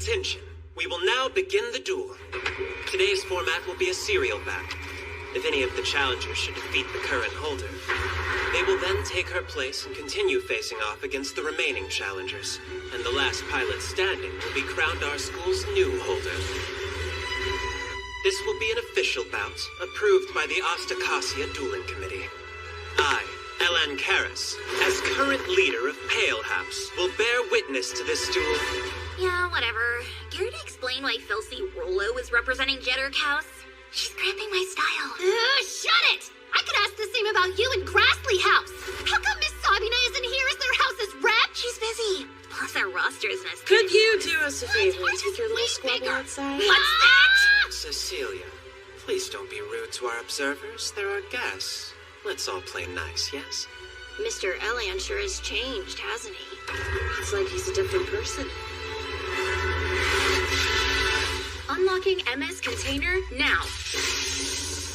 attention. We will now begin the duel. Today's format will be a serial battle. If any of the challengers should defeat the current holder, they will then take her place and continue facing off against the remaining challengers, and the last pilot standing will be crowned our school's new holder. This will be an official bout, approved by the Ostakasia Dueling Committee. I, Elan Karas, as current leader of Pale House, will bear witness to this duel. Yeah, whatever. Care to explain why Filthy Rollo is representing Jetterk House? She's cramping my style. Shut it! I could ask the same about you and Grassley House. How come Miss Sabina isn't here as their house's rep? She's busy. Plus our roster is messed. Could you do us a favor and take your little squabble outside? What's that? Cecilia, please don't be rude to our observers. They're our guests. Let's all play nice, yes? Mr. Elan sure has changed, hasn't he? It's like he's a different person. Unlocking MS container now.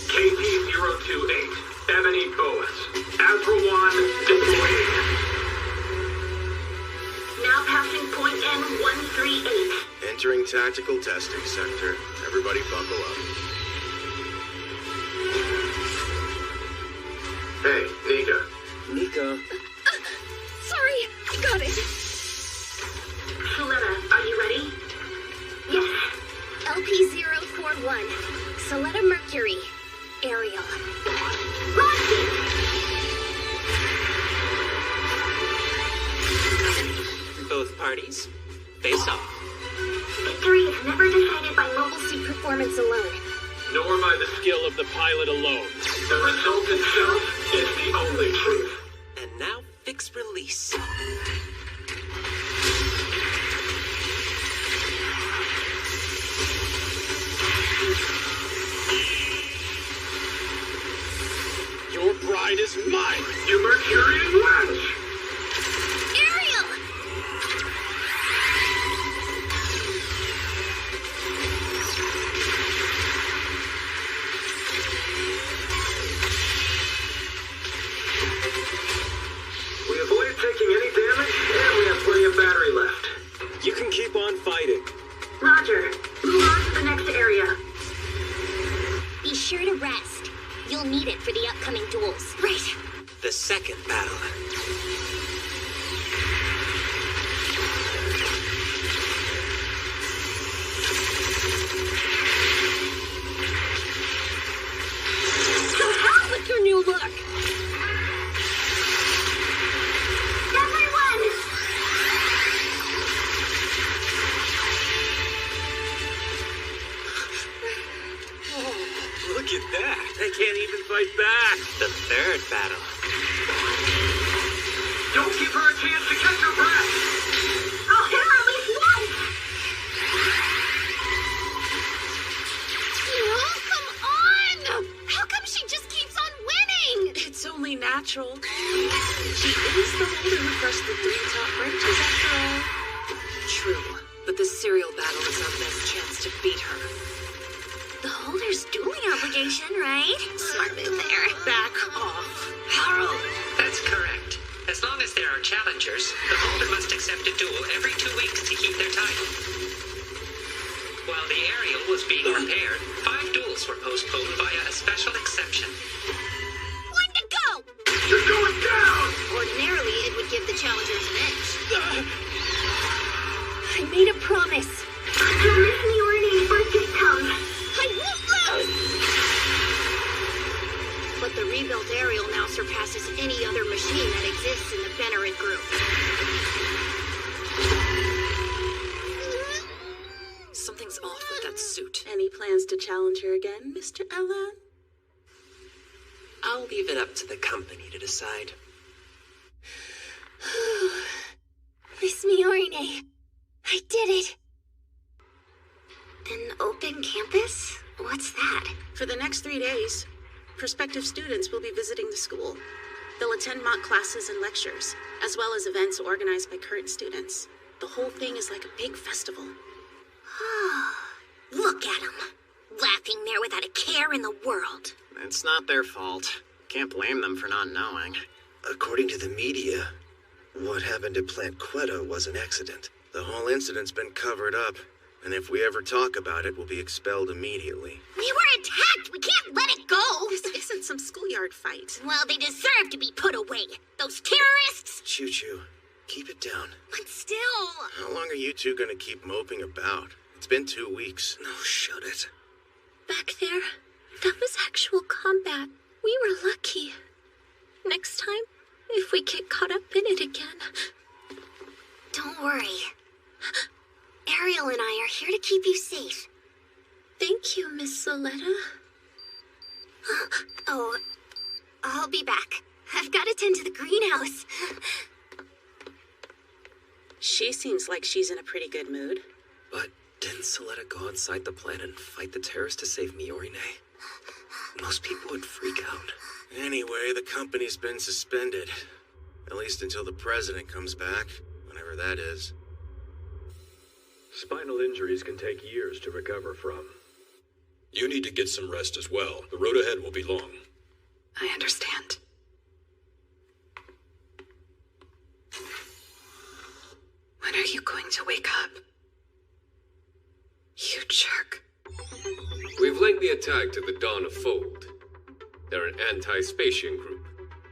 KP-028, Ebony Boas. April 1, deploying. Now passing point N138. Entering tactical testing sector. Everybody buckle up. Hey, Nika. Nico. Sorry, I got it. Soletta, are you ready? Yes. LP-041. Soletta Mercury. Ariel. Both parties, face off. Victory is never decided by mobile suit performance alone. Nor by the skill of the pilot alone. The result itself is the only truth. And now, fix release. Your bride is mine, you Mercurian wench! Ariel! We avoided taking any damage, and we have plenty of battery left. You can keep on fighting. Roger. Move on to the next area. Be sure to rest. You'll need it for the upcoming duels. Right. The second battle. So how's with your new look? Everyone! Look at that. They can't even fight back. The third battle. Don't give her a chance to catch her breath! I'll hit her at least once! Oh, come on! How come she just keeps on winning? It's only natural. She is the holder who crushed the 3 top branches after all. True, but this serial battle is our best chance to beat her. The holder's dueling obligation, right? Smart move there. Back off. Harold, that's correct. As long as there are challengers, the holder must accept a duel every 2 weeks to keep their title. While the Ariel was being repaired, 5 duels were postponed via a special exception. One to go! You're going down! Ordinarily, it would give the challengers an edge. I made a promise. Don't miss me or any birthday comes. I won't lose! But the rebuilt Ariel now surpasses any other machine that exists in the Benerit group. Something's off with that suit. Any plans to challenge her again, Mr. Elan? I'll leave it up to the company to decide. Miss Miorine, I did it! An open campus? What's that? For the next 3 days, prospective students will be visiting the school. They'll attend mock classes and lectures, as well as events organized by current students. The whole thing is like a big festival. Look at them, laughing there without a care in the world. It's not their fault. Can't blame them for not knowing. According to the media, what happened at Plant Quetta was an accident. The whole incident's been covered up. And if we ever talk about it, we'll be expelled immediately. We were attacked! We can't let it go! This isn't some schoolyard fight. Well, they deserve to be put away. Those terrorists! Choo-choo, keep it down. But still... How long are you two gonna keep moping about? It's been 2 weeks. No, shut it. Back there, that was actual combat. We were lucky. Next time, if we get caught up in it again... Don't worry. Ariel and I are here to keep you safe. Thank you, Miss Soletta. Oh, I'll be back. I've got to tend to the greenhouse. She seems like she's in a pretty good mood. But didn't Soletta go outside the planet and fight the terrorists to save Miorine? Most people would freak out. Anyway, the company's been suspended. At least until the president comes back, whenever that is. Spinal injuries can take years to recover from. You need to get some rest as well. The road ahead will be long. I understand. When are you going to wake up? You jerk. We've linked the attack to the Dawn of Fold. They're an anti-Spatian group.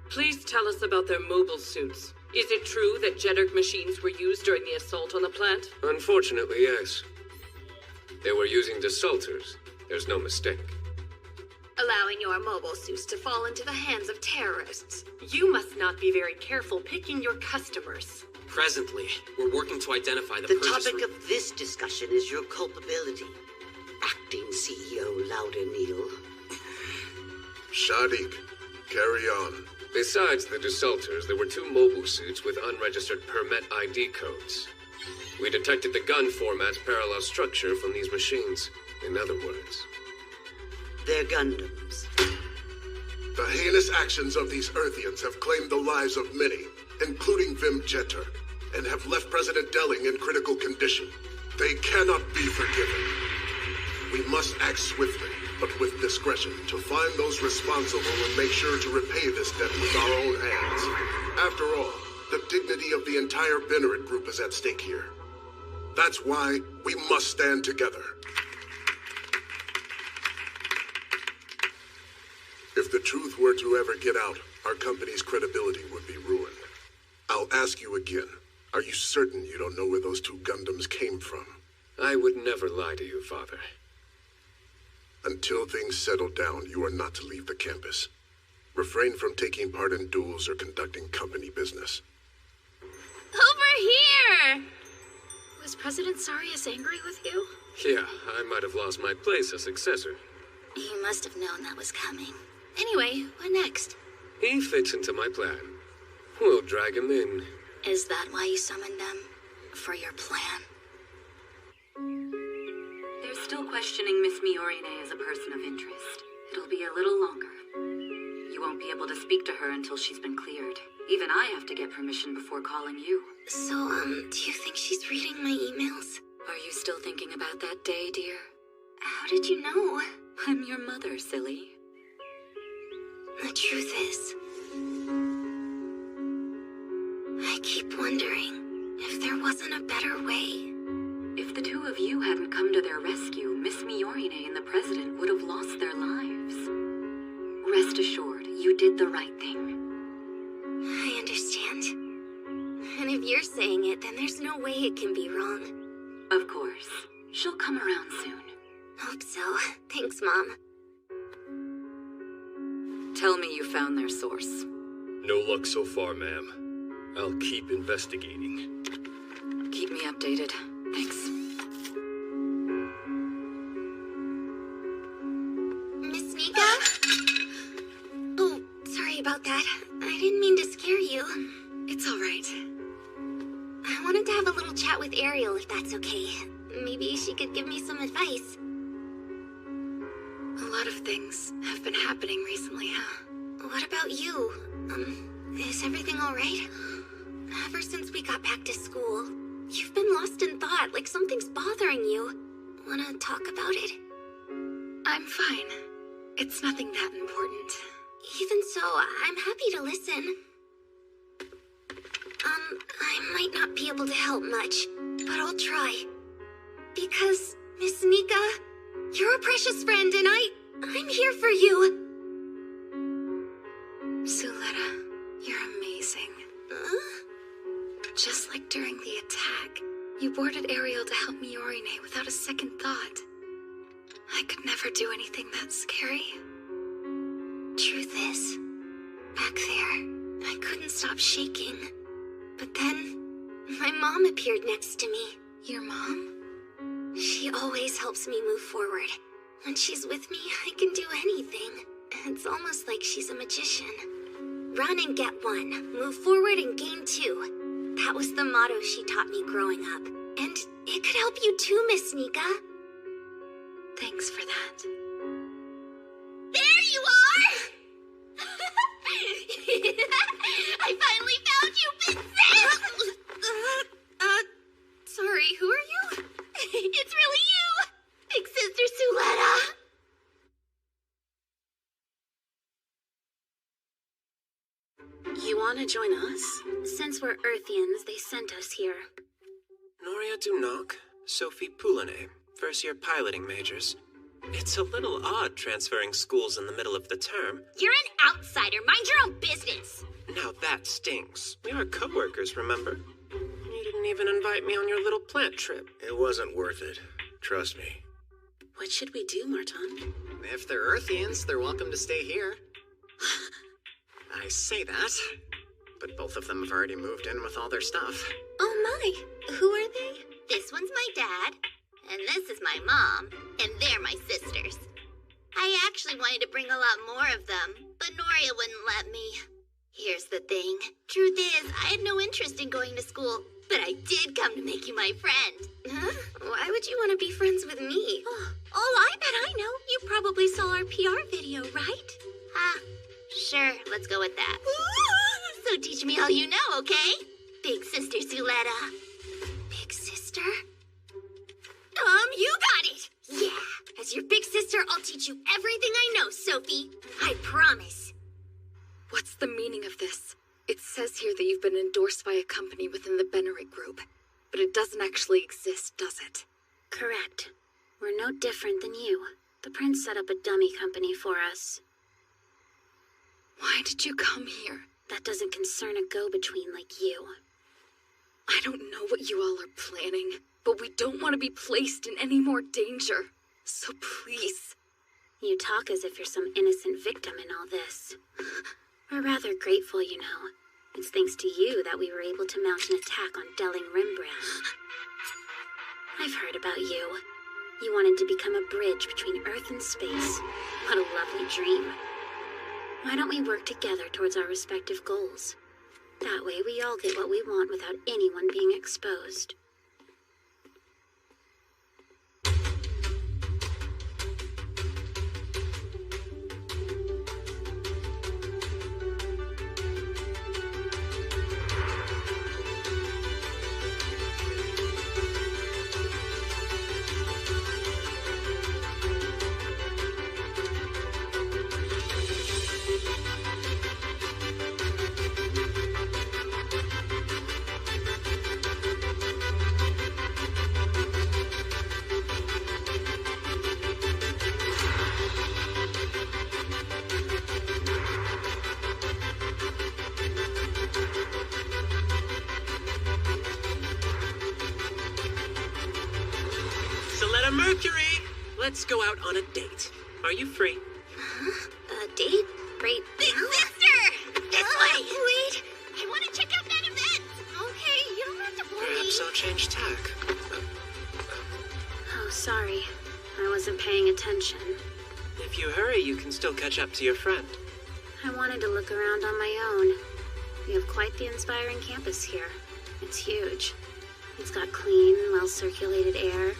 Please tell us about their mobile suits. Is it true that Jeddirk machines were used during the assault on the plant? Unfortunately, yes. They were using desultors. There's no mistake. Allowing your mobile suits to fall into the hands of terrorists. You must not be very careful picking your customers. Presently, we're working to identify the topic of this discussion is your culpability. Acting CEO Louderneal. Shadiq, carry on. Besides the desultors, there were 2 mobile suits with unregistered permit ID codes. We detected the gun format's parallel structure from these machines. In other words, they're Gundams. The heinous actions of these Earthians have claimed the lives of many, including Vim Jetter, and have left President Delling in critical condition. They cannot be forgiven. We must act swiftly, but with discretion, to find those responsible and make sure to repay this debt with our own hands. After all, the dignity of the entire Benerit group is at stake here. That's why we must stand together. If the truth were to ever get out, our company's credibility would be ruined. I'll ask you again. Are you certain you don't know where those 2 Gundams came from? I would never lie to you, Father. Until things settle down, you are not to leave the campus. Refrain from taking part in duels or conducting company business. Over here! Was President Sarius angry with you? Yeah, I might have lost my place as successor. He must have known that was coming. Anyway, what next? He fits into my plan. We'll drag him in. Is that why you summoned them? For your plan? They're still questioning Miss Miorine as a person of interest. It'll be a little longer. You won't be able to speak to her until she's been cleared. Even I have to get permission before calling you. So, do you think she's reading my emails? Are you still thinking about that day, dear? How did you know? I'm your mother, silly. The truth is, I keep wondering if there wasn't a better way. If the 2 of you hadn't come to their rescue, Miss Miorine and the President would have lost their lives. Rest assured, you did the right thing. I understand. And if you're saying it, then there's no way it can be wrong. Of course. She'll come around soon. Hope so. Thanks, Mom. Tell me you found their source. No luck so far, ma'am. I'll keep investigating. Keep me updated. Thanks. Miss Nika? Oh, sorry about that. I didn't mean to scare you. It's all right. I wanted to have a little chat with Ariel, if that's okay. Maybe she could give me some advice. A lot of things have been happening recently, huh? What about you? Is everything all right? Ever since we got back to school, you've been lost in thought, like something's bothering you. Wanna talk about it? I'm fine. It's nothing that important. Even so, I'm happy to listen. I might not be able to help much, but I'll try. Because, Miss Nika, you're a precious friend and I'm here for you. Suletta, you're amazing. Just like during the attack, you boarded Ariel to help Miorine without a second thought. I could never do anything that scary. Truth is, back there, I couldn't stop shaking. But then, my mom appeared next to me. Your mom? She always helps me move forward. When she's with me, I can do anything. It's almost like she's a magician. Run and get one. Move forward and gain two. That was the motto she taught me growing up. And it could help you too, Miss Nika. Thanks for that. There you are! I finally found you, Big Sis! Sorry, who are you? It's really you! Big Sister Suletta! You want to join us? Since we're Earthians, they sent us here. Noria Dumnock, Sophie Poulinet, first-year piloting majors. It's a little odd transferring schools in the middle of the term. You're an outsider. Mind your own business. Now that stings. We are co-workers, remember? You didn't even invite me on your little plant trip. It wasn't worth it. Trust me. What should we do, Martin? If they're Earthians, they're welcome to stay here. I say that, but both of them have already moved in with all their stuff. Oh my, who are they? This one's my dad, and this is my mom, and they're my sisters. I actually wanted to bring a lot more of them, but Noria wouldn't let me. Here's the thing. Truth is, I had no interest in going to school, but I did come to make you my friend. Huh? Why would you want to be friends with me? Oh, I bet I know. You probably saw our PR video, right? Sure, let's go with that. So teach me all you know, okay? Big Sister Suletta. Big sister? You got it! Yeah, as your big sister, I'll teach you everything I know, Sophie. I promise. What's the meaning of this? It says here that you've been endorsed by a company within the Bennery Group, but it doesn't actually exist, does it? Correct. We're no different than you. The prince set up a dummy company for us. Why did you come here? That doesn't concern a go-between like you. I don't know what you all are planning, but we don't want to be placed in any more danger. So please. You talk as if you're some innocent victim in all this. We're rather grateful, you know. It's thanks to you that we were able to mount an attack on Delling Rembrandt. I've heard about you. You wanted to become a bridge between Earth and space. What a lovely dream. Why don't we work together towards our respective goals? That way we all get what we want without anyone being exposed. Mercury! Let's go out on a date. Are you free? A date? Great. Big sister! This way! Wait! I want to check out that event! Okay, you don't have to worry. Perhaps I'll change tack. Oh, sorry. I wasn't paying attention. If you hurry, you can still catch up to your friend. I wanted to look around on my own. We have quite the inspiring campus here. It's huge. It's got clean, well-circulated air,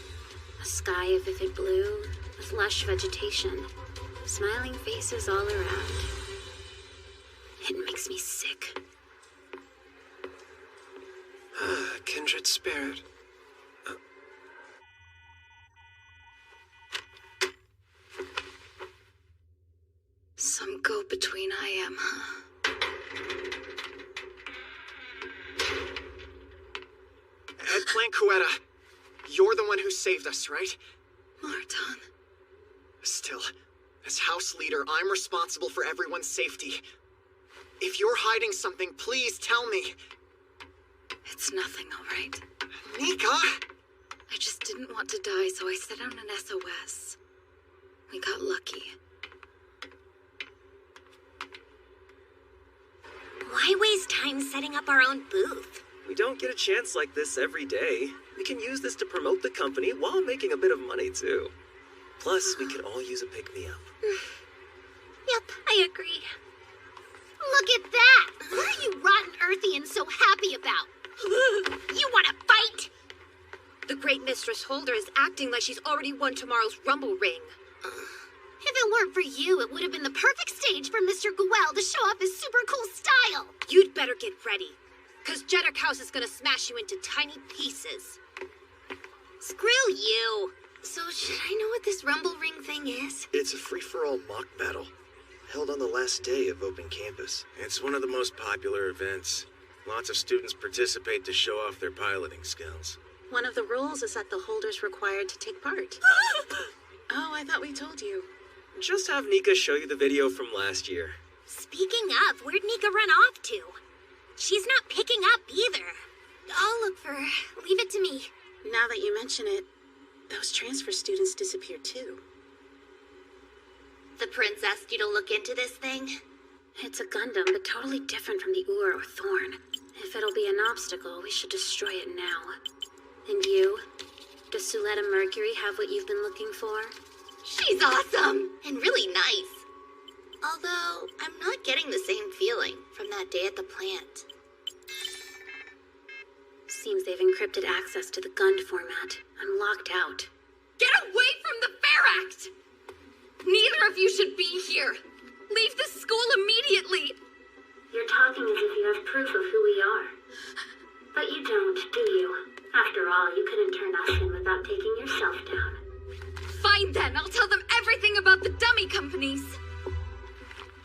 a sky of vivid blue, with lush vegetation, smiling faces all around. It makes me sick. Kindred spirit. Some go-between I am, huh? Eggplant Cuetta, You're the one who saved us, right? Marton. Still, as house leader, I'm responsible for everyone's safety. If you're hiding something, please tell me. It's nothing, all right? Nika! I just didn't want to die, so I set out an SOS. We got lucky. Why waste time setting up our own booth? We don't get a chance like this every day. We can use this to promote the company while making a bit of money, too. Plus, we could all use a pick-me-up. Yep, I agree. Look at that! What are you rotten Earthians so happy about? You want to fight? The Great Mistress Holder is acting like she's already won tomorrow's Rumble Ring. If it weren't for you, it would have been the perfect stage for Mr. Guel to show off his super cool style. You'd better get ready, because Jeddark House is gonna smash you into tiny pieces. Screw you. So should I know what this Rumble Ring thing is? It's a free-for-all mock battle, held on the last day of open campus. It's one of the most popular events. Lots of students participate to show off their piloting skills. One of the rules is that the holder's required to take part. Oh, I thought we told you. Just have Nika show you the video from last year. Speaking of, where'd Nika run off to? She's not picking up either. I'll look for her. Leave it to me. Now that you mention it, those transfer students disappeared too. The prince asked you to look into this thing? It's a Gundam, but totally different from the Ur or Thorn. If it'll be an obstacle, we should destroy it now. And you? Does Suletta Mercury have what you've been looking for? She's awesome! And really nice. Although, I'm not getting the same feeling from that day at the plant. Seems they've encrypted access to the Gund format. I'm locked out. Get away from the Fair Act! Neither of you should be here. Leave the school immediately. You're talking as if you have proof of who we are. But you don't, do you? After all, you couldn't turn us in without taking yourself down. Fine then, I'll tell them everything about the dummy companies.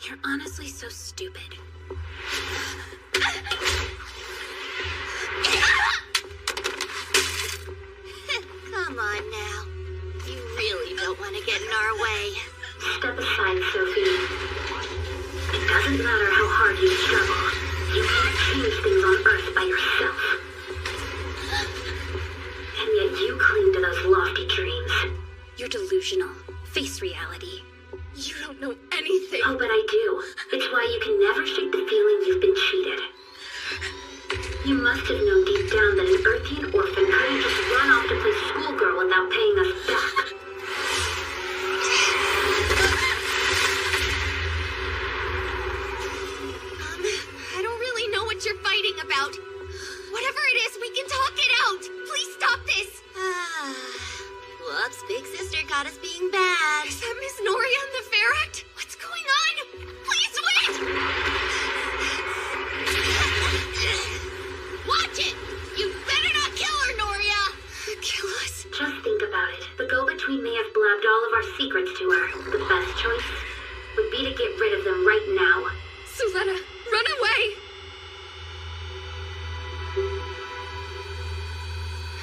You're honestly so stupid. Come on now. You really don't want to get in our way. Step aside, Sophie. It doesn't matter how hard you struggle. You can't change things on Earth by yourself. And yet you cling to those lofty dreams. You're delusional. Face reality. You don't know anything. Oh, but I do. It's why you can never shake the feeling you've been cheated. You must have known deep down that an Earthian orphan couldn't just run off to play schoolgirl without paying us back. I don't really know what you're fighting about. Whatever it is, we can talk it out. Please stop this. Whoops, big sister caught us being bad. Is that Miss Noria in the Fair Act? What's going on? Please wait! Watch it! You better not kill her, Noria! Kill us? Just think about it. The go-between may have blabbed all of our secrets to her. The best choice would be to get rid of them right now. Suletta, run away!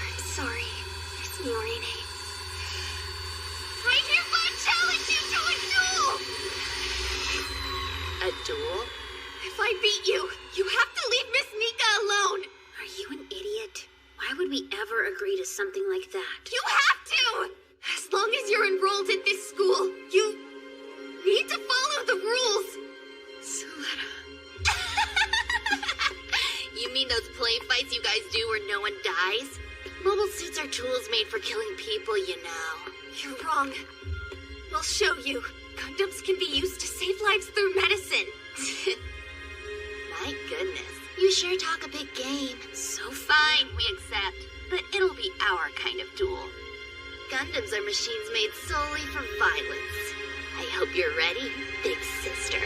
I'm sorry, Miss Miorine. I hereby challenge you to a duel! A duel? If I beat you, you have to leave Miss Nika alone! Are you an idiot? Why would we ever agree to something like that? You have to! As long as you're enrolled at this school, you need to follow the rules. Suletta. You mean those play fights you guys do where no one dies? Mobile suits are tools made for killing people, you know. You're wrong. We'll show you. Gundams can be used to save lives through medicine. My goodness. You sure talk a big game. So fine, we accept. But it'll be our kind of duel. Gundams are machines made solely for violence. I hope you're ready, big sister.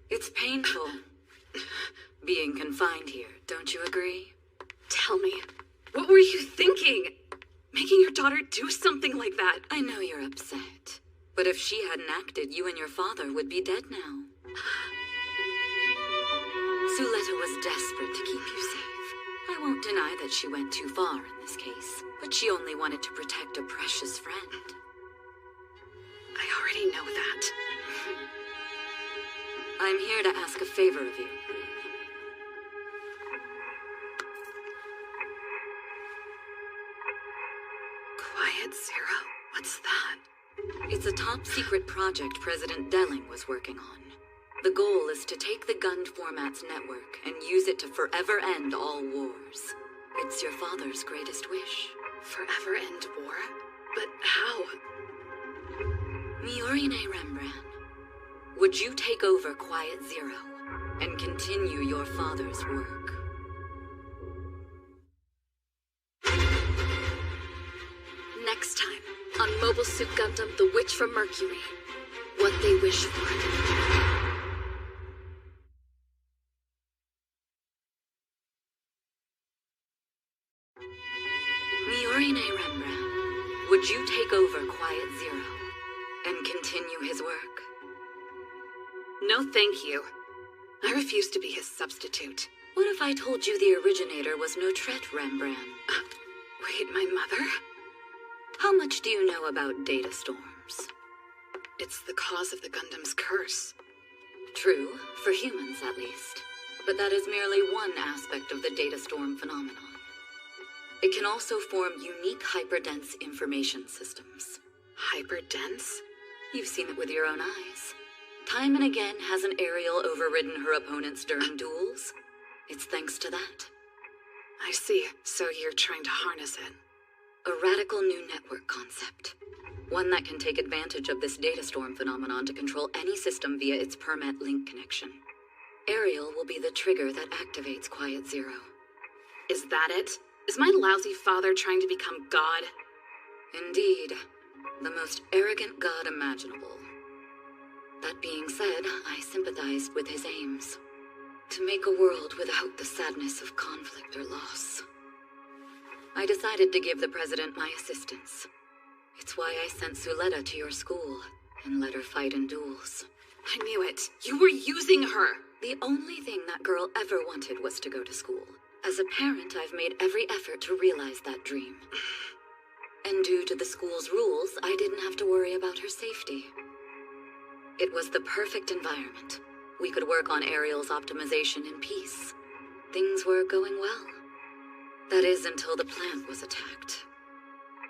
It's painful being confined here, don't you agree? Tell me, what were you thinking? Making your daughter do something like that? I know you're upset. But if she hadn't acted, you and your father would be dead now. Suletta was desperate to keep you safe. I won't deny that she went too far in this case, but she only wanted to protect a precious friend. I already know that. I'm here to ask a favor of you. Quiet Zero? What's that? It's a top-secret project President Delling was working on. The goal is to take the Gund Formats network and use it to forever end all wars. It's your father's greatest wish. Forever end war? But how? Miorine Rembrandt, would you take over Quiet Zero and continue your father's work? Next time, on Mobile Suit Gundam The Witch from Mercury. What they wish for. Miorine Rembrandt, would you take over Quiet Zero and continue his work? No, thank you. I refuse to be his substitute. What if I told you the originator was no threat, Rembrandt? Wait, my mother? How much do you know about data storms? It's the cause of the Gundam's curse. True, for humans at least. But that is merely one aspect of the data storm phenomenon. It can also form unique hyperdense information systems. Hyperdense? You've seen it with your own eyes. Time and again has an Ariel overridden her opponents during duels. It's thanks to that. I see. So you're trying to harness it. A radical new network concept. One that can take advantage of this data storm phenomenon to control any system via its permanent link connection. Ariel will be the trigger that activates Quiet Zero. Is that it? Is my lousy father trying to become God? Indeed. The most arrogant god imaginable. That being said, I sympathized with his aims. To make a world without the sadness of conflict or loss. I decided to give the president my assistance. It's why I sent Suletta to your school and let her fight in duels. I knew it. You were using her! The only thing that girl ever wanted was to go to school. As a parent, I've made every effort to realize that dream. And due to the school's rules, I didn't have to worry about her safety. It was the perfect environment. We could work on Ariel's optimization in peace. Things were going well. That is, until the plant was attacked.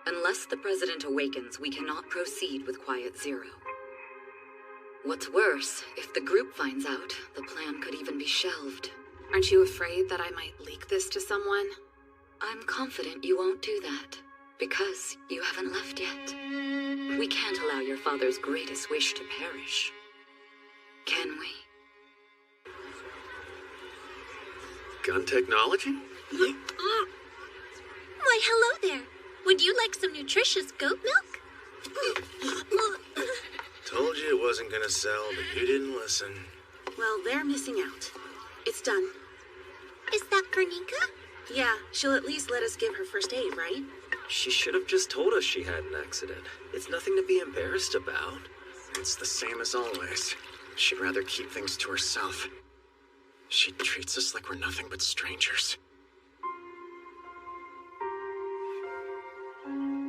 Unless the president awakens, we cannot proceed with Quiet Zero. What's worse, if the group finds out, the plan could even be shelved. Aren't you afraid that I might leak this to someone? I'm confident you won't do that, because you haven't left yet. We can't allow your father's greatest wish to perish. Can we? Gun technology? Why, hello there. Would you like some nutritious goat milk? Told you it wasn't gonna sell, but you didn't listen. Well, they're missing out. It's done. Is that Garnica? Yeah, she'll at least let us give her first aid, right? She should have just told us she had an accident. It's nothing to be embarrassed about. It's the same as always. She'd rather keep things to herself. She treats us like we're nothing but strangers.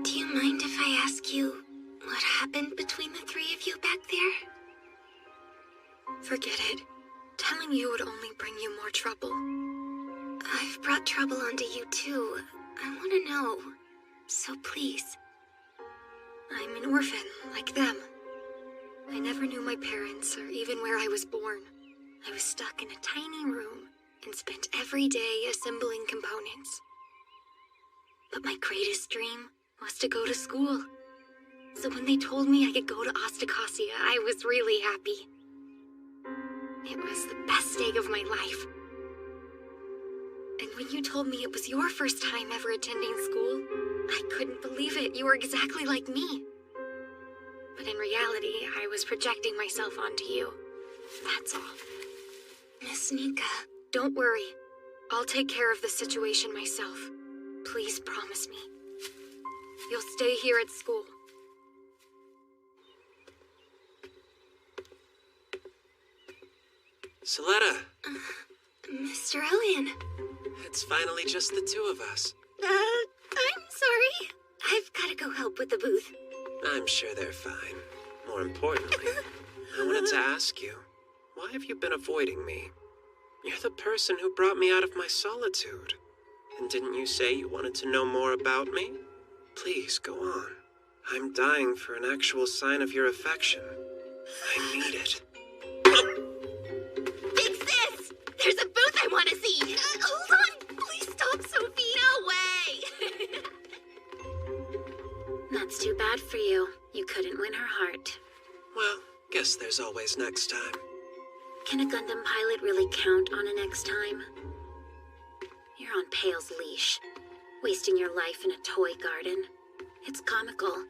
Do you mind if I ask you what happened between the three of you back there? Forget it. Telling you would only bring you more trouble. I've brought trouble onto you too. I want to know. So please. I'm an orphan, like them. I never knew my parents or even where I was born. I was stuck in a tiny room and spent every day assembling components. But my greatest dream was to go to school. So when they told me I could go to Ostacasia, I was really happy. It was the best day of my life. And when you told me it was your first time ever attending school, I couldn't believe it. You were exactly like me. But in reality, I was projecting myself onto you. That's all. Miss Nika, don't worry. I'll take care of the situation myself. Please promise me. You'll stay here at school. Suletta! Mr. Ellian. It's finally just the two of us. I'm sorry. I've got to go help with the booth. I'm sure they're fine. More importantly, I wanted to ask you, why have you been avoiding me? You're the person who brought me out of my solitude. And didn't you say you wanted to know more about me? Please, go on. I'm dying for an actual sign of your affection. I need it. Big sis! There's a booth I want to see! Hold on! Please stop, Sophie! No way! That's too bad for you. You couldn't win her heart. Well, guess there's always next time. Can a Gundam pilot really count on a next time? You're on Pale's leash, wasting your life in a toy garden. It's comical.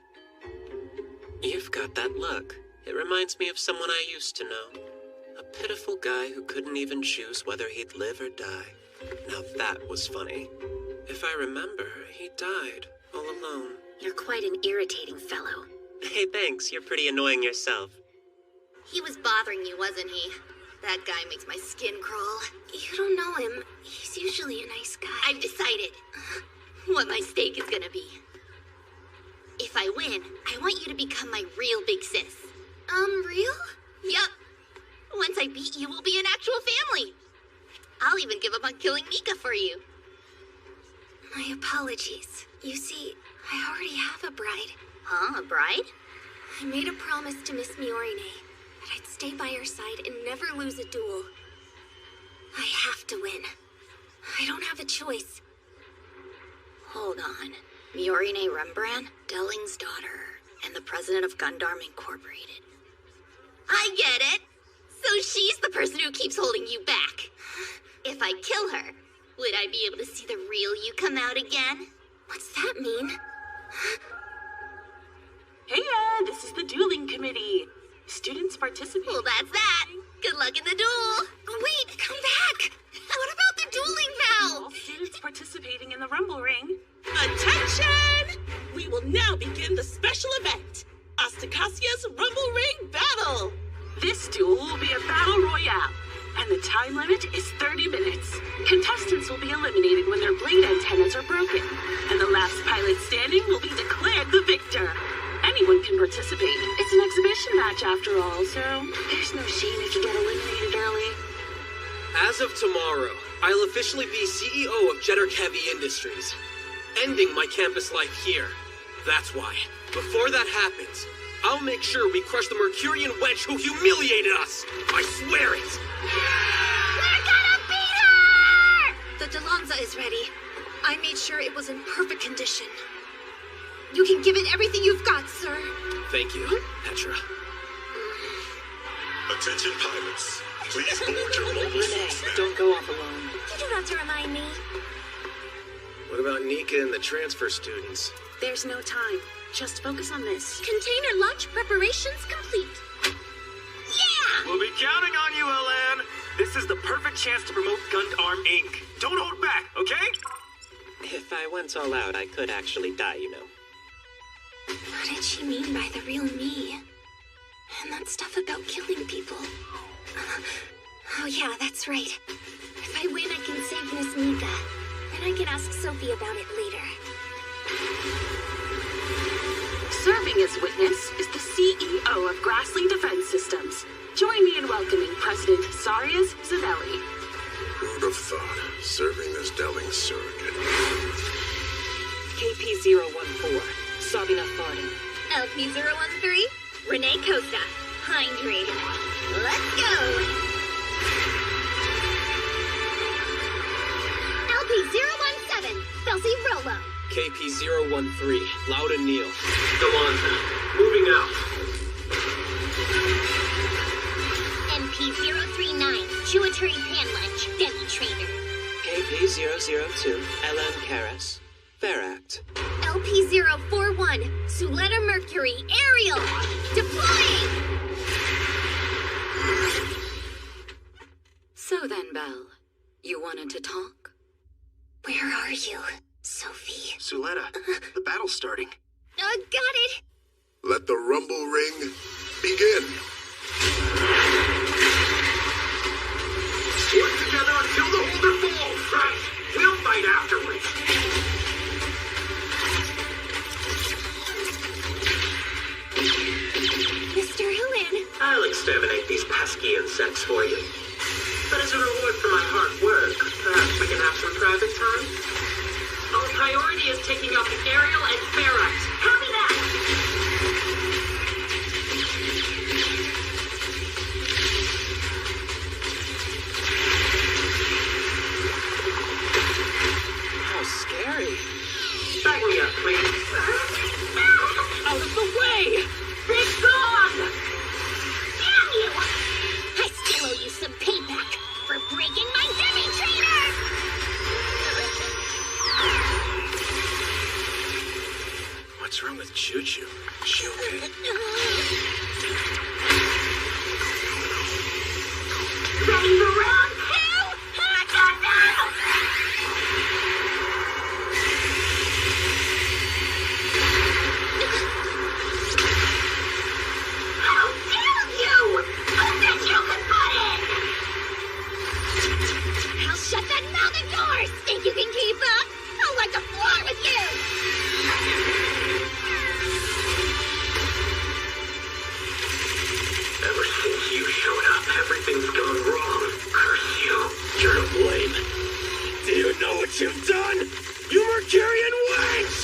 You've got that look. It reminds me of someone I used to know. A pitiful guy who couldn't even choose whether he'd live or die. Now that was funny. If I remember, he died, all alone. You're quite an irritating fellow. Hey, thanks. You're pretty annoying yourself. He was bothering you, wasn't he? That guy makes my skin crawl. You don't know him. He's usually a nice guy. I've decided what my stake is gonna be. If I win, I want you to become my real big sis. Real? Yup. Once I beat you, we'll be an actual family. I'll even give up on killing Nika for you. My apologies. You see, I already have a bride. Huh? A bride? I made a promise to Miss Miorine that I'd stay by her side and never lose a duel. I have to win. I don't have a choice. Hold on. Miorine Rembrandt, Delling's daughter, and the president of Gundam Incorporated. I get it! So she's the person who keeps holding you back. If I kill her, would I be able to see the real you come out again? What's that mean? Hey, this is the dueling committee. Students participate. Well, that's that. Good luck in the duel. Wait, come back! What about the dueling vow? All students participating in the Rumble Ring. Attention! We will now begin the special event, Astacasia's Rumble Ring Battle. This duel will be a battle royale, and the time limit is 30 minutes. Contestants will be eliminated when their blade antennas are broken, and the last pilot standing will be declared the victor. Anyone can participate. It's an exhibition match after all, so there's no shame if you get eliminated early. As of tomorrow, I'll officially be CEO of Jeddark Heavy Industries, ending my campus life here. That's why, before that happens, I'll make sure we crush the Mercurian wench who humiliated us! I swear it! We're gonna beat her! The Delanza is ready. I made sure it was in perfect condition. You can give it everything you've got, sir. Thank you, Petra. Attention pilots. Please board your mobile suits now. Don't go off alone. You don't have to remind me. What about Nika and the transfer students? There's no time. Just focus on this. Container launch preparations complete. Yeah! We'll be counting on you, Elan. This is the perfect chance to promote Gundam Inc. Don't hold back, okay? If I went all out, I could actually die, you know. What did she mean by the real me? And that stuff about killing people. Oh yeah, that's right. If I win, I can save Miss Nika. Then I can ask Sophie about it later. Serving as witness is the CEO of Grassley Defense Systems. Join me in welcoming President Sarius Zavelli. Who'd have thought? Serving as Delling's surrogate. KP-014, Sabina Farden. LP-013, Renee Costa, Hind Raid. Let's go! LP-017, Felsi Rolo. KP-013, Loudon Neal. Delanza, moving out. MP-039, Chuaturi Panlunch, Demi Trainer. KP-002, Ellen Karras, Feract. LP-041, Suletta Mercury, Aerial. Deploying! So then, Belle, you wanted to talk? Where are you, Sophie? Suletta, the battle's starting. Got it. Let the Rumble Ring begin. Work together until the thanks for you. But as a reward for my hard work, perhaps we can have some private time? Our priority is taking out the aerial and ferrite. Copy that! How scary. Back me up, please. Out of the way! Be gone! Damn you! I still owe you some payback for breaking my demi-trainer! What's wrong with Choo-Choo? Is she okay? Ready for round two? How dare you! Who said you could put in? I'll shut that mouth of yours! Think you can keep up? I'll like the floor with you! Ever since you showed up, everything's gone wrong. Curse you. You're to blame. Do you know what you've done? You Mercurian wench!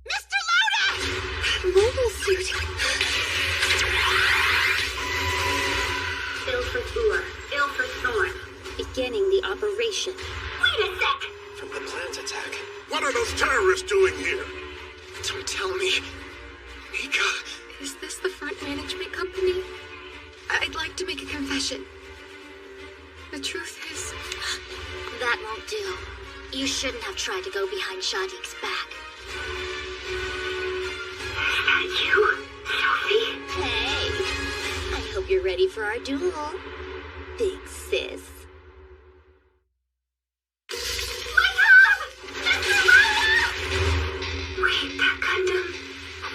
Mr. Loda! Mobile suit. Ill for Tour. Ill for Thorn. Beginning the operation. Wait a sec! From the plant attack. What are those terrorists doing here? Don't tell me. Nika. Is this the front management company? I'd like to make a confession. The truth is, That won't do. You shouldn't have tried to go behind Shadiq's back. You, Sophie. Hey, I hope you're ready for our duel, big sis. Wake up! Mr. Loda! wait, that Gundam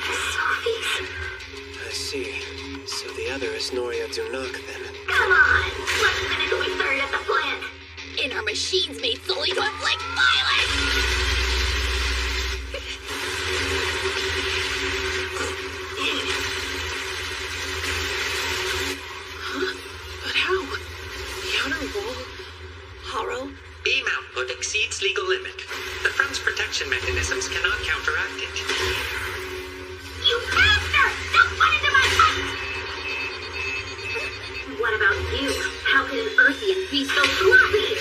is Sophie's. I see. So the other is Noria Dunak then. Come on! Let's finish what we started at the plant! In our machines made solely to inflict violence! But how? The outer wall? Haro? Beam output exceeds legal limit. The front's protection mechanisms cannot counteract it. You bastard! Don't run into my fight! What about you? How can an Earthian be so sloppy?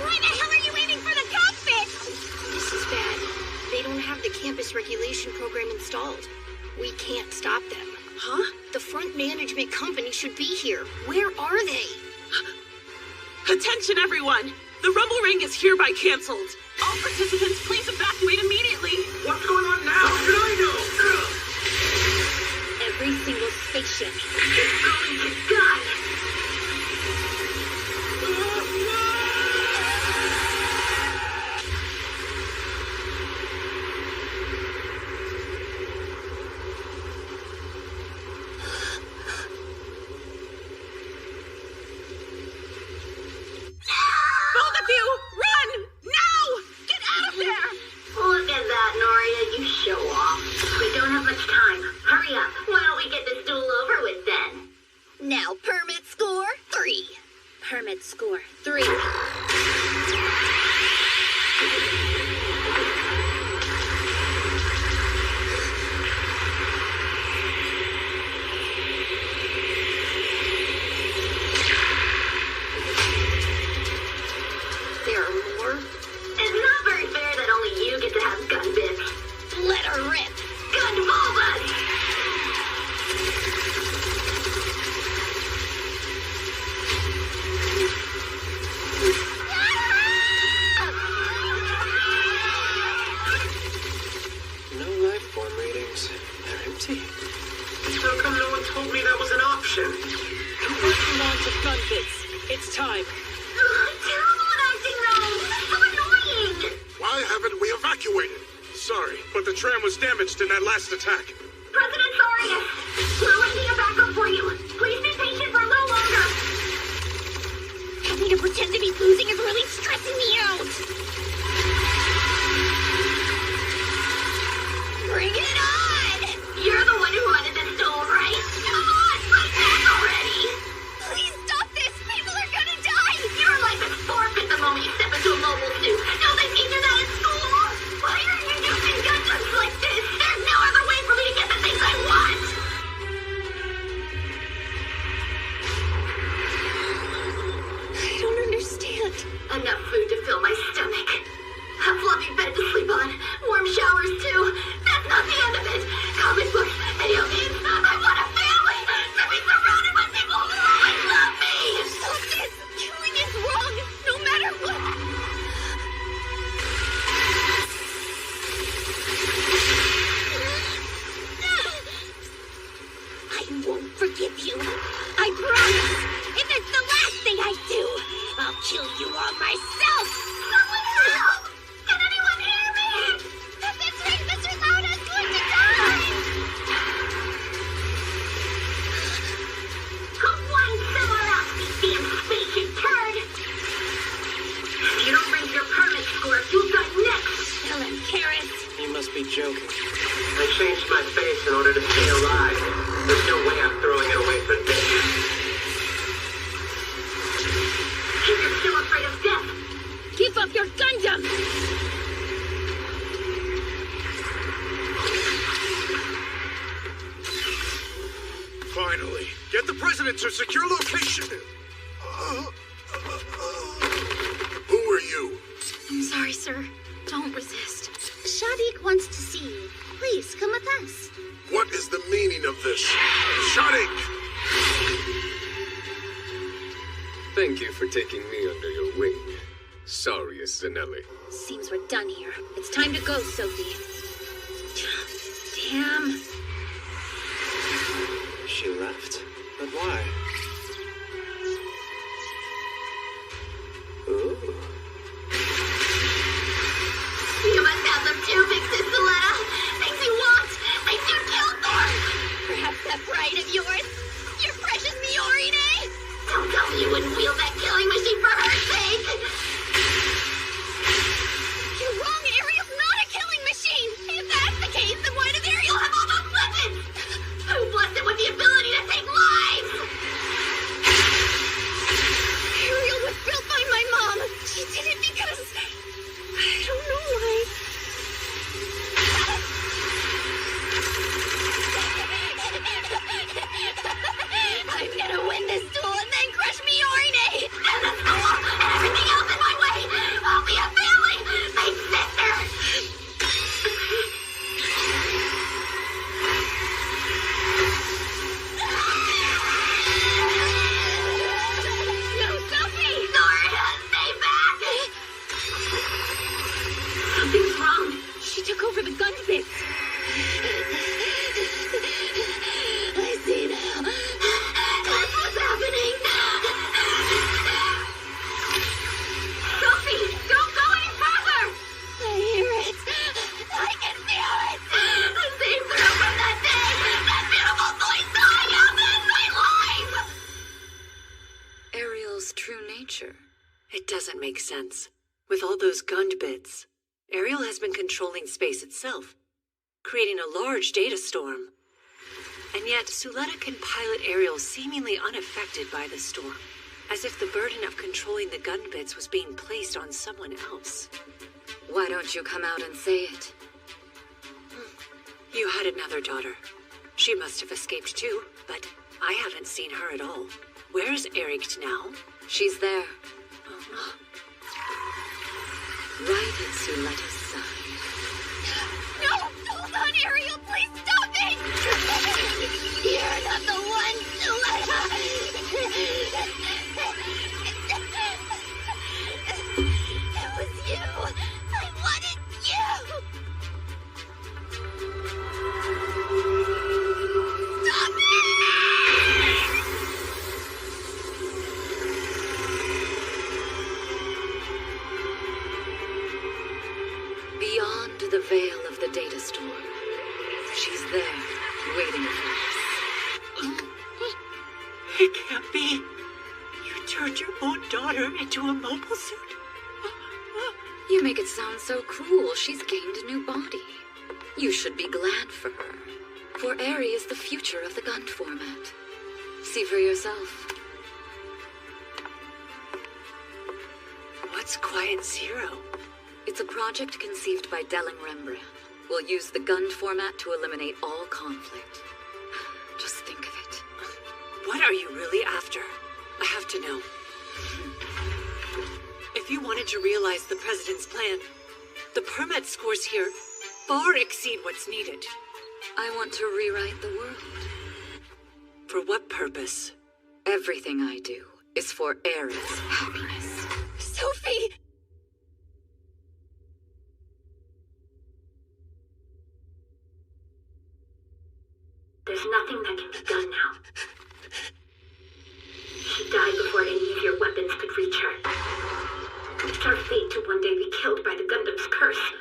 Why the hell are you aiming for the cockpit? This is bad. They don't have the campus regulation program installed. We can't stop them. Huh? The front management company should be here. Where are they? Attention, everyone! The Rumble Ring is hereby canceled. All participants, please evacuate immediately. What's going on now? How should I know? Every single spaceship. It's going to die! Both of you, run! Now! Get out of there! Look at that, Noria, you show off. We don't have much time. Hurry up. Why don't we get this duel over with then? Now, permit score 3. Permit score 3. There are more? It's not very fair that only you get to have gun bits. Let her rip. Gun bulbas! No life form readings. They're empty. How come no one told me that was an option? Converting launch of gun bits. It's time. Terrible at acting, though! So annoying! Why haven't we evacuated? Sorry, but the tram was damaged in that last attack. President Sarius! We're arranging a backup for you. Please be patient for a little longer. Having to pretend to be losing is really stressing me out! Bring it on! You're the one who wanted this duel, right? Come on, fight back already! Please stop this! People are gonna die! Your life is forfeit the moment you step into a mobile suit! Don't they teach you that at school? Why are you using guns like this? There's no other way for me to get the things I want! I don't understand. Enough food to fill my stomach. A fluffy bed to sleep on. Warm showers, too. That's not the end of it. Comic books, video games. I want a family. To be surrounded by people who always love me. Stop this. Killing is wrong. No matter what. I won't forgive you. I promise. If it's the last thing I do, I'll kill you all myself. Someone help! Can anyone hear me? If it's right, Mr. Lauda's going to die! One somewhere else, you damn spaceship turd! If you don't bring your permit score, you'll die next! Kill him, Karis! You must be joking. I changed my face in order to stay alive. There's no way I'm throwing it away for this. If you're still afraid of death, Keep up your Gundam! Finally, get the president to secure location. Who are you? I'm sorry, sir. Don't resist. Shadik wants to see you. Please, come with us. What is the meaning of this? Shadik! Thank you for taking me under your wing. Sorry, Zanelli. Seems we're done here. It's time to go, Sophie. Damn. She left? But why? Ooh. You must have them too, Big Sister. Things you want, things you killed for. Perhaps that pride of yours, your precious Miorine. Don't tell me you wouldn't wield that killing machine for her sake. You're wrong. Ariel's not a killing machine. If that's the case, then why does Ariel have all those weapons? Who blessed it with the ability to take lives? Ariel was built by my mom. She did it because I don't know why. I'm gonna win this duel and then crush Miorine! And the school and everything else in my way! I'll be a family! Big sister! No, Sophie! Nora, stay back! Something's wrong. She took over the gun bits. I see now. That's what's happening. Sophie, don't go any further. I hear it. I can feel it. The same thrill from that day. That beautiful voice calling out in my life. Ariel's true nature. It doesn't make sense. With all those Gund bits, Ariel has been controlling space itself, creating a large data storm. And yet, Suletta can pilot Ariel seemingly unaffected by the storm, as if the burden of controlling the Gund bits was being placed on someone else. Why don't you come out and say it? You had another daughter. She must have escaped too, but I haven't seen her at all. Where's Erikt now? She's there. Right at Suletta's side. No! Hold on, Ariel! Please stop it! You're not the one, Suletta! It was you! I wanted you! Stop it! Beyond the veil of the data storm, she's there, waiting for us. It can't be. You turned your own daughter into a mobile suit? You make it sound so cruel. She's gained a new body. You should be glad for her. For Aerie is the future of the Gund format. See for yourself. What's Quiet Zero? It's a project conceived by Delling Rembrandt. We'll use the Gund format to eliminate all conflict. Just think of it. What are you really after? I have to know. If you wanted to realize the President's plan, the permit scores here far exceed what's needed. I want to rewrite the world. For what purpose? Everything I do is for Aerie's happiness. Sophie! There's nothing that can be done now. She died before any of your weapons could reach her. It's our fate to one day be killed by the Gundam's curse.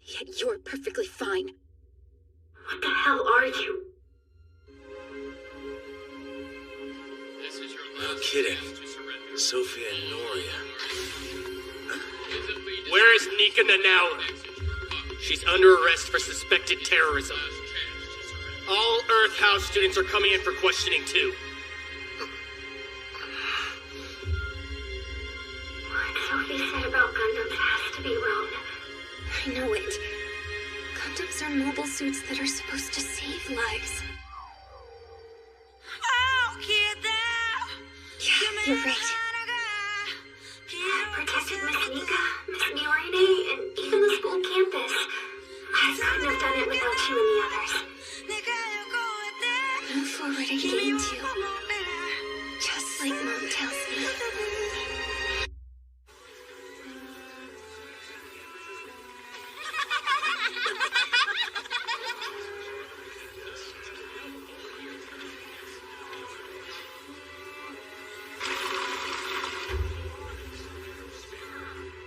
Yet you're perfectly fine. What the hell are you? No kidding. Sophia and Noria. Where is Nika Nanawa? She's under arrest for suspected terrorism. All Earth House students are coming in for questioning too. What Sophie said about Gundams has to be wrong. I know it. Gundams are mobile suits that are supposed to save lives. Yeah, you're right. I protected Miss Nika, Miss Miorine, and even the school campus. I couldn't have done it without you and the others. Move forward if you need to. Just like Mom tells me.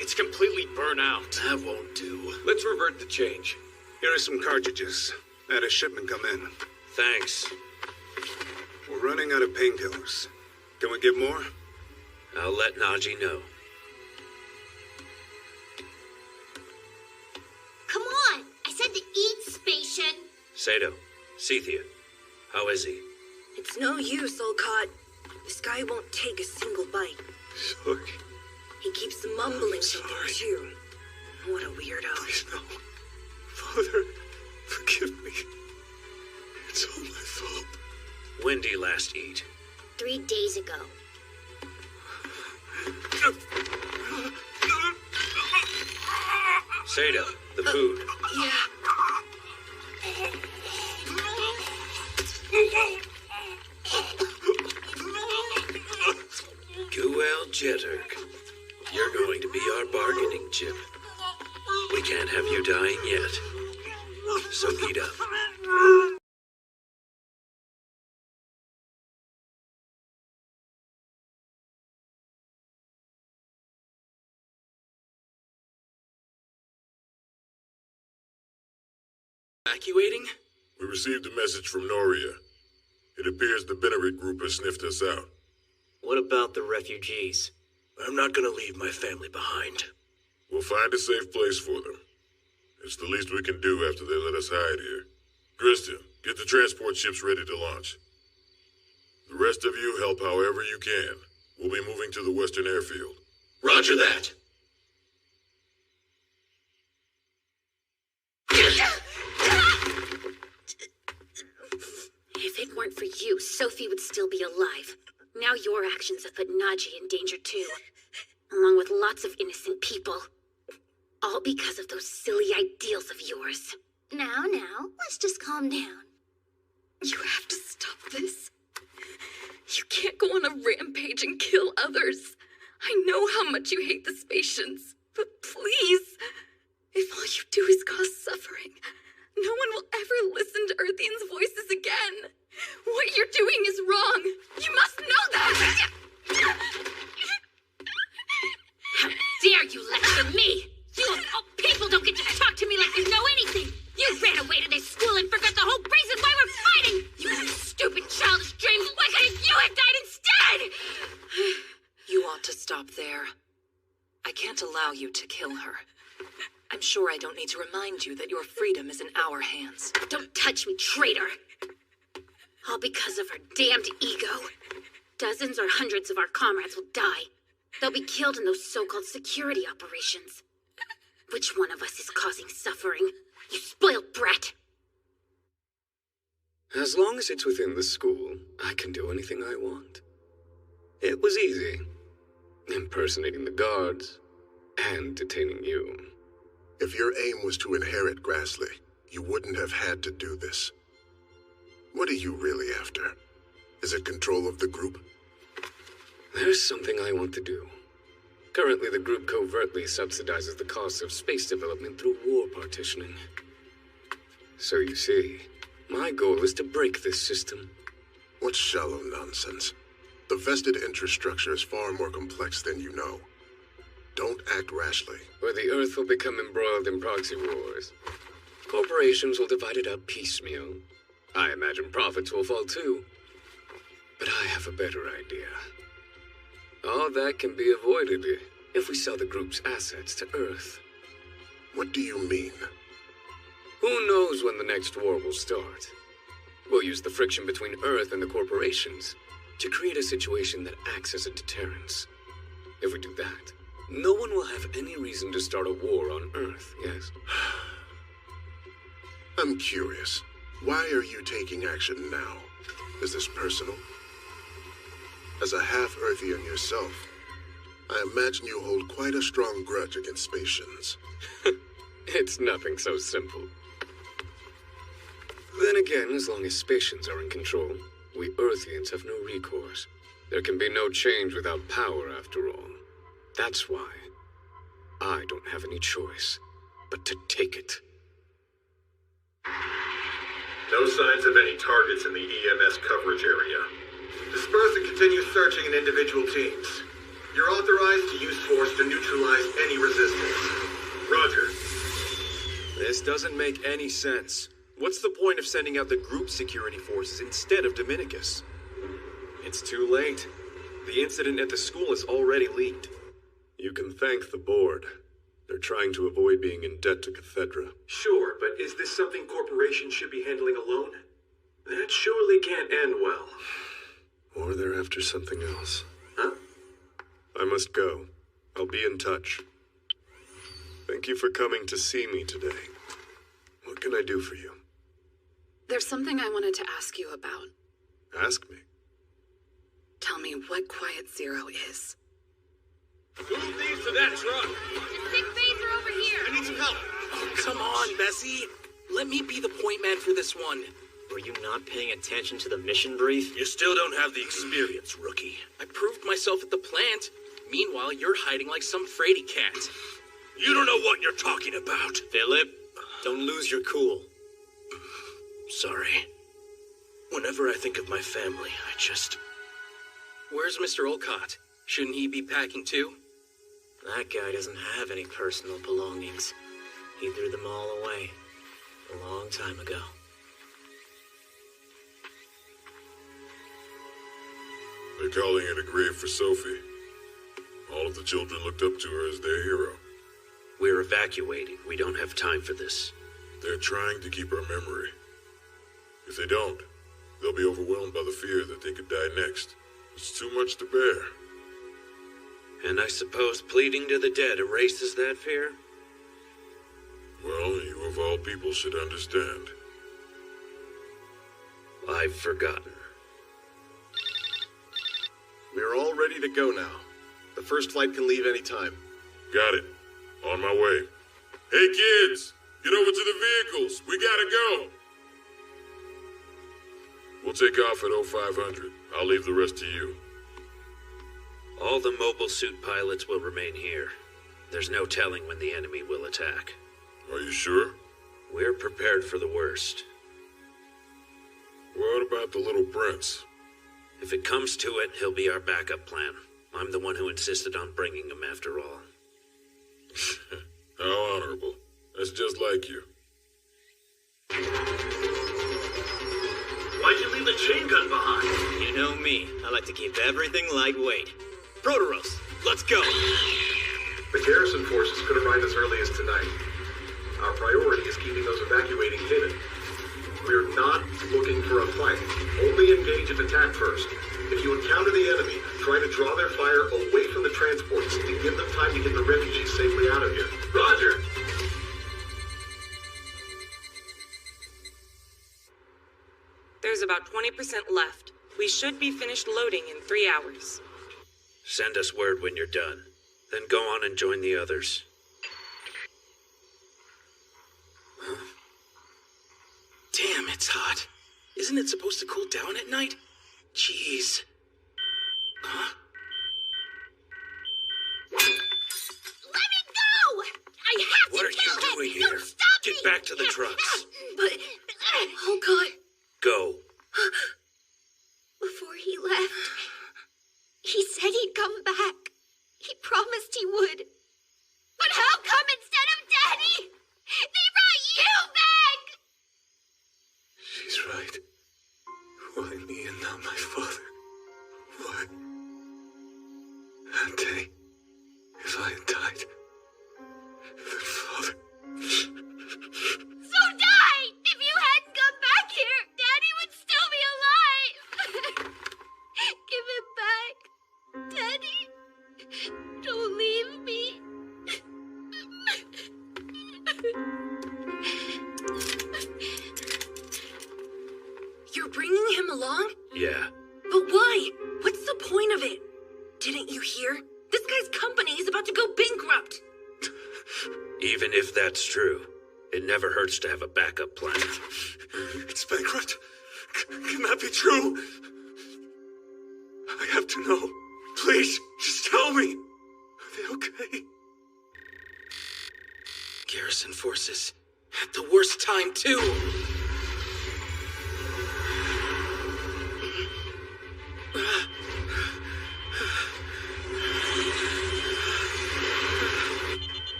It's completely burnt out. That won't do. Let's revert the change. Here are some cartridges. Had a shipment come in. Thanks. We're running out of painkillers. Can we get more? I'll let Naji know. Come on! I said to eat, Spation! Sato, Cethia, how is he? It's no use, Olcott. This guy won't take a single bite. Sorry. He keeps mumbling something too. What a weirdo. Please, no. Father, forgive me. It's all my fault. When did he last eat? 3 days ago. Sato, the food. Yeah. Guel Jetterk, you're going to be our bargaining chip. We can't have you dying yet. So eat up. Evacuating? We received a message from Noria. It appears the Benerit group has sniffed us out. What about the refugees? I'm not gonna leave my family behind. We'll find a safe place for them. It's the least we can do after they let us hide here. Krista, get the transport ships ready to launch. The rest of you help however you can. We'll be moving to the western airfield. Roger that. If it weren't for you, Sophie would still be alive. Now your actions have put Naji in danger too, along with lots of innocent people. All because of those silly ideals of yours. Now, let's just calm down. You have to stop this. You can't go on a rampage and kill others. I know how much you hate the Spatians, but please, if all you do is cause suffering, no one will ever listen to Earthians' voices again. What you're doing is wrong. You must know that. How dare you lecture me? You of all people don't get to talk to me like you know anything. You ran away to this school and forgot the whole reason why we're fighting. You had a stupid childish dream. Why couldn't you have died instead? stop there. I can't allow you to kill her. I'm sure I don't need to remind you that your freedom is in our hands. Don't touch me, traitor! All because of her damned ego. Dozens or hundreds of our comrades will die. They'll be killed in those so-called security operations. Which one of us is causing suffering? You spoiled brat! As long as it's within the school, I can do anything I want. It was easy. Impersonating the guards, and detaining you. If your aim was to inherit Grassley, you wouldn't have had to do this. What are you really after? Is it control of the group? There's something I want to do. Currently, the group covertly subsidizes the costs of space development through war partitioning. So you see, my goal is to break this system. What shallow nonsense. The vested interest structure is far more complex than you know. Don't act rashly. Or the Earth will become embroiled in proxy wars. Corporations will divide it up piecemeal. I imagine profits will fall too. But I have a better idea. All that can be avoided if we sell the group's assets to Earth. What do you mean? Who knows when the next war will start? We'll use the friction between Earth and the corporations to create a situation that acts as a deterrence. If we do that, no one will have any reason to start a war on Earth, yes? I'm curious. Why are you taking action now? Is this personal? As a half-Earthian yourself, I imagine you hold quite a strong grudge against Spacians. It's nothing so simple. Then again, as long as Spacians are in control, we Earthians have no recourse. There can be no change without power, after all. That's why I don't have any choice but to take it. No signs of any targets in the EMS coverage area. Disperse and continue searching in individual teams. You're authorized to use force to neutralize any resistance. Roger. This doesn't make any sense. What's the point of sending out the group security forces instead of Dominicus? It's too late. The incident at the school is already leaked. You can thank the board. They're trying to avoid being in debt to Cathedra. Sure, but is this something corporations should be handling alone? That surely can't end well. Or they're after something else. Huh? I must go. I'll be in touch. Thank you for coming to see me today. What can I do for you? There's something I wanted to ask you about. Ask me. Tell me what Quiet Zero is. Move these to that truck! Big phaser over here! I need some help! Oh, come on, Bessie! Let me be the point man for this one. Were you not paying attention to the mission brief? You still don't have the experience, rookie. I proved myself at the plant. Meanwhile, you're hiding like some fraidy cat. You don't know what you're talking about. Philip, don't lose your cool. Sorry. Whenever I think of my family, I just... Where's Mr. Olcott? Shouldn't he be packing too? That guy doesn't have any personal belongings. He threw them all away a long time ago. They're calling it a grave for Sophie. All of the children looked up to her as their hero. We're evacuating. We don't have time for this. They're trying to keep her memory. If they don't, they'll be overwhelmed by the fear that they could die next. It's too much to bear. And I suppose pleading to the dead erases that fear? Well, you of all people should understand. I've forgotten. We're all ready to go now. The first flight can leave any time. Got it. On my way. Hey kids, get over to the vehicles. We gotta go. We'll take off at 0500. I'll leave the rest to you. All the mobile suit pilots will remain here. There's no telling when the enemy will attack. Are you sure? We're prepared for the worst. What about the little prince? If it comes to it, he'll be our backup plan. I'm the one who insisted on bringing him after all. How honorable. That's just like you. Why'd you leave the chain gun behind? You know me. I like to keep everything lightweight. Protoros, let's go! The garrison forces could arrive as early as tonight. Our priority is keeping those evacuating hidden. We're not looking for a fight. Only engage and attack first. If you encounter the enemy, try to draw their fire away from the transports and give them time to get the refugees safely out of here. Roger! There's about 20% left. We should be finished loading in 3 hours. Send us word when you're done. Then go on and join the others. Huh? Damn, it's hot. Isn't it supposed to cool down at night? Jeez. Huh? Let me go! I have What to are kill you him! doing No, here? stop Get me! back to the trucks. But, oh God, Go. before he left, he said he'd come back. He promised he would. But how come instead of Daddy, they brought you back? She's right. Why me and not my father? Why? That day, if I had died, then father... So die! If you hadn't come back here, Daddy would still be alive! Give him back. Daddy, don't leave me. You're bringing him along? Yeah. But why? What's the point of it? Didn't you hear? This guy's company is about to go bankrupt. Even if that's true, it never hurts to have a backup plan. It's bankrupt? Can that be true? I have to know. Please, just tell me. Are they okay? Garrison forces. At the worst time, too.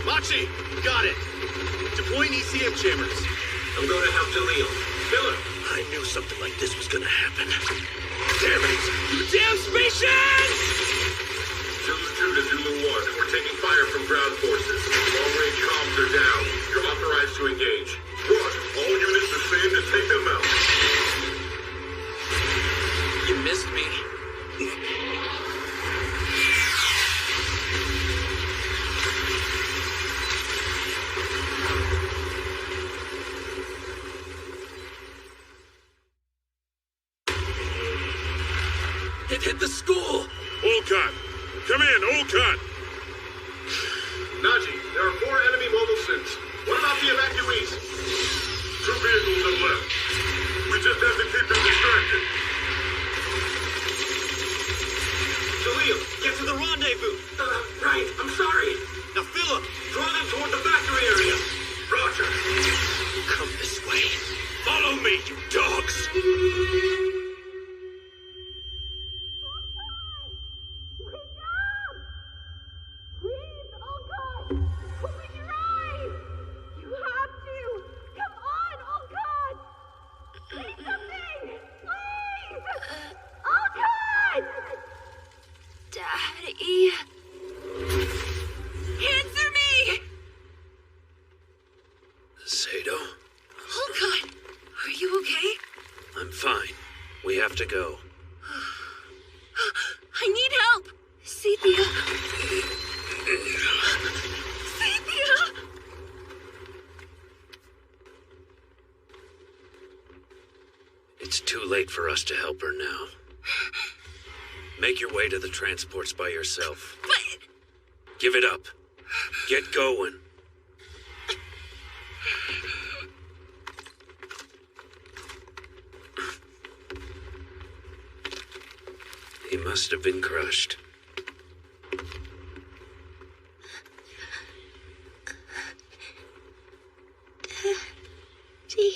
Machi, got it. Deploying ECM chambers. I'm going to have Jaleel. Kill him. I knew something like this was gonna happen. Damn it! You damn spacians! Zulu 2 to Zulu 1. We're taking fire from ground forces. Long-range comms are down. You're authorized to engage. Run. All units ascend and take them out. You missed me. It hit the school! Olcott! Come in, Olcott! Najee, there are 4 enemy mobile suits. What about the evacuees? 2 vehicles are left. We just have to keep them distracted. Jaleel, Get to the rendezvous! Right, I'm sorry. Now, Philip! Draw them toward the factory area. Roger. Come this way. Follow me, you dogs! Daddy. Answer me! Sato? Oh God, are you okay? I'm fine. We have to go. I need help! Cynthia! Cynthia! It's too late for us to help her now. Make your way to the transports by yourself. But... Give it up. Get going. He must have been crushed. Daddy.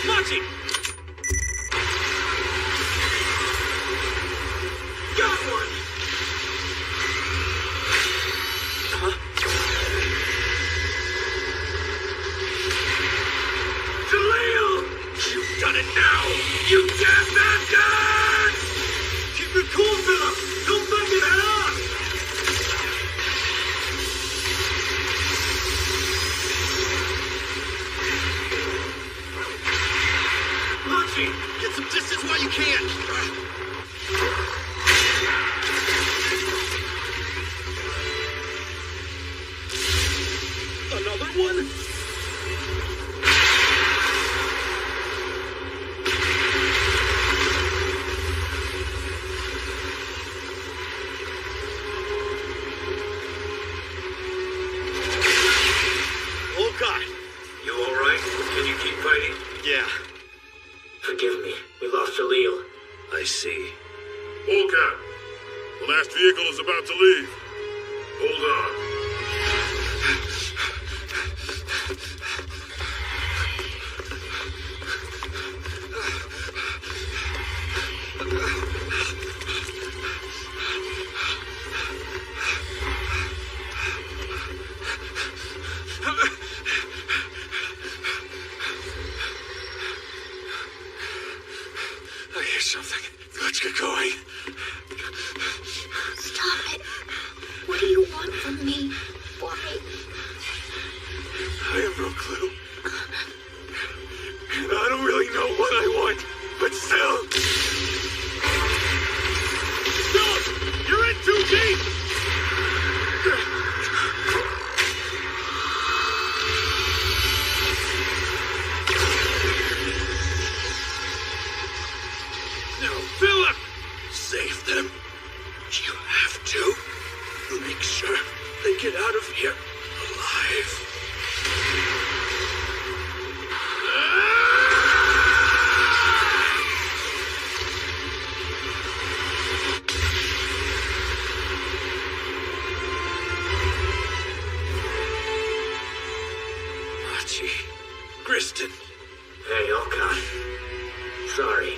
Machi! Volcat, the last vehicle is about to leave. Hold on. I hear something. Let's get going. Stop it. What do you want from me? Why? I have no clue. And I don't really know what I want, but still. Stop! You're in too deep! No, Philip! Save them. You have to. Make sure they get out of here alive. Archie. Kristen. Hey, Alcott. Sorry.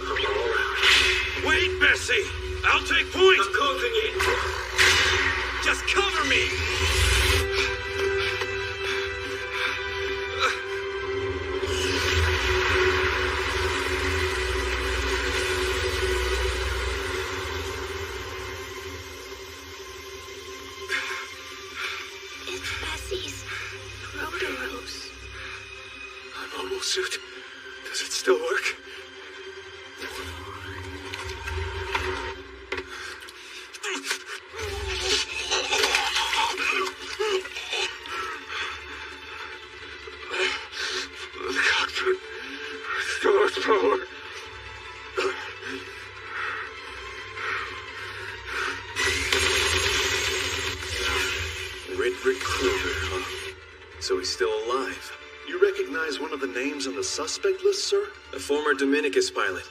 I'm all around. Wait, Bessie! I'll take point! I'm closing in. Just cover me! It's Bessie's Rotorose. My mobile suit. Does it still work? The cockpit still has power. Ridrick Kruger, huh? So he's still alive. You recognize one of the names on the suspect list, sir? A former Dominicus pilot.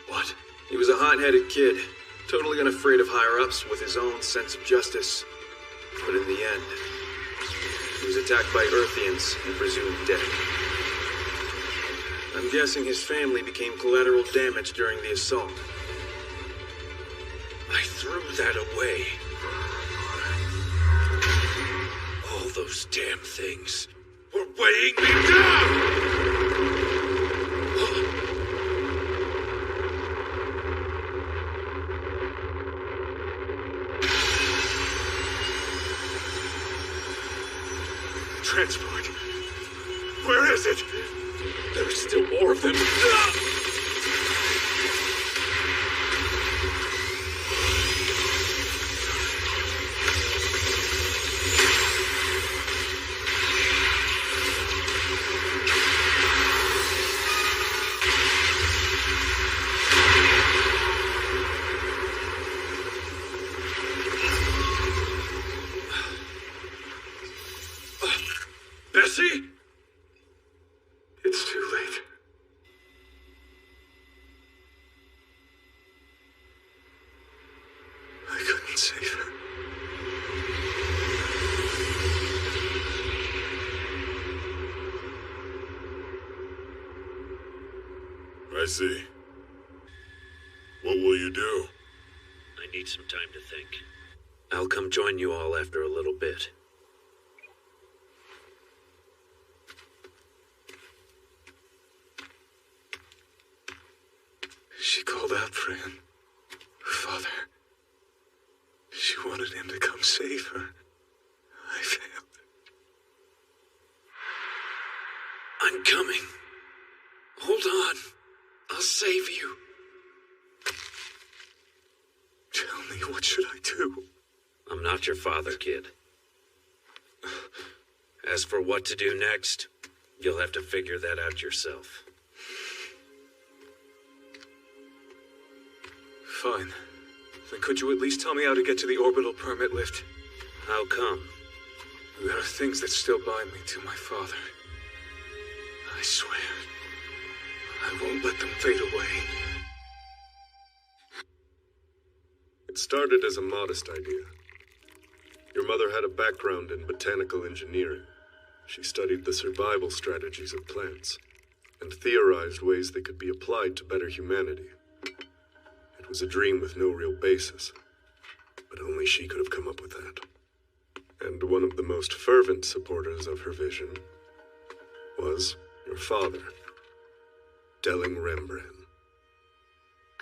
What? He was a hot-headed kid, totally unafraid of higher-ups with his own sense of justice. But in the end, he was attacked by Earthians and presumed dead. I'm guessing his family became collateral damage during the assault. I threw that away. All those damn things were weighing me down! Transport. Where is it? There's still more of them. Bessie? It's too late. I couldn't save her. I see. What will you do? I need some time to think. I'll come join you all after a little bit. She called out for him. Her father. She wanted him to come save her. I failed. I'm coming. Hold on. I'll save you. Tell me, what should I do? I'm not your father, kid. As for what to do next, you'll have to figure that out yourself. Fine. Then could you at least tell me how to get to the orbital permit lift? How come? There are things that still bind me to my father. I swear, I won't let them fade away. It started as a modest idea. Your mother had a background in botanical engineering. She studied the survival strategies of plants and theorized ways they could be applied to better humanity. It was a dream with no real basis, but only she could have come up with that. And one of the most fervent supporters of her vision was your father, Delling Rembrandt.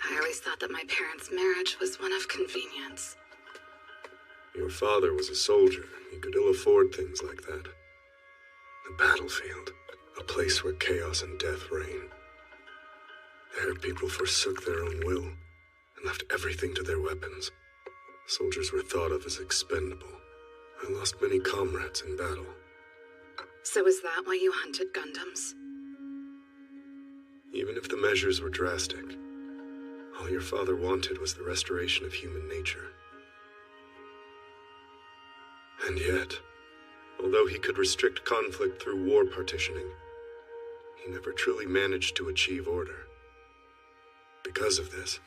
I always thought that my parents' marriage was one of convenience. Your father was a soldier. He could ill afford things like that. The battlefield, a place where chaos and death reign. There people forsook their own will and left everything to their weapons. Soldiers were thought of as expendable. I lost many comrades in battle. So is that why you hunted Gundams? Even if the measures were drastic, all your father wanted was the restoration of human nature. And yet, although he could restrict conflict through war partitioning, he never truly managed to achieve order. Because of this,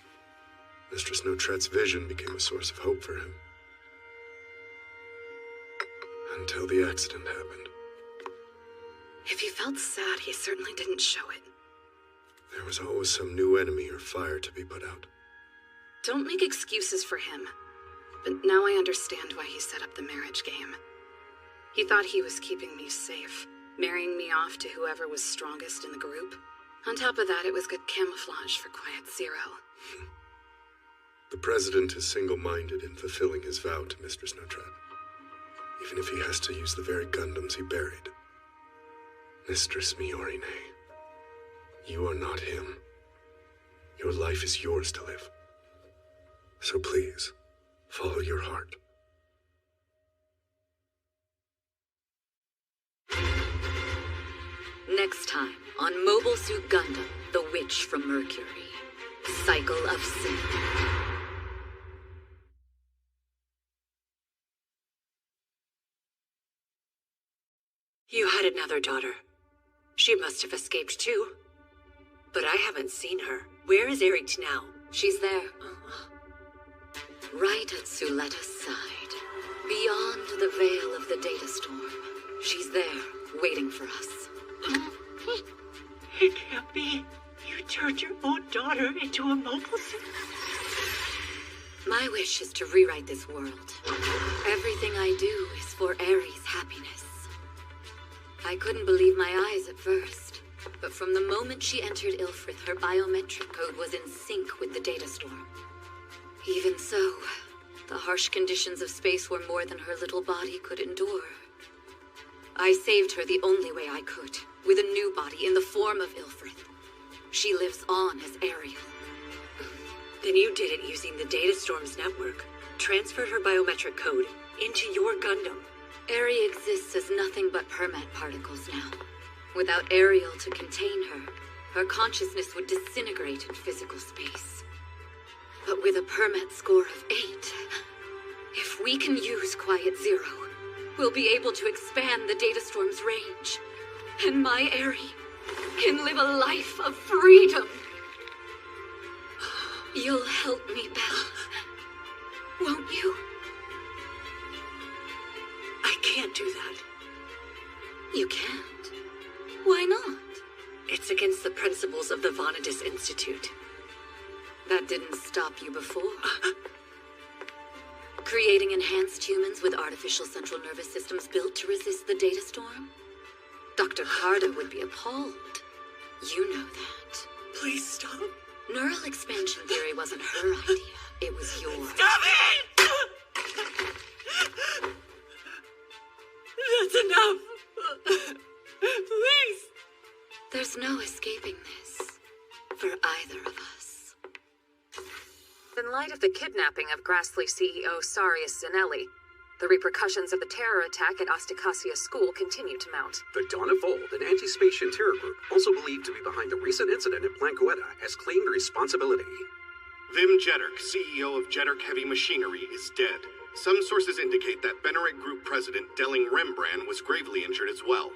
Mistress Notret's vision became a source of hope for him. Until the accident happened. If he felt sad, he certainly didn't show it. There was always some new enemy or fire to be put out. Don't make excuses for him. But now I understand why he set up the marriage game. He thought he was keeping me safe, marrying me off to whoever was strongest in the group. On top of that, it was good camouflage for Quiet Zero. The President is single-minded in fulfilling his vow to Mistress Notret, even if he has to use the very Gundams he buried. Mistress Miorine, you are not him. Your life is yours to live. So please, follow your heart. Next time on Mobile Suit Gundam, The Witch from Mercury. Cycle of Sin. You had another daughter. She must have escaped too. But I haven't seen her. Where is Aerith now? She's there. Right at Suletta's side. Beyond the veil of the data storm. She's there, waiting for us. It can't be. You turned your own daughter into a mobile suit. My wish is to rewrite this world. Everything I do is for Aerith's happiness. I couldn't believe my eyes at first, but from the moment she entered Ilfrith, her biometric code was in sync with the data storm. Even so, the harsh conditions of space were more than her little body could endure. I saved her the only way I could, with a new body in the form of Ilfrith. She lives on as Ariel. Then you did it using the data storm's network. Transferred her biometric code into your Gundam. Ari exists as nothing but permat particles now. Without Ariel to contain her, her consciousness would disintegrate in physical space. But with a permat score of 8, if we can use Quiet Zero, we'll be able to expand the data storm's range. And my Ari can live a life of freedom. You'll help me, Belle. Won't you? I can't do that. You can't? Why not? It's against the principles of the Vanadis Institute. That didn't stop you before. Creating enhanced humans with artificial central nervous systems built to resist the data storm? Dr. Carter would be appalled. You know that. Please stop. Neural expansion theory wasn't her idea. It was yours. Stop it! That's enough. Please. There's no escaping this. For either of us. In light of the kidnapping of Grassley CEO Sarius Zanelli, the repercussions of the terror attack at Ostacasia School continue to mount. The Dawn of Vold, an anti-Spatian terror group, also believed to be behind the recent incident at Planqueta, has claimed responsibility. Vim Jeddark, CEO of Jeddark Heavy Machinery, is dead. Some sources indicate that Benerit Group President Delling Rembrandt was gravely injured as well.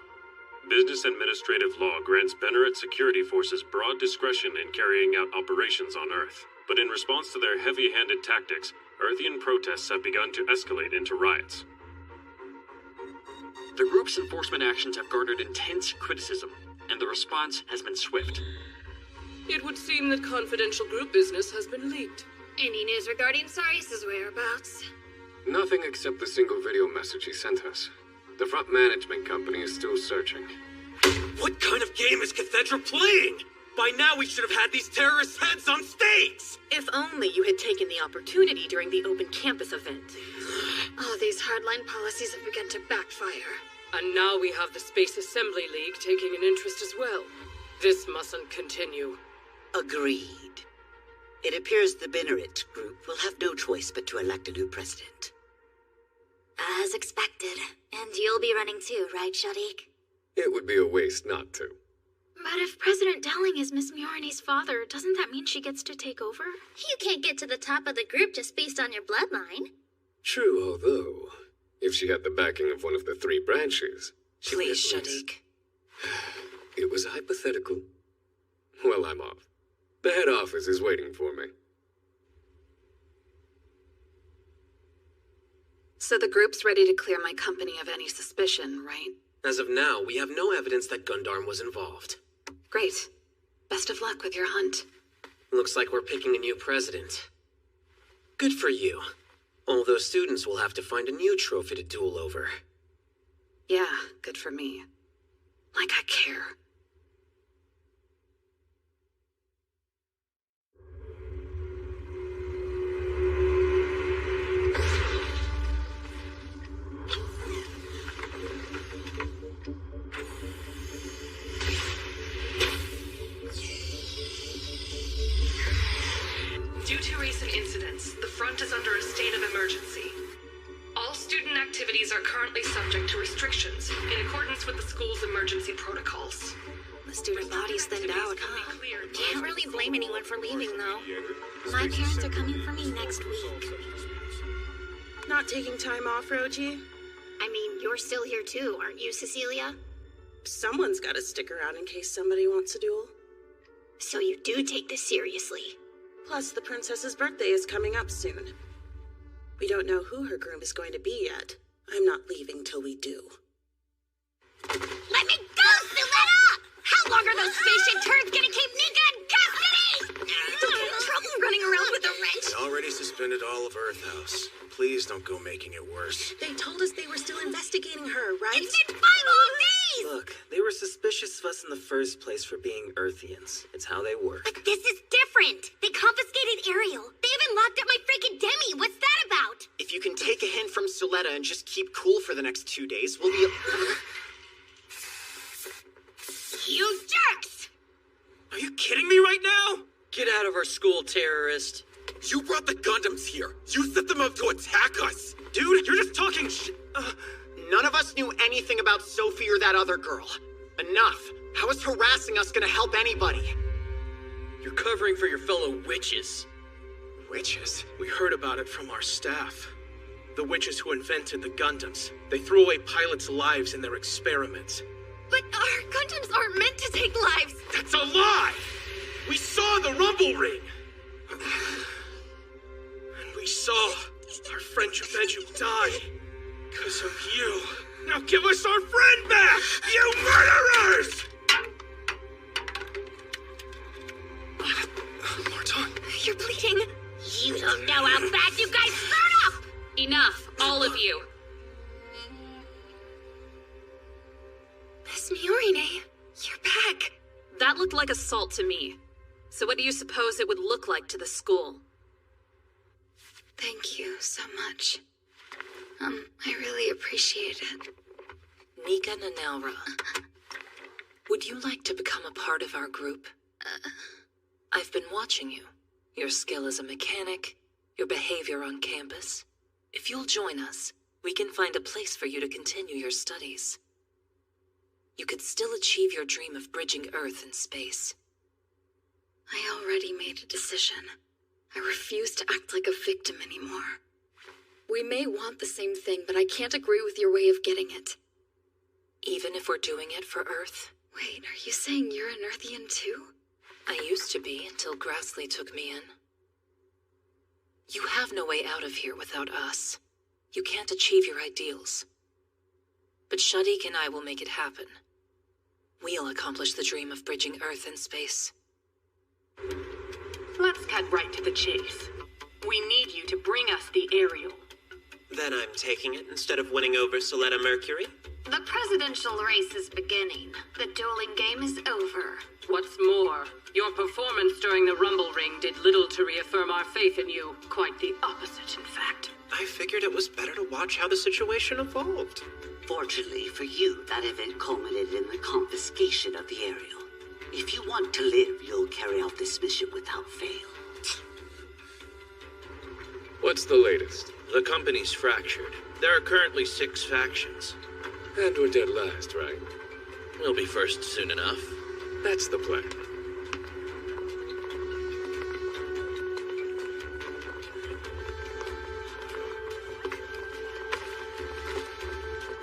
Business administrative law grants Benerit security forces broad discretion in carrying out operations on Earth. But in response to their heavy-handed tactics, Earthian protests have begun to escalate into riots. The group's enforcement actions have garnered intense criticism, and the response has been swift. It would seem that confidential group business has been leaked. Any news regarding Sarius' whereabouts? Nothing except the single video message he sent us. The front management company is still searching. What kind of game is Cathedra playing? By now we should have had these terrorists' heads on stakes! If only you had taken the opportunity during the open campus event. All these hardline policies have begun to backfire. And now we have the Space Assembly League taking an interest as well. This mustn't continue. Agreed. It appears the Benerit group will have no choice but to elect a new president. As expected. And you'll be running too, right, Shadik? It would be a waste not to. But if President Delling is Miss Murine's father, doesn't that mean she gets to take over? You can't get to the top of the group just based on your bloodline. True, although, if she had the backing of one of the three branches, she would Please, at least... Shadik. It was hypothetical. Well, I'm off. The head office is waiting for me. So the group's ready to clear my company of any suspicion, right? As of now, we have no evidence that Gundam was involved. Great. Best of luck with your hunt. Looks like we're picking a new president. Good for you. All those students will have to find a new trophy to duel over. Yeah, good for me. Like I care. Due to recent incidents, the front is under a state of emergency. All student activities are currently subject to restrictions in accordance with the school's emergency protocols. The student body's thinned out, huh? Can't really blame anyone for leaving, though. My parents are coming for me next week. Not taking time off, Roji? I mean, you're still here too, aren't you, Cecilia? Someone's got to stick around in case somebody wants a duel. So you do take this seriously. Plus, the princess's birthday is coming up soon. We don't know who her groom is going to be yet. I'm not leaving till we do. Let me go, Suletta! How long are those spaceship turds gonna keep Nika in custody? Don't get in trouble running around with a wrench. They already suspended all of Earth House. Please don't go making it worse. They told us they were still investigating her, right? It's been 5 long days! Look, they were suspicious of us in the first place for being Earthians. It's how they work. But this is different. They confiscated Ariel. They even locked up my freaking Demi. What's that about? If you can take a hint from Suletta and just keep cool for the next 2 days, we'll be... You jerks! Are you kidding me right now? Get out of our school, terrorist. You brought the Gundams here. You set them up to attack us. Dude, you're just talking None of us knew anything about Sophie or that other girl. Enough. How is harassing us gonna help anybody? You're covering for your fellow witches. Witches? We heard about it from our staff. The witches who invented the Gundams. They threw away pilots' lives in their experiments. But our Gundams aren't meant to take lives. That's a lie! We saw the rumble ring! And we saw our friend Juveju die because of you. Now give us our friend back, you murderers! Martin, you're bleeding. You don't know how bad you guys screwed up! Enough, all of you. Miss Murine, you're back. That looked like assault to me. So what do you suppose it would look like to the school? Thank you so much. I really appreciate it. Nika Nanelra, would you like to become a part of our group? I've been watching you. Your skill as a mechanic, your behavior on campus. If you'll join us, we can find a place for you to continue your studies. You could still achieve your dream of bridging Earth and space. I already made a decision. I refuse to act like a victim anymore. We may want the same thing, but I can't agree with your way of getting it. Even if we're doing it for Earth? Wait, are you saying you're an Earthian too? I used to be until Grassley took me in. You have no way out of here without us. You can't achieve your ideals. But Shadik and I will make it happen. We'll accomplish the dream of bridging Earth and space. Let's cut right to the chase. We need you to bring us the Ariel. Then I'm taking it instead of winning over Soletta Mercury? The presidential race is beginning. The dueling game is over. What's more, your performance during the Rumble Ring did little to reaffirm our faith in you. Quite the opposite, in fact. I figured it was better to watch how the situation evolved. Fortunately for you, that event culminated in the confiscation of the Ariel. If you want to live, you'll carry out this mission without fail. What's the latest? The company's fractured. There are currently 6 factions. And we're dead last, right? We'll be first soon enough. That's the plan.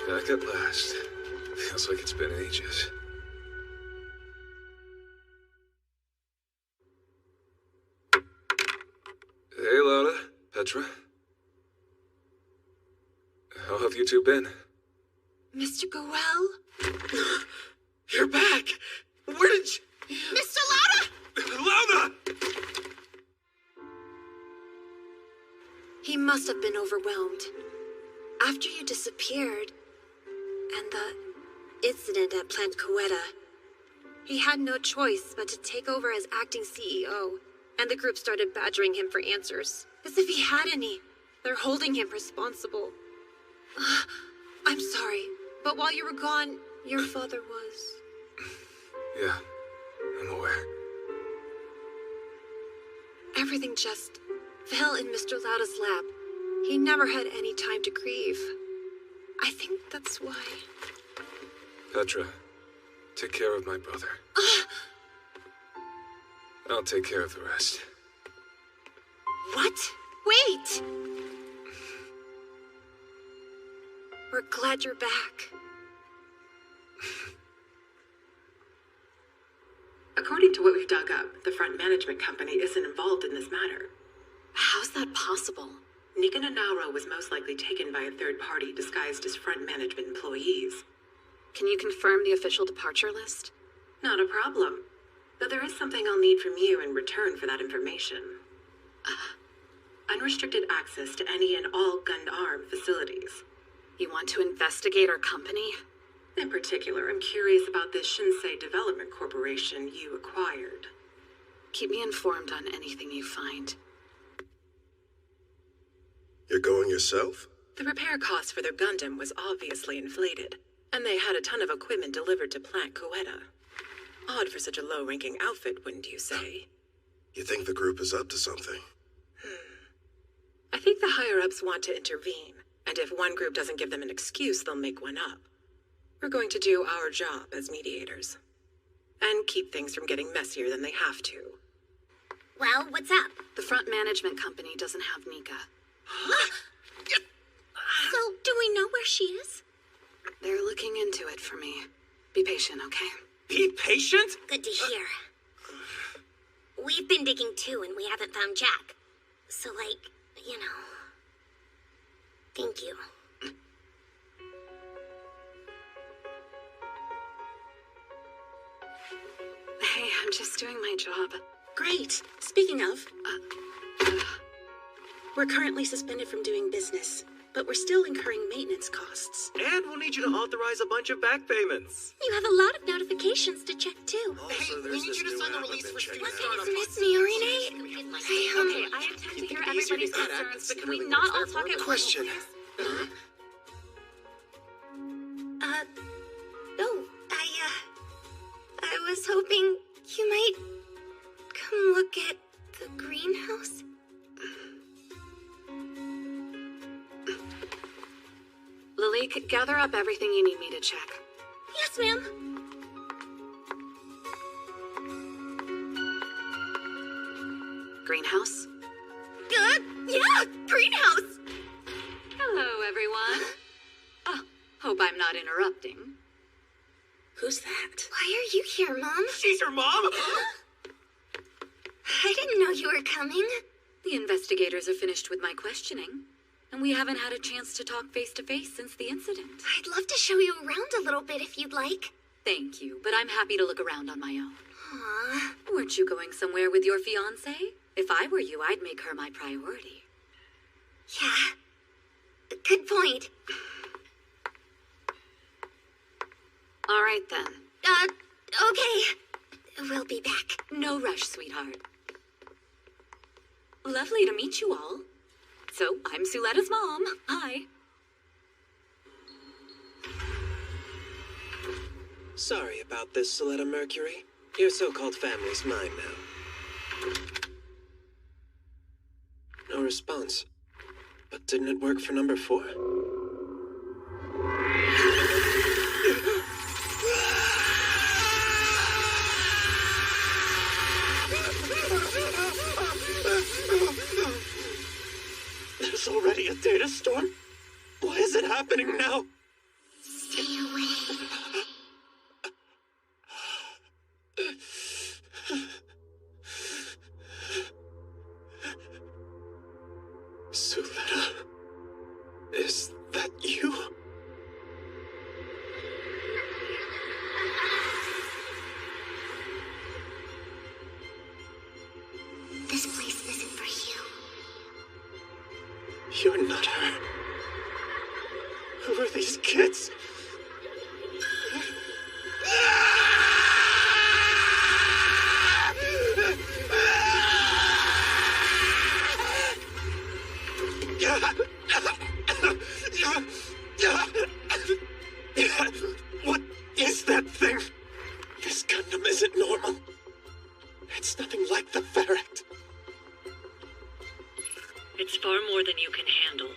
Back at last. Feels like it's been ages. Hey, Lola. Petra. How have you two been? Mr. Goel? You're back! Where did you... Mr. Lauda! Lauda! He must have been overwhelmed. After you disappeared, and the incident at Plant Coeta, he had no choice but to take over as acting CEO, and the group started badgering him for answers, as if he had any. They're holding him responsible. I'm sorry, but while you were gone, your father was... Yeah, I'm aware. Everything just fell in Mr. Lauda's lap. He never had any time to grieve. I think that's why. Petra, take care of my brother. I'll take care of the rest. What? Wait! We're glad you're back. According to what we've dug up, the front management company isn't involved in this matter. How's that possible? Nika Nanauro was most likely taken by a third party disguised as front management employees. Can you confirm the official departure list? Not a problem. Though there is something I'll need from you in return for that information. Unrestricted access to any and all gun-arm facilities. You want to investigate our company? In particular, I'm curious about this Shinsei Development Corporation you acquired. Keep me informed on anything you find. You're going yourself? The repair cost for their Gundam was obviously inflated, and they had a ton of equipment delivered to Plant Coeta. Odd for such a low-ranking outfit, wouldn't you say? You think the group is up to something? I think the higher-ups want to intervene, and if one group doesn't give them an excuse, they'll make one up. We're going to do our job as mediators, and keep things from getting messier than they have to. Well, what's up? The front management company doesn't have Nika. So, do we know where she is? They're looking into it for me. Be patient, okay? Be patient? Good to hear. We've been digging too, and we haven't found Jack. So, thank you. Hey, I'm just doing my job. Great. Speaking of, we're currently suspended from doing business, but we're still incurring maintenance costs. And we'll need you to authorize a bunch of back payments. You have a lot of notifications to check too. Also, we need you to sign the release for student startup. Miss me, Orine? Okay, I intend to hear everybody's concerns, but can we not all talk at once? Question. I was hoping you might come look at the greenhouse. Lily, gather up everything you need me to check. Yes, ma'am. Greenhouse? Good. Yeah, greenhouse. Hello, everyone. Oh, hope I'm not interrupting. Who's that? Why are you here, Mom? She's your mom? I didn't know you were coming. The investigators are finished with my questioning, and we haven't had a chance to talk face to face since the incident. I'd love to show you around a little bit if you'd like. Thank you, but I'm happy to look around on my own. Aww. Weren't you going somewhere with your fiancé? If I were you, I'd make her my priority. Yeah. Good point. All right, then. Okay. We'll be back. No rush, sweetheart. Lovely to meet you all. So, I'm Suletta's mom. Hi. Sorry about this, Suletta Mercury. Your so-called family's mine now. No response. But didn't it work for number 4? There's already a data storm? Why is it happening now? Stay away. Suletta, is that you? This place isn't for you. You're not her. Who are these kids? What is that thing? This Gundam isn't normal. It's nothing like the Ferret. It's far more than you can handle.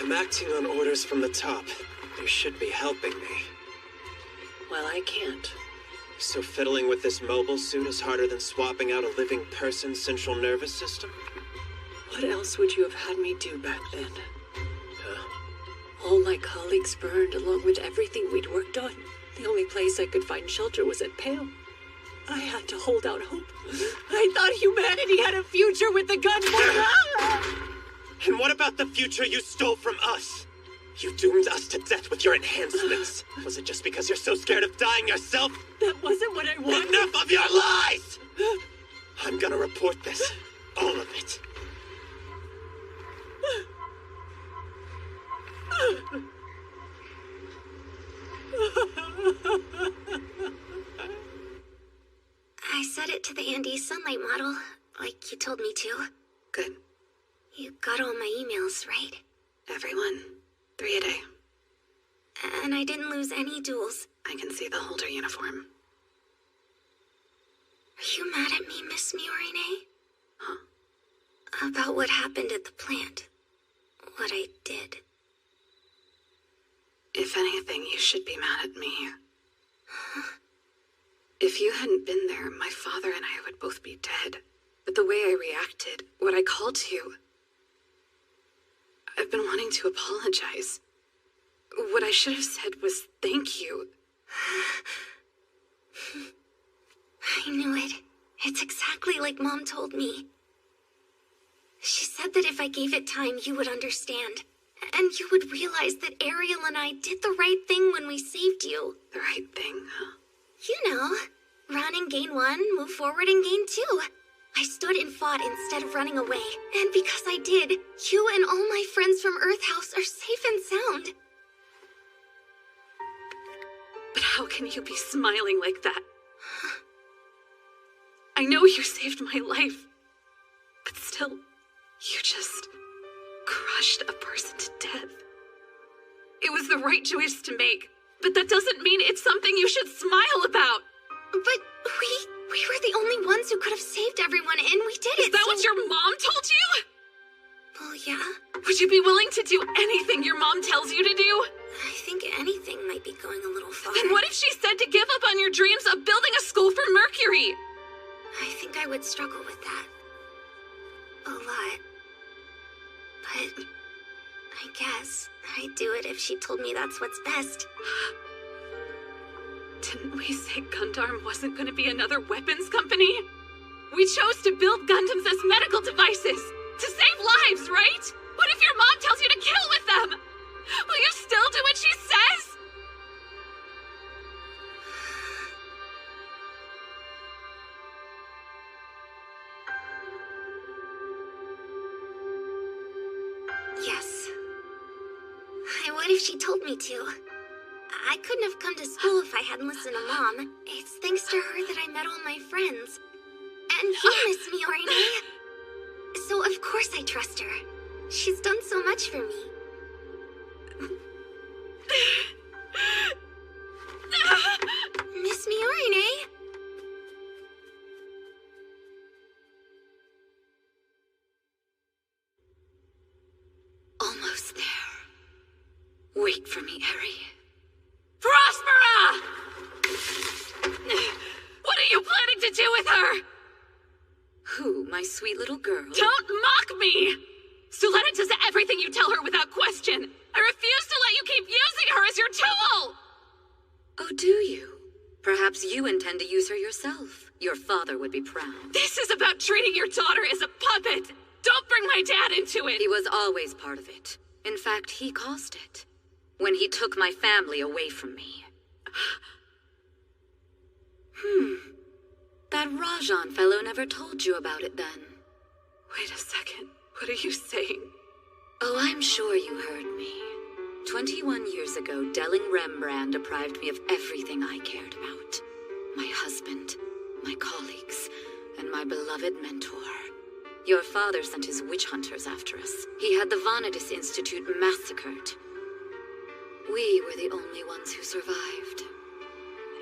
I'm acting on orders from the top. You should be helping me. Well, I can't. So fiddling with this mobile suit is harder than swapping out a living person's central nervous system? What else would you have had me do back then? All my colleagues burned along with everything we'd worked on. The only place I could find shelter was at Pale. I had to hold out hope. I thought humanity had a future with the gun. And what about the future you stole from us? You doomed us to death with your enhancements. Was it just because you're so scared of dying yourself? That wasn't what I wanted. Enough of your lies! I'm gonna report this. All of it. I set it to the Andes Sunlight model, like you told me to. Good. You got all my emails, right? Everyone. 3 a day. And I didn't lose any duels. I can see the holder uniform. Are you mad at me, Miss Miorine? Huh? About what happened at the plant. What I did. If anything, you should be mad at me. Huh? If you hadn't been there, my father and I would both be dead. But the way I reacted, what I called to you, I've been wanting to apologize. What I should have said was thank you. I knew it. It's exactly like Mom told me. She said that if I gave it time, you would understand. And you would realize that Ariel and I did the right thing when we saved you. The right thing, huh? You know, run and gain 1, move forward and gain 2. I stood and fought instead of running away. And because I did, you and all my friends from Earth House are safe and sound. But how can you be smiling like that? I know you saved my life, but still, you just crushed a person to death. It was the right choice to make, but that doesn't mean it's something you should smile about. But we were the only ones who could have saved everyone, and we did it. Is that what your mom told you? Well, yeah. Would you be willing to do anything your mom tells you to do? I think anything might be going a little far. Then what if she said to give up on your dreams of building a school for Mercury? I think I would struggle with that. A lot. But I guess I'd do it if she told me that's what's best. Didn't we say Gundam wasn't going to be another weapons company? We chose to build Gundams as medical devices, to save lives, right? What if your mom tells you to kill with them? Will you still do what she says? Yes. What if she told me to? I couldn't have come to school if I hadn't listened to Mom. It's thanks to her that I met all my friends. And you miss me, Orine. So of course I trust her. She's done so much for me. Miss me, Orine? Almost there. Wait for me, Eri. Prospera! What are you planning to do with her? Who, my sweet little girl? Don't mock me! Suletta does everything you tell her without question. I refuse to let you keep using her as your tool! Oh, do you? Perhaps you intend to use her yourself. Your father would be proud. This is about treating your daughter as a puppet! Don't bring my dad into it! He was always part of it. In fact, he caused it. When he took my family away from me. That Rajan fellow never told you about it then. Wait a second. What are you saying? Oh, I'm sure you heard me. 21 years ago, Delling Rembrandt deprived me of everything I cared about. My husband, my colleagues, and my beloved mentor. Your father sent his witch hunters after us. He had the Vanadis Institute massacred. We were the only ones who survived.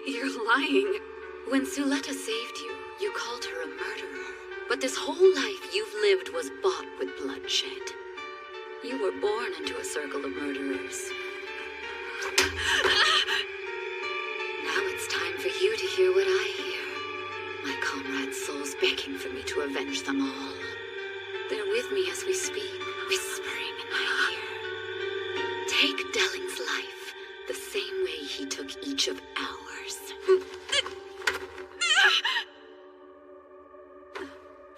You're lying. When Suletta saved you, you called her a murderer. But this whole life you've lived was bought with bloodshed. You were born into a circle of murderers. Now it's time for you to hear what I hear. My comrades' souls begging for me to avenge them all. They're with me as we speak, whispering in my ear. Take Delling's life the same way he took each of ours.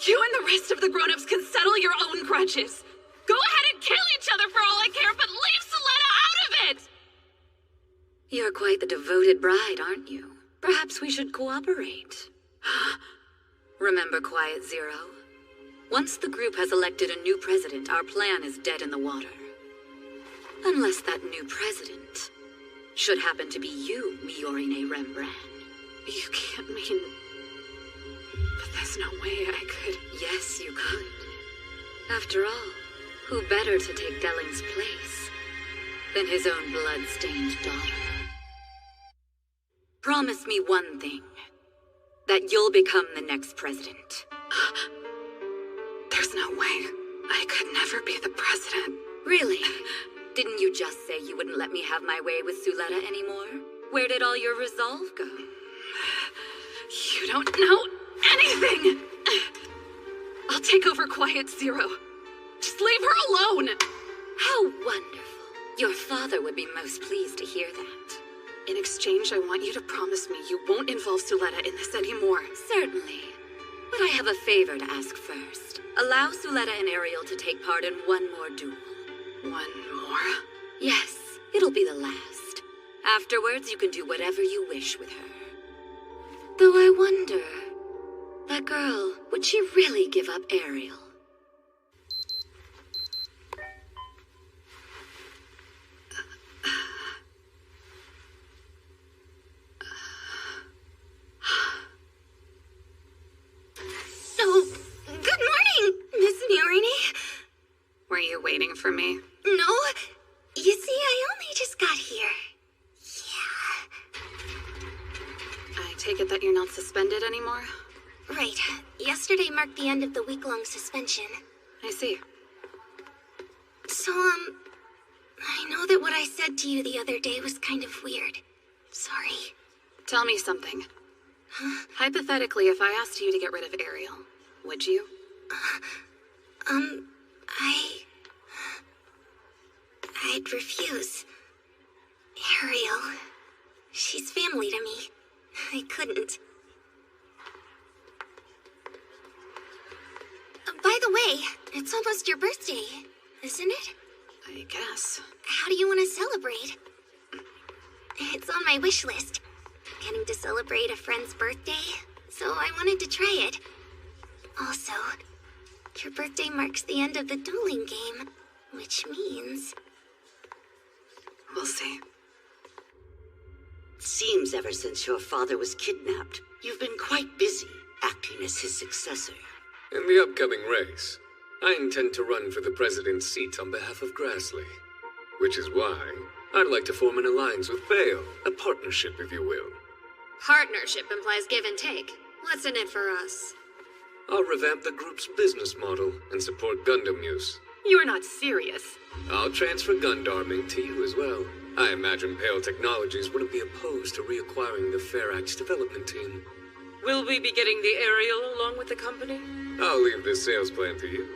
You and the rest of the grown-ups can settle your own grudges. Go ahead and kill each other for all I care, but leave Suletta out of it! You're quite the devoted bride, aren't you? Perhaps we should cooperate. Remember Quiet Zero? Once the group has elected a new president, our plan is dead in the water. Unless that new president should happen to be you, Miorine Rembrandt. You can't mean... But there's no way I could... Yes, you could. After all, who better to take Delling's place than his own blood-stained daughter? Promise me one thing. That you'll become the next president. There's no way. I could never be the president. Really? Didn't you just say you wouldn't let me have my way with Suletta anymore? Where did all your resolve go? You don't know anything! I'll take over Quiet Zero. Just leave her alone! How wonderful. Your father would be most pleased to hear that. In exchange, I want you to promise me you won't involve Suletta in this anymore. Certainly. But I have a favor to ask first. Allow Suletta and Ariel to take part in one more duel. One more? Yes, it'll be the last. Afterwards, you can do whatever you wish with her. Though I wonder, that girl, would she really give up Ariel? Oh, good morning, Miss Miorine. Were you waiting for me? No. You see, I only just got here. I take it that you're not suspended anymore? Right. Yesterday marked the end of the week-long suspension. I see. So, I know that what I said to you the other day was kind of weird. Sorry. Tell me something. Huh? Hypothetically, if I asked you to get rid of Ariel, would you? I'd refuse. Ariel, she's family to me. I couldn't. By the way, it's almost your birthday, isn't it? I guess. How do you want to celebrate? It's on my wish list. Getting to celebrate a friend's birthday, so I wanted to try it. Also, your birthday marks the end of the dueling game, which means... We'll see. Seems ever since your father was kidnapped, you've been quite busy acting as his successor. In the upcoming race, I intend to run for the president's seat on behalf of Grassley. Which is why I'd like to form an alliance with Bale, a partnership, if you will. Partnership implies give and take. What's in it for us? I'll revamp the group's business model and support Gundam use. You're not serious. I'll transfer Gundarming to you as well. I imagine Pale Technologies wouldn't be opposed to reacquiring the Ferax development team. Will we be getting the Ariel along with the company? I'll leave the sales plan to you.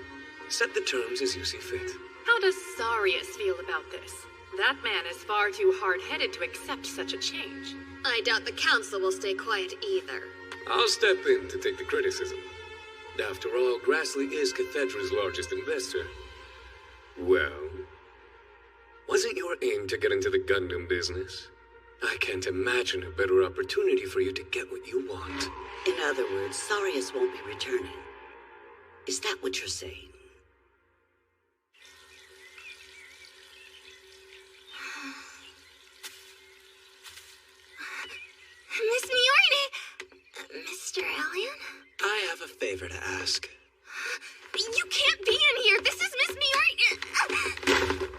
Set the terms as you see fit. How does Sarius feel about this? That man is far too hard-headed to accept such a change. I doubt the council will stay quiet either. I'll step in to take the criticism. After all, Grassley is Cathedra's largest investor. Well, wasn't your aim to get into the Gundam business? I can't imagine a better opportunity for you to get what you want. In other words, Sarius won't be returning. Is that what you're saying? Miss Miorne! Mr. Alien? I have a favor to ask. You can't be in here! This is Miss Miorne!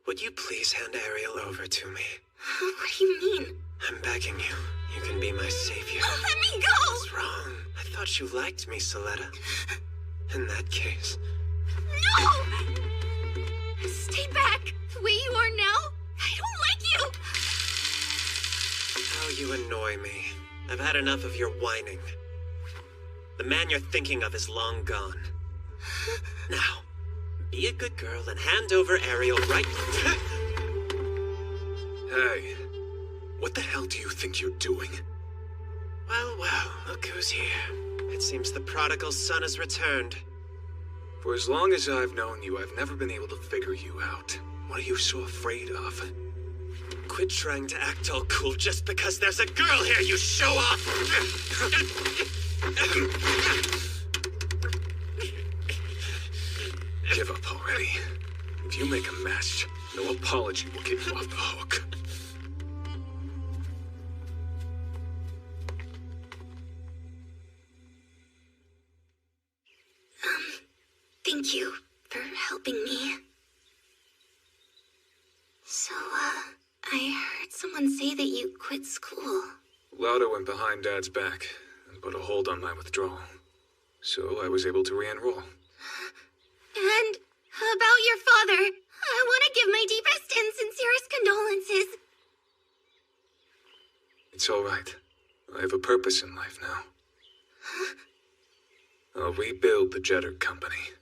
Would you please hand Ariel over to me? What do you mean? I'm begging you. You can be my savior. Let me go! What's wrong? I thought you liked me, Soletta. In that case... No! Stay back! The way you are now, I don't like you! Oh, you annoy me. I've had enough of your whining. The man you're thinking of is long gone. Now, be a good girl and hand over Ariel right... Hey, what the hell do you think you're doing? Well, well, look who's here. It seems the prodigal son has returned. For as long as I've known you, I've never been able to figure you out. What are you so afraid of? Quit trying to act all cool just because there's a girl here, you show-off! Give up already. If you make a mess, no apology will get you off the hook. Thank you for helping me. So, I heard someone say that you quit school. Lauda went behind Dad's back and put a hold on my withdrawal. So I was able to re-enroll. And about your father, I want to give my deepest and sincerest condolences. It's all right. I have a purpose in life now. I'll rebuild the Jetter Company,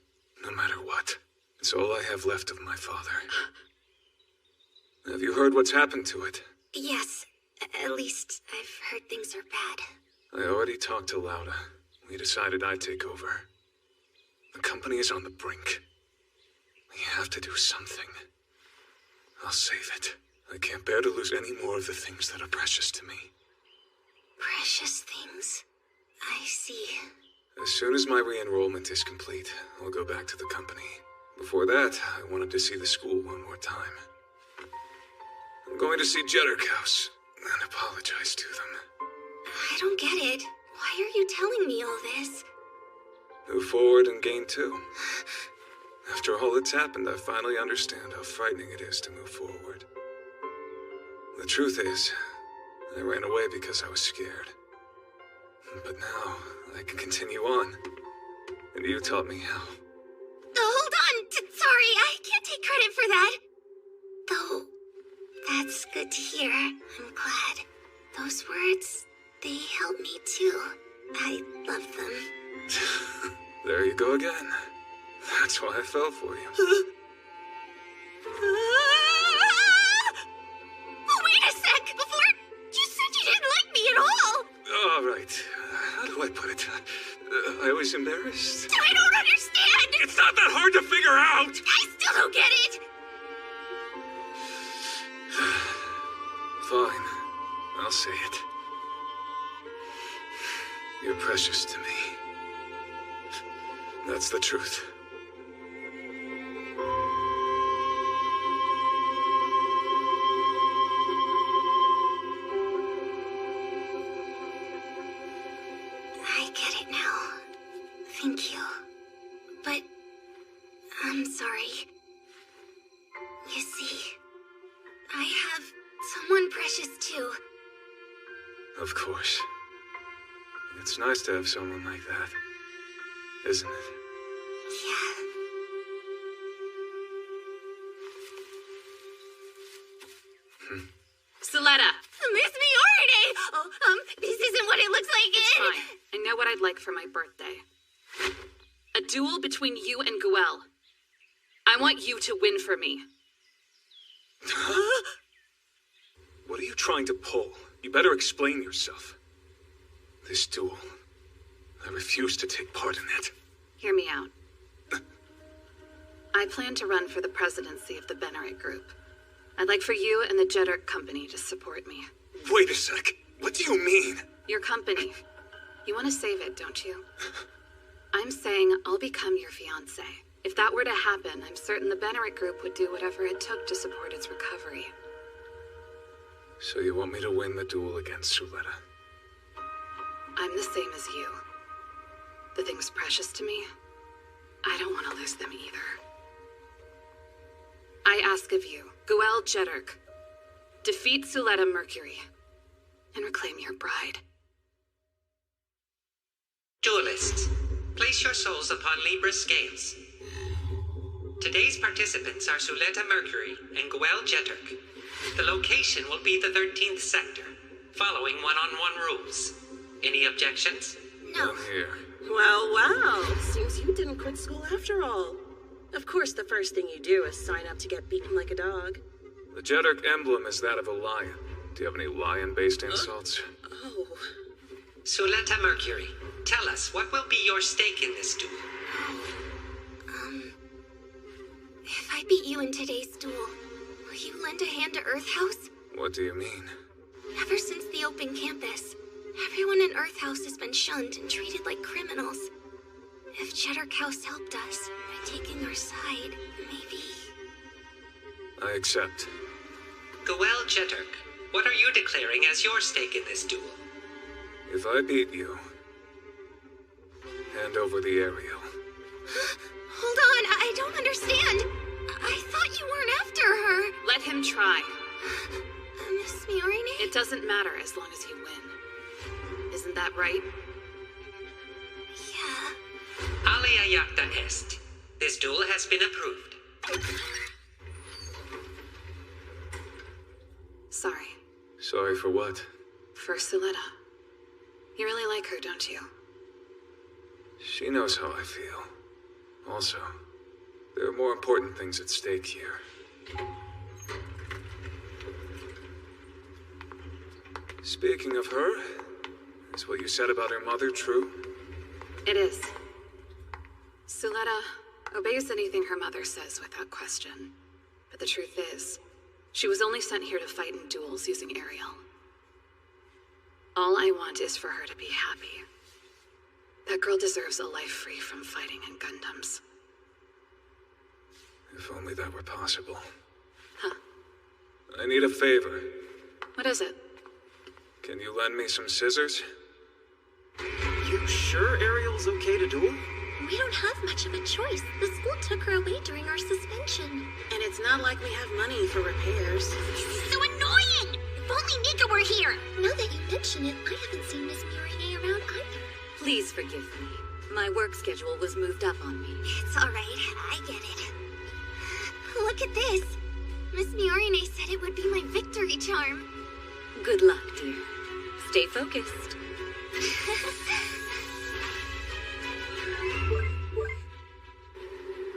no matter what. It's all I have left of my father. Have you heard what's happened to it? Yes, at least I've heard things are bad. I already talked to Lauda. We decided I'd take over. The company is on the brink. We have to do something. I'll save it. I can't bear to lose any more of the things that are precious to me. Precious things. I see. As soon as my re-enrollment is complete, I'll go back to the company. Before that, I wanted to see the school one more time. I'm going to see Jetterhouse and apologize to them. I don't get it. Why are you telling me all this? Move forward and gain two. After all that's happened, I finally understand how frightening it is to move forward. The truth is, I ran away because I was scared. But now, I can continue on. And you taught me how. Hold on! Sorry, I can't take credit for that. Though, that's good to hear. I'm glad. Those words, they help me too. I love them. There you go again. That's why I fell for you. Wait a sec! Before you said you didn't How do I put it? I was embarrassed. I don't understand! It's not that hard to figure out! I still don't get it! Fine. I'll say it. You're precious to me. That's the truth. I get it now. Thank you. But I'm sorry. You see, I have someone precious too. Of course. It's nice to have someone like that, isn't it? Yeah. Suletta! Miss Miorine! Oh, this isn't what it looks like It's fine. I know what I'd like for my birthday. A duel between you and Guel. I want you to win for me. What are you trying to pull? You better explain yourself. This duel, I refuse to take part in it. Hear me out. I plan to run for the presidency of the Benerit Group. I'd like for you and the Jeddark Company to support me. Wait a sec. What do you mean? Your company. You want to save it, don't you? I'm saying I'll become your fiancé. If that were to happen, I'm certain the Benerit Group would do whatever it took to support its recovery. So you want me to win the duel against Suletta? I'm the same as you. The things precious to me, I don't want to lose them either. I ask of you, Guel Jeddark, defeat Suletta Mercury and reclaim your bride. Duelists, place your souls upon Libra scales. Today's participants are Suletta Mercury and Guel Jeddark. The location will be the 13th sector, following one-on-one rules. Any objections? No. Here. Well, wow. Seems you didn't quit school after all. Of course, the first thing you do is sign up to get beaten like a dog. The Jeddark emblem is that of a lion. Do you have any lion-based insults? Oh. Suletta Mercury, tell us, what will be your stake in this duel? If I beat you in today's duel, will you lend a hand to Earth House? What do you mean? Ever since the open campus, everyone in Earth House has been shunned and treated like criminals. If Jeddark House helped us by taking our side, maybe... I accept. Guel Jeddark, what are you declaring as your stake in this duel? If I beat you, hand over the aerial. Hold on, I don't understand. I thought you weren't after her. Let him try. Miss Miorine? It doesn't matter as long as you win. Isn't that right? Yeah. Alia Jacta Est. This duel has been approved. Sorry. Sorry for what? For Suletta. You really like her, don't you? She knows how I feel. Also, there are more important things at stake here. Speaking of her, is what you said about her mother true? It is. Suletta obeys anything her mother says without question. But the truth is, she was only sent here to fight in duels using aerial. All I want is for her to be happy. That girl deserves a life free from fighting in Gundams. If only that were possible. Huh? I need a favor. What is it? Can you lend me some scissors? You sure Ariel's okay to duel? We don't have much of a choice. The school took her away during our suspension. And it's not like we have money for repairs. This is so annoying! If only Nika were here! Now that you mention it, I haven't seen Miss Miorine around either. Please forgive me. My work schedule was moved up on me. It's all right. I get it. Look at this. Miss Miorine said it would be my victory charm. Good luck, dear. Stay focused.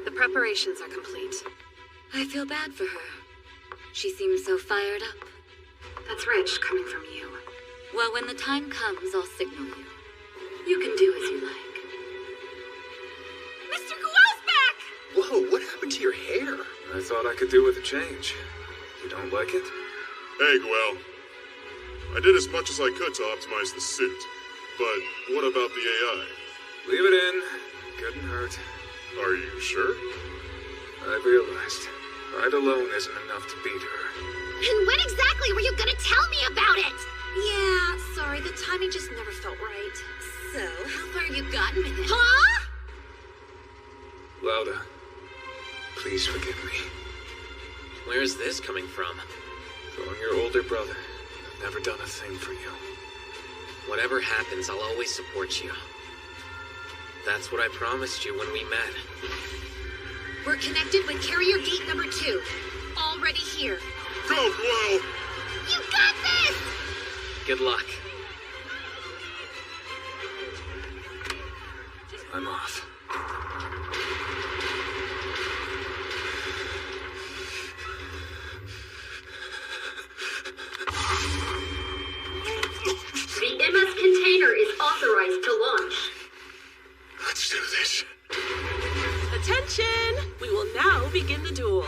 The preparations are complete. I feel bad for her. She seems so fired up. That's rich coming from you. Well, when the time comes, I'll signal you. I could do with a change. You don't like it? Hey, Gwen. I did as much as I could to optimize the suit. But what about the AI? Leave it in. Couldn't hurt. Are you sure? I realized pride alone isn't enough to beat her. And when exactly were you gonna tell me about it? Yeah, sorry, the timing just never felt right. So, how far have you gotten with it? Huh? Lauda, please forgive me. Where is this coming from? From your older brother. I've never done a thing for you. Whatever happens, I'll always support you. That's what I promised you when we met. We're connected with carrier gate number 2. Already here. Go, Gwen! You got this! Good luck. I'm off. The MS container is authorized to launch. Let's do this. Attention! We will now begin the duel.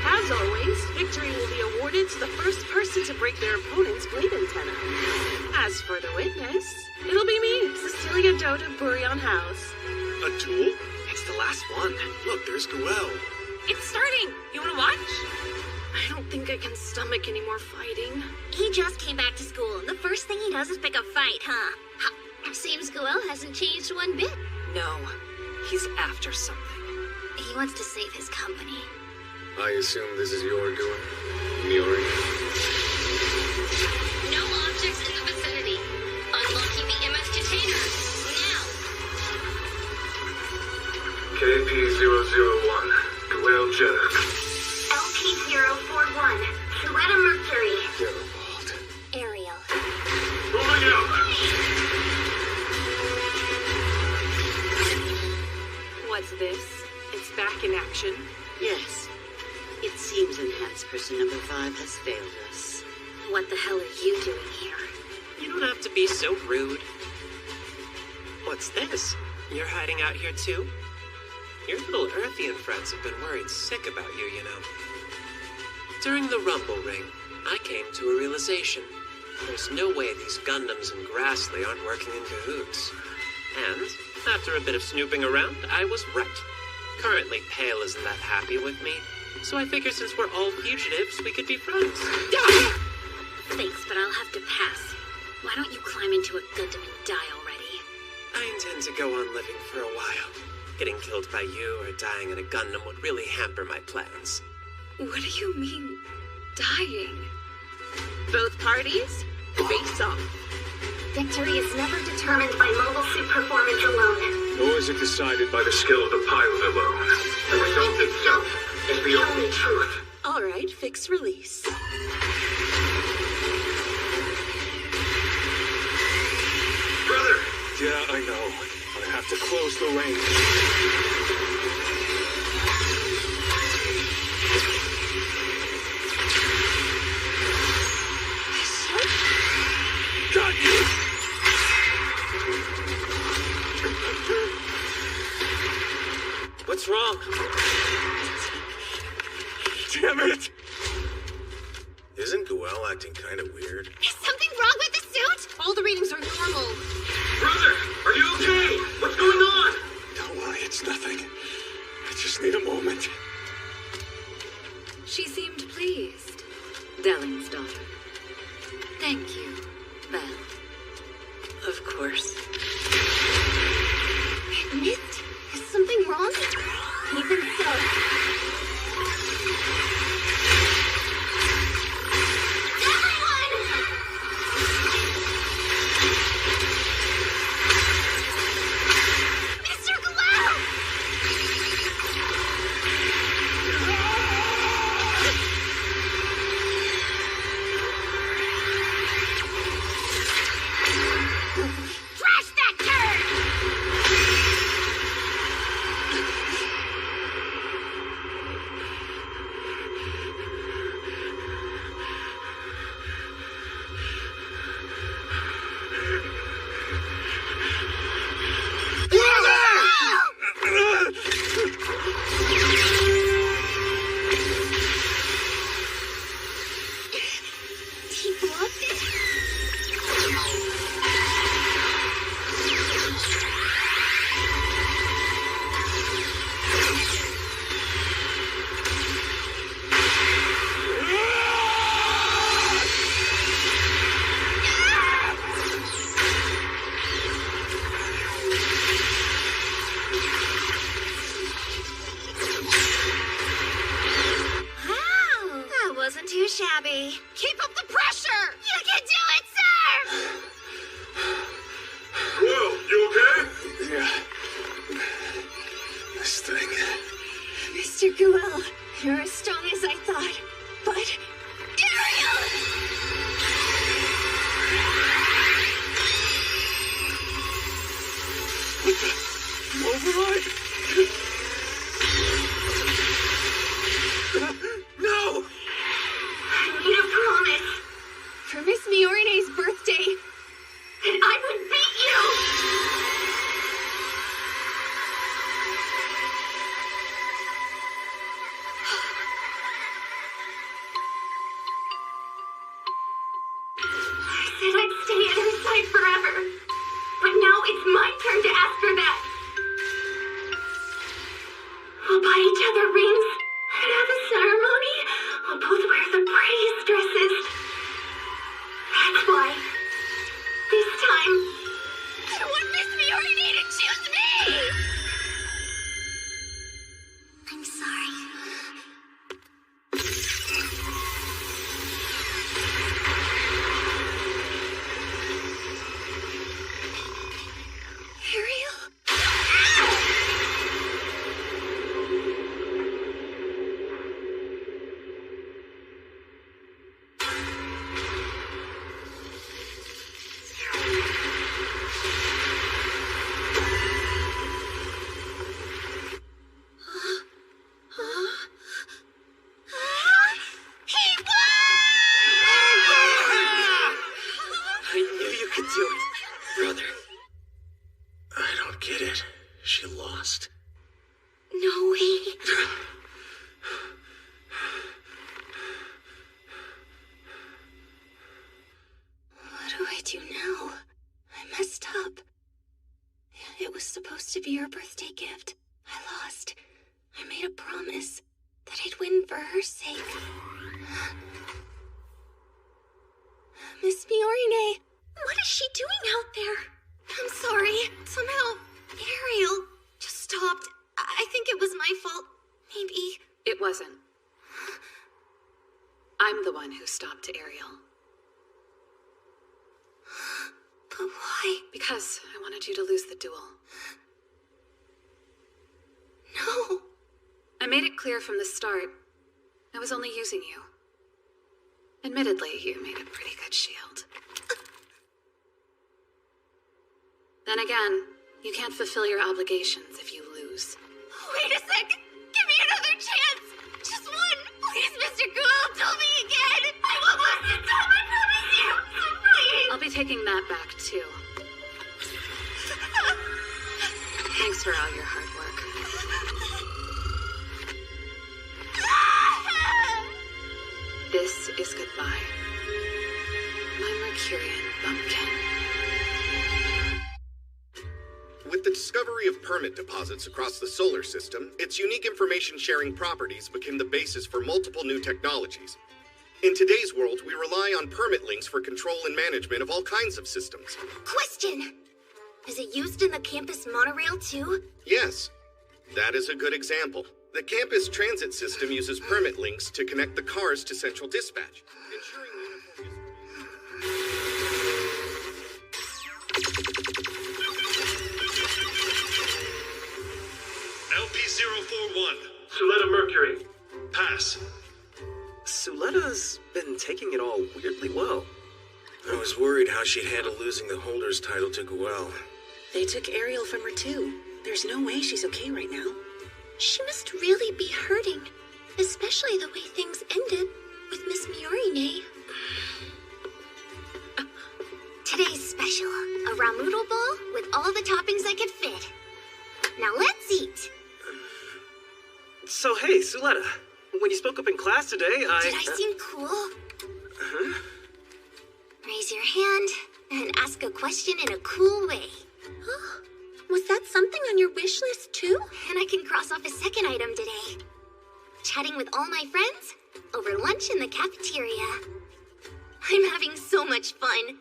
As always, victory will be awarded to the first person to break their opponent's blade antenna. As for the witness, it'll be me, Cecilia Dote of Burion House. A duel? It's the last one. Look, there's Goel. It's starting! You wanna watch? I don't think I can stomach any more fighting. He just came back to school, and the first thing he does is pick a fight, huh? Seems Goel hasn't changed one bit. No, he's after something. He wants to save his company. I assume this is your doing, Miori. No objects in the vicinity. Unlocking the MS container. Now. KP-001, Goel Jeddah. LP-041, Suletta Mercury. Garibaldi. Ariel. Moving out! What's this? It's back in action. Yes. It seems enhanced person number 5 has failed us. What the hell are you doing here? You don't have to be so rude. What's this? You're hiding out here too? Your little Earthian friends have been worried sick about you, you know. During the Rumble Ring, I came to a realization. There's no way these Gundams and Grassley aren't working in cahoots. And, after a bit of snooping around, I was right. Currently, Pale isn't that happy with me, so I figured since we're all fugitives, we could be friends. Thanks, but I'll have to pass. Why don't you climb into a Gundam and die already? I intend to go on living for a while. Getting killed by you or dying in a Gundam would really hamper my plans. What do you mean, dying? Both parties, face off. Victory is never determined by mobile suit performance alone. Nor is it decided by the skill of the pilot alone. The result itself is the only truth. All right, fix release. Brother! Yeah, I know. I have to close the range. Got you! What's wrong? Damn it! Isn't Goel acting kind of weird? Is something wrong with the suit? All the readings are normal. Brother, are you okay? What's going on? Don't worry, it's nothing. I just need a moment. She seemed pleased. Delling's daughter. Thank you, Belle. Of course. Mist? Is something wrong? Even so. Override! No! I made a promise. For Miss Miorine's birthday. That I would beat you! I said I'd stay at her side forever. But now it's my turn to ask her that. We'll buy each other rings and have a ceremony. We'll both wear the prettiest dresses. That's why. This time, I want Miss Miorine to choose me! I'm sorry. Ariel? I knew you could do it, brother. I don't get it. She lost. No way. What do I do now? I messed up. It was supposed to be her birthday gift. I lost. I made a promise that I'd win for her sake. Miss Miorine, what is she doing out there? I'm sorry. Somehow, Ariel just stopped. I think it was my fault. Maybe. It wasn't. I'm the one who stopped Ariel. But why? Because I wanted you to lose the duel. No. I made it clear from the start. I was only using you. Admittedly, you made a pretty good shield. Then again, you can't fulfill your obligations if you lose. Wait a sec! Give me another chance! Just one! Please, Mr. Guel, tell me again! I won't lose this time, I promise you! Please! I'll be taking that back, too. Thanks for all your hard work. This is goodbye. My Mercurian bumpkin. With the discovery of permit deposits across the solar system, its unique information-sharing properties became the basis for multiple new technologies. In today's world, we rely on permit links for control and management of all kinds of systems. Question! Is it used in the campus monorail, too? Yes, that is a good example. The campus transit system uses permit links to connect the cars to central dispatch, ensuring LP-041, Suletta Mercury. Pass. Suletta's been taking it all weirdly well. I was worried how she'd handle losing the holder's title to Guel. They took Ariel from her too. There's no way she's okay right now. She must really be hurting, especially the way things ended with Miss Miorine. Today's special, a ramoodle bowl with all the toppings I could fit. Now let's eat. So hey, Suletta, when you spoke up in class today, Did I seem cool? Huh? Raise your hand and ask a question in a cool way. Was that something on your wish list too? And I can cross off a second item today. Chatting with all my friends over lunch in the cafeteria. I'm having so much fun.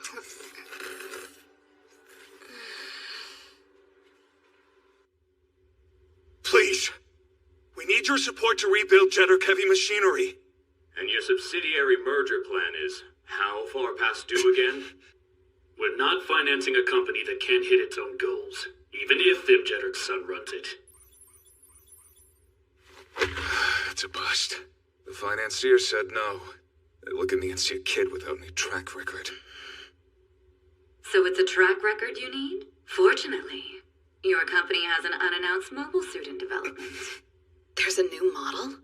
Please, we need your support to rebuild Jeddark Heavy Machinery. And your subsidiary merger plan is how far past due again? We're not financing a company that can't hit its own goals, even if Thib Jeddark's son runs it. It's a bust. The financier said no. They look at me and see a kid without any track record. So it's a track record you need? Fortunately, Your company has an unannounced mobile suit in development. There's a new model?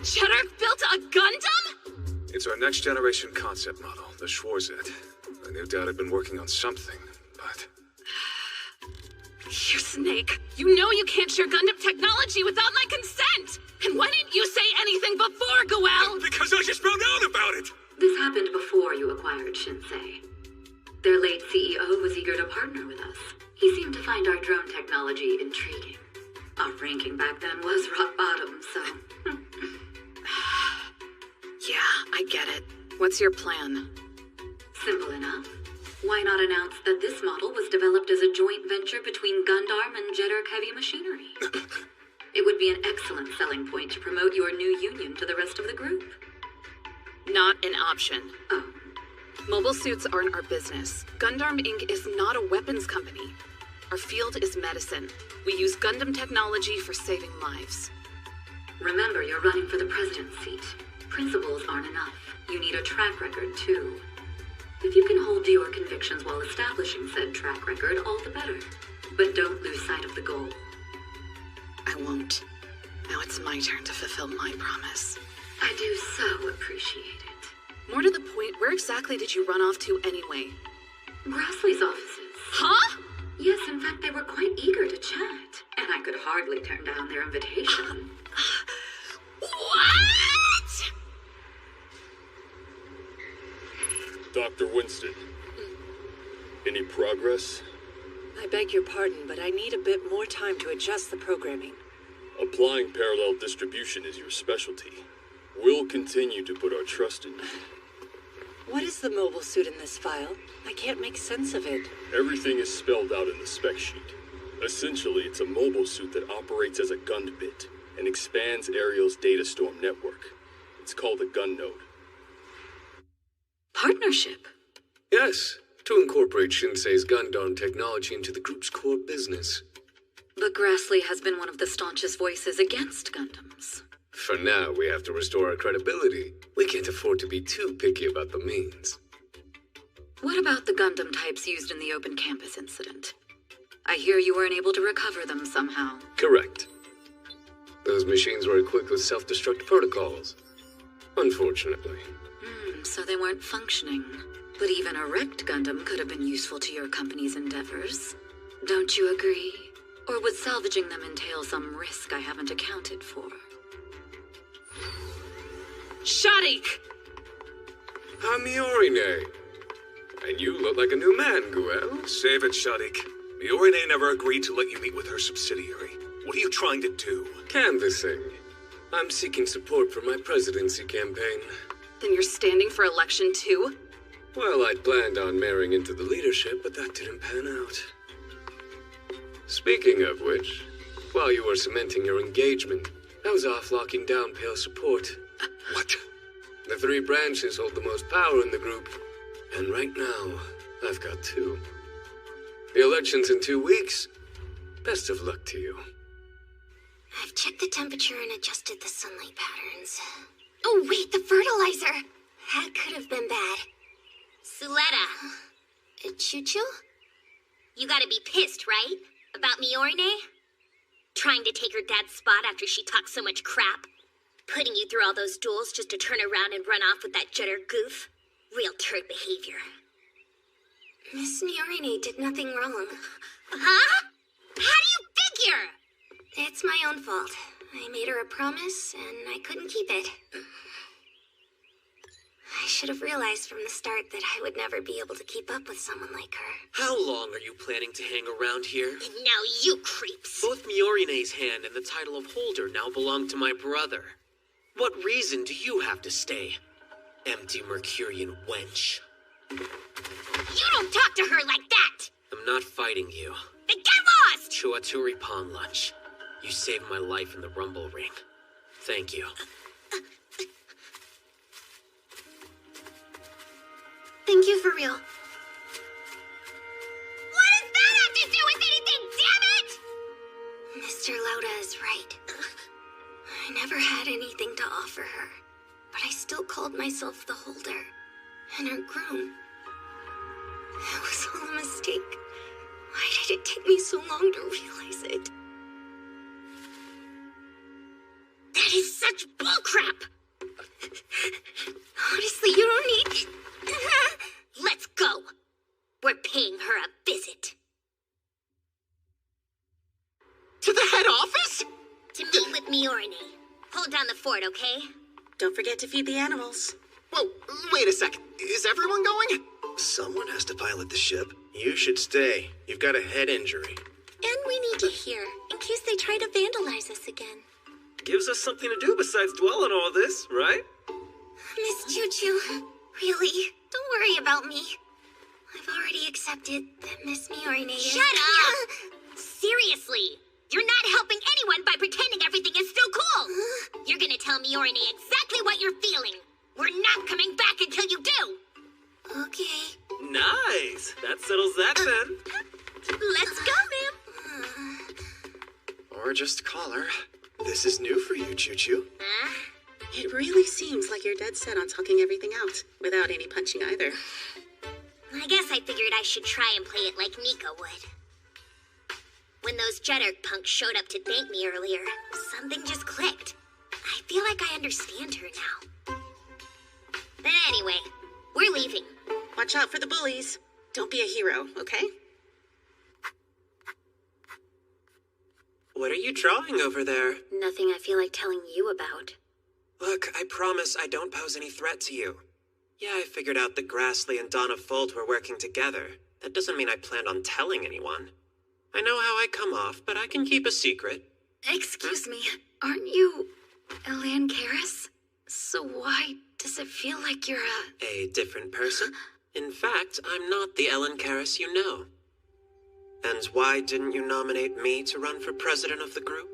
Cheddar built a Gundam? It's our next generation concept model, the Schwarzet. I knew Dad had been working on something, but... You snake. You know you can't share Gundam technology without my consent! And why didn't you say anything before, Goel? Because I just found out about it! This happened before you acquired Shinsei. Their late CEO was eager to partner with us. He seemed to find our drone technology intriguing. Our ranking back then was rock bottom, so... Yeah, I get it. What's your plan? Simple enough. Why not announce that this model was developed as a joint venture between Gundam and Jeddar Heavy Machinery? It would be an excellent selling point to promote your new union to the rest of the group. Not an option. Oh. Mobile suits aren't our business. Gundam Inc. is not a weapons company. Our field is medicine. We use Gundam technology for saving lives. Remember, you're running for the president's seat. Principles aren't enough. You need a track record, too. If you can hold to your convictions while establishing said track record, all the better. But don't lose sight of the goal. I won't. Now it's my turn to fulfill my promise. I do so appreciate it. More to the point, where exactly did you run off to anyway? Grassley's offices. Huh? Yes, in fact, they were quite eager to chat. And I could hardly turn down their invitation. What? Dr. Winston, any progress? I beg your pardon, but I need a bit more time to adjust the programming. Applying parallel distribution is your specialty. We'll continue to put our trust in you. What is the mobile suit in this file? I can't make sense of it. Everything is spelled out in the spec sheet. Essentially, it's a mobile suit that operates as a Gundbit and expands Ariel's data storm network. It's called a Gun Node. Partnership? Yes, to incorporate Shinsei's Gundam technology into the group's core business. But Grassley has been one of the staunchest voices against Gundams. For now, we have to restore our credibility. We can't afford to be too picky about the means. What about the Gundam types used in the open campus incident? I hear you weren't able to recover them somehow. Correct. Those machines were equipped with self-destruct protocols. Unfortunately. So they weren't functioning. But even a wrecked Gundam could have been useful to your company's endeavors. Don't you agree? Or would salvaging them entail some risk I haven't accounted for? Shadik! I'm Miorine. And you look like a new man, Goel. Save it, Shadik. Miorine never agreed to let you meet with her subsidiary. What are you trying to do? Canvassing. I'm seeking support for my presidency campaign. Then you're standing for election too? Well, I'd planned on marrying into the leadership, but that didn't pan out. Speaking of which, while you were cementing your engagement, I was off locking down Pale support. What? The 3 branches hold the most power in the group, and right now, I've got 2. The election's in 2 weeks. Best of luck to you. I've checked the temperature and adjusted the sunlight patterns. Oh, wait, the fertilizer! That could have been bad. Suletta. Choo-choo? You gotta be pissed, right? About Miorine? Trying to take her dad's spot after she talks so much crap? Putting you through all those duels just to turn around and run off with that Jeddar goof? Real turd behavior. Miss Miorine did nothing wrong. Huh? How do you figure? It's my own fault. I made her a promise, and I couldn't keep it. I should have realized from the start that I would never be able to keep up with someone like her. How long are you planning to hang around here? And now you creeps. Both Miorine's hand and the title of holder now belong to my brother. What reason do you have to stay? Empty Mercurian wench. You don't talk to her like that! I'm not fighting you. Then get lost! Chuaturi Pawn Lunch. You saved my life in the Rumble Ring. Thank you. Thank you for real. What does that have to do with anything, damn it? Mr. Lauda is right. I never had anything to offer her, but I still called myself the holder and her groom. It was all a mistake. it take me so long to realize it? That is such bullcrap! Honestly, you don't need... Let's go. We're paying her a visit. To the head office? To meet with Miorine. Hold down the fort, okay? Don't forget to feed the animals. Whoa, wait a sec. Is everyone going? Someone has to pilot the ship. You should stay. You've got a head injury. And we need you here, in case they try to vandalize us again. Gives us something to do besides dwell on all this, right? Miss Choo-Choo, really? Don't worry about me. I've already accepted that Miss Miorine is... Shut up! Seriously, you're not helping anyone by pretending everything is still cool. You're gonna tell Miorine exactly what you're feeling. We're not coming back until you do. Okay. Nice. That settles that then. Let's go, ma'am. Or just call her. This is new for you, Choo-Choo. It really seems like you're dead set on talking everything out, without any punching either. I guess I figured I should try and play it like Nico would. When those Jetter punks showed up to thank me earlier, something just clicked. I feel like I understand her now. But anyway, we're leaving. Watch out for the bullies. Don't be a hero, okay? What are you drawing over there? Nothing I feel like telling you about. Look, I promise I don't pose any threat to you. Yeah, I figured out that Grassley and Donna Folt were working together. That doesn't mean I planned on telling anyone. I know how I come off, but I can keep a secret. Excuse me, aren't you Elan Karis? So why does it feel like you're A different person? In fact, I'm not the Ellen Karis you know. And why didn't you nominate me to run for president of the group?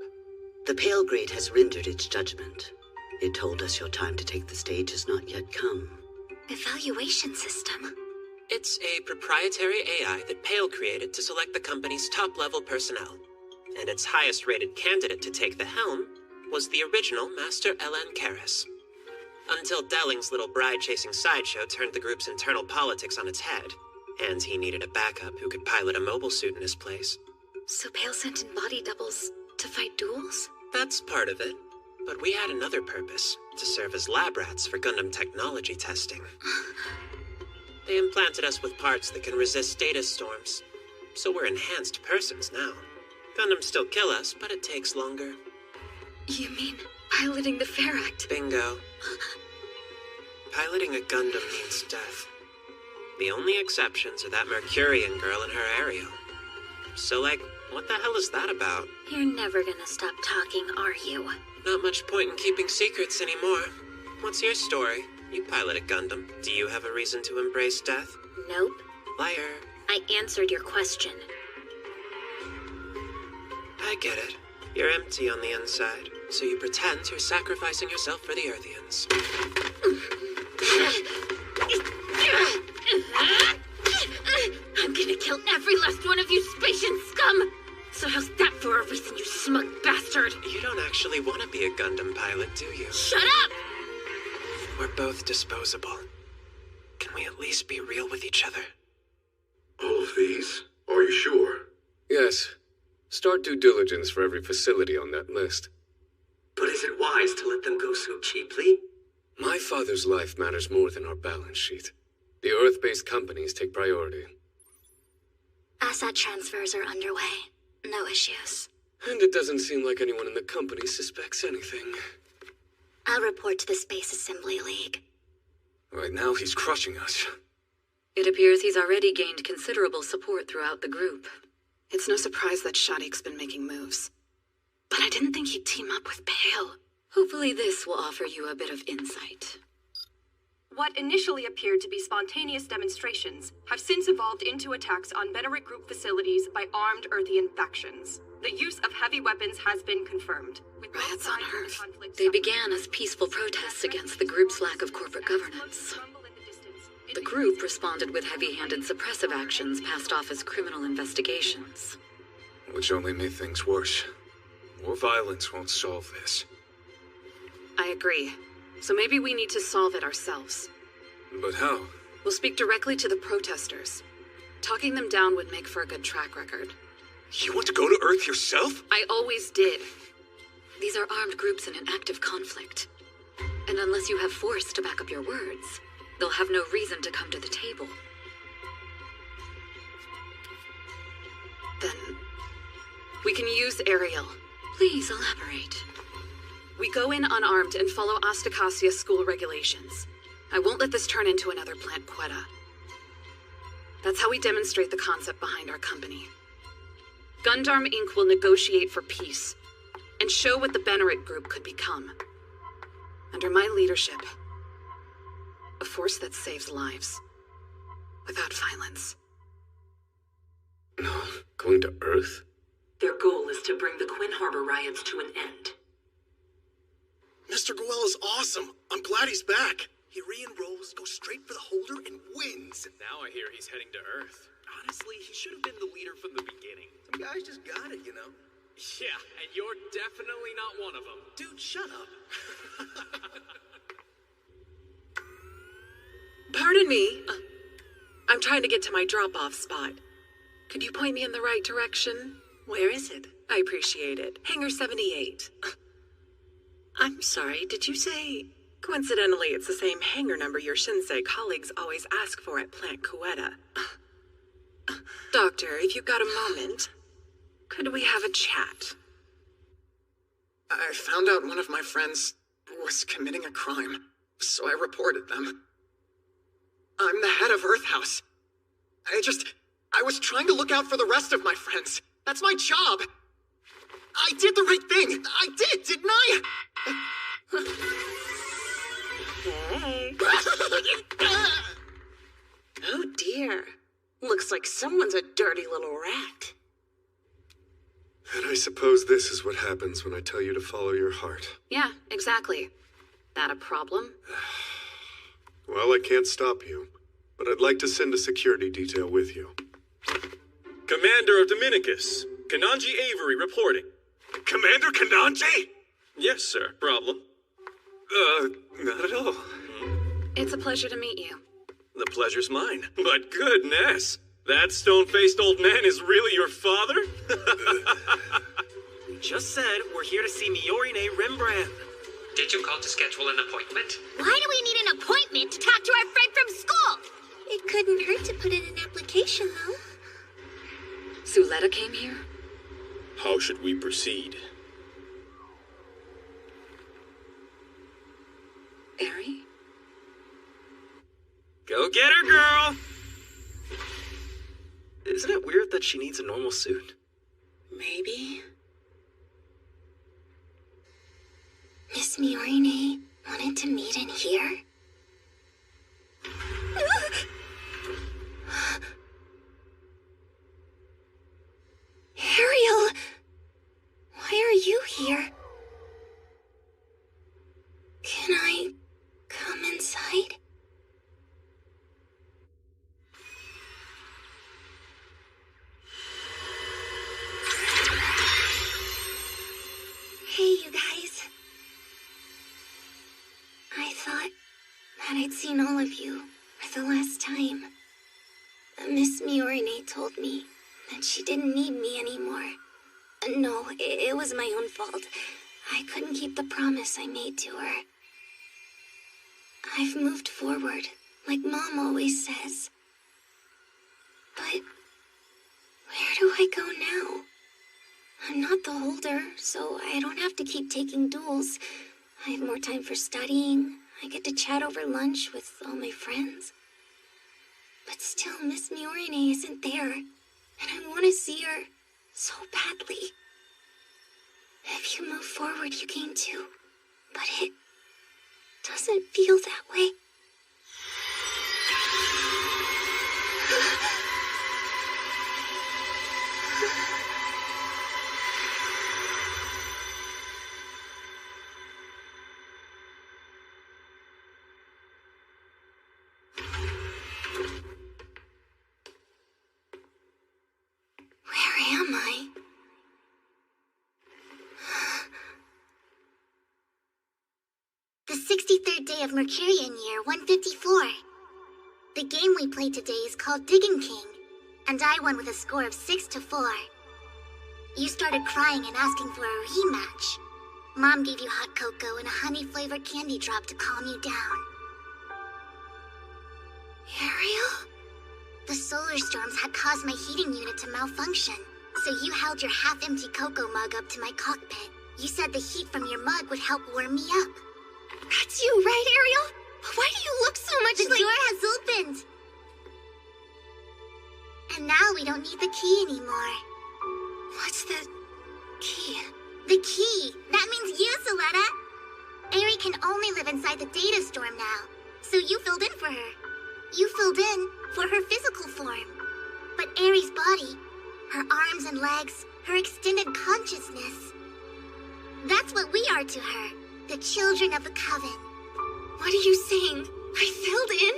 The Pale Grade has rendered its judgment. It told us your time to take the stage has not yet come. Evaluation system? It's a proprietary AI that Pale created to select the company's top-level personnel. And its highest-rated candidate to take the helm was the original Master Elan Karis. Until Delling's little bride-chasing sideshow turned the group's internal politics on its head, and he needed a backup who could pilot a mobile suit in his place. So Pale sent in body doubles to fight duels? That's part of it. But we had another purpose, to serve as lab rats for Gundam technology testing. They implanted us with parts that can resist data storms, so we're enhanced persons now. Gundams still kill us, but it takes longer. You mean piloting the Ferract? Bingo. Piloting a Gundam means death. The only exceptions are that Mercurian girl and her Ariel. So, what the hell is that about? You're never gonna stop talking, are you? Not much point in keeping secrets anymore. What's your story? You pilot a Gundam. Do you have a reason to embrace death? Nope. Liar. I answered your question. I get it. You're empty on the inside, so you pretend you're sacrificing yourself for the Earthians. I'm gonna kill every last one of you Spacian scum! So how's that for a reason, you smug bastard? You don't actually want to be a Gundam pilot, do you? Shut up! We're both disposable. Can we at least be real with each other? All of these? Are you sure? Yes. Start due diligence for every facility on that list. But is it wise to let them go so cheaply? My father's life matters more than our balance sheet. The Earth-based companies take priority. Asset transfers are underway. No issues. And it doesn't seem like anyone in the company suspects anything. I'll report to the Space Assembly League. Right now, he's crushing us. It appears he's already gained considerable support throughout the group. It's no surprise that Shadiq's been making moves. But I didn't think he'd team up with Pale. Hopefully this will offer you a bit of insight. What initially appeared to be spontaneous demonstrations have since evolved into attacks on Benerit Group facilities by armed Earthian factions. The use of heavy weapons has been confirmed. With Riots on Earth. They began as peaceful protests against the group's lack of corporate governance. The group responded with heavy-handed suppressive actions passed off as criminal investigations. Which only made things worse. More violence won't solve this. I agree. So maybe we need to solve it ourselves. But how? We'll speak directly to the protesters. Talking them down would make for a good track record. You want to go to Earth yourself? I always did. These are armed groups in an active conflict. And unless you have force to back up your words, they'll have no reason to come to the table. Then we can use Ariel. Please elaborate. We go in unarmed and follow Astacasia's school regulations. I won't let this turn into another Plant Quetta. That's how we demonstrate the concept behind our company. Gundam Inc. will negotiate for peace and show what the Benneret Group could become. Under my leadership, a force that saves lives without violence. Going to Earth? Their goal is to bring the Quinn Harbor riots to an end. Mr. Goella's awesome. I'm glad he's back. He re-enrolls, goes straight for the holder, and wins. Now I hear he's heading to Earth. Honestly, he should have been the leader from the beginning. Some guys just got it, you know? Yeah, and you're definitely not one of them. Dude, shut up. Pardon me. I'm trying to get to my drop-off spot. Could you point me in the right direction? Where is it? I appreciate it. Hangar 78. I'm sorry, did you say... Coincidentally, it's the same hangar number your Shinsei colleagues always ask for at Plant Quetta. Doctor, if you've got a moment, could we have a chat? I found out one of my friends was committing a crime, so I reported them. I'm the head of Earth House. I was trying to look out for the rest of my friends. That's my job. I did the right thing. I did, didn't I? Hey. Oh dear. Looks like someone's a dirty little rat. And I suppose this is what happens when I tell you to follow your heart. Yeah, exactly. That a problem? Well, I can't stop you, but I'd like to send a security detail with you. Commander of Dominicus, Kananji Avery reporting. Commander Kananji? Yes, sir. Problem? Not at all. It's a pleasure to meet you. The pleasure's mine. But goodness, that stone-faced old man is really your father? We just said we're here to see Miorine Rembrandt. Did you call to schedule an appointment? Why do we need an appointment to talk to our friend from school? It couldn't hurt to put in an application, though. Suletta came here? How should we proceed? Ari? Go get her, girl! Isn't it weird that she needs a normal suit? Maybe. Miss Miorine wanted to meet in here? Ariel! Why are you here? Can I come inside? Hey, you guys. I thought that I'd seen all of you for the last time. Miss Miorine told me that she didn't need me anymore. No, it was my own fault. I couldn't keep the promise I made to her. I've moved forward, like Mom always says. But where do I go now? I'm not the holder, so I don't have to keep taking duels. I have more time for studying. I get to chat over lunch with all my friends. But still, Miss Miorine isn't there, and I want to see her so badly. If you move forward, you gain too, but it doesn't feel that way. Where am I? The 63rd day of Mercurian year 154. The game we played today is called Digging King, and I won with a score of 6-4. You started crying and asking for a rematch. Mom gave you hot cocoa and a honey-flavored candy drop to calm you down. Ariel? The solar storms had caused my heating unit to malfunction, so you held your half-empty cocoa mug up to my cockpit. You said the heat from your mug would help warm me up. That's you, right, Ariel? Why do you look so much the like— The door has opened! And now we don't need the key anymore. What's the key? The key! That means you, Suletta! Ari can only live inside the data storm now, so you filled in for her. You filled in for her physical form. But Ari's body, her arms and legs, her extended consciousness, that's what we are to her, the children of the Coven. What are you saying? I filled in?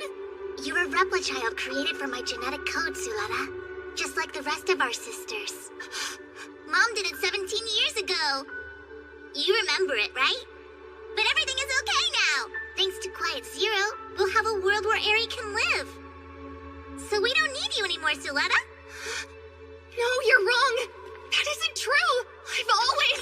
You're a replichild created from my genetic code, Suletta. Just like the rest of our sisters. Mom did it 17 years ago. You remember it, right? But everything is okay now. Thanks to Quiet Zero, we'll have a world where Ari can live. So we don't need you anymore, Suletta. No, you're wrong. That isn't true. I've always...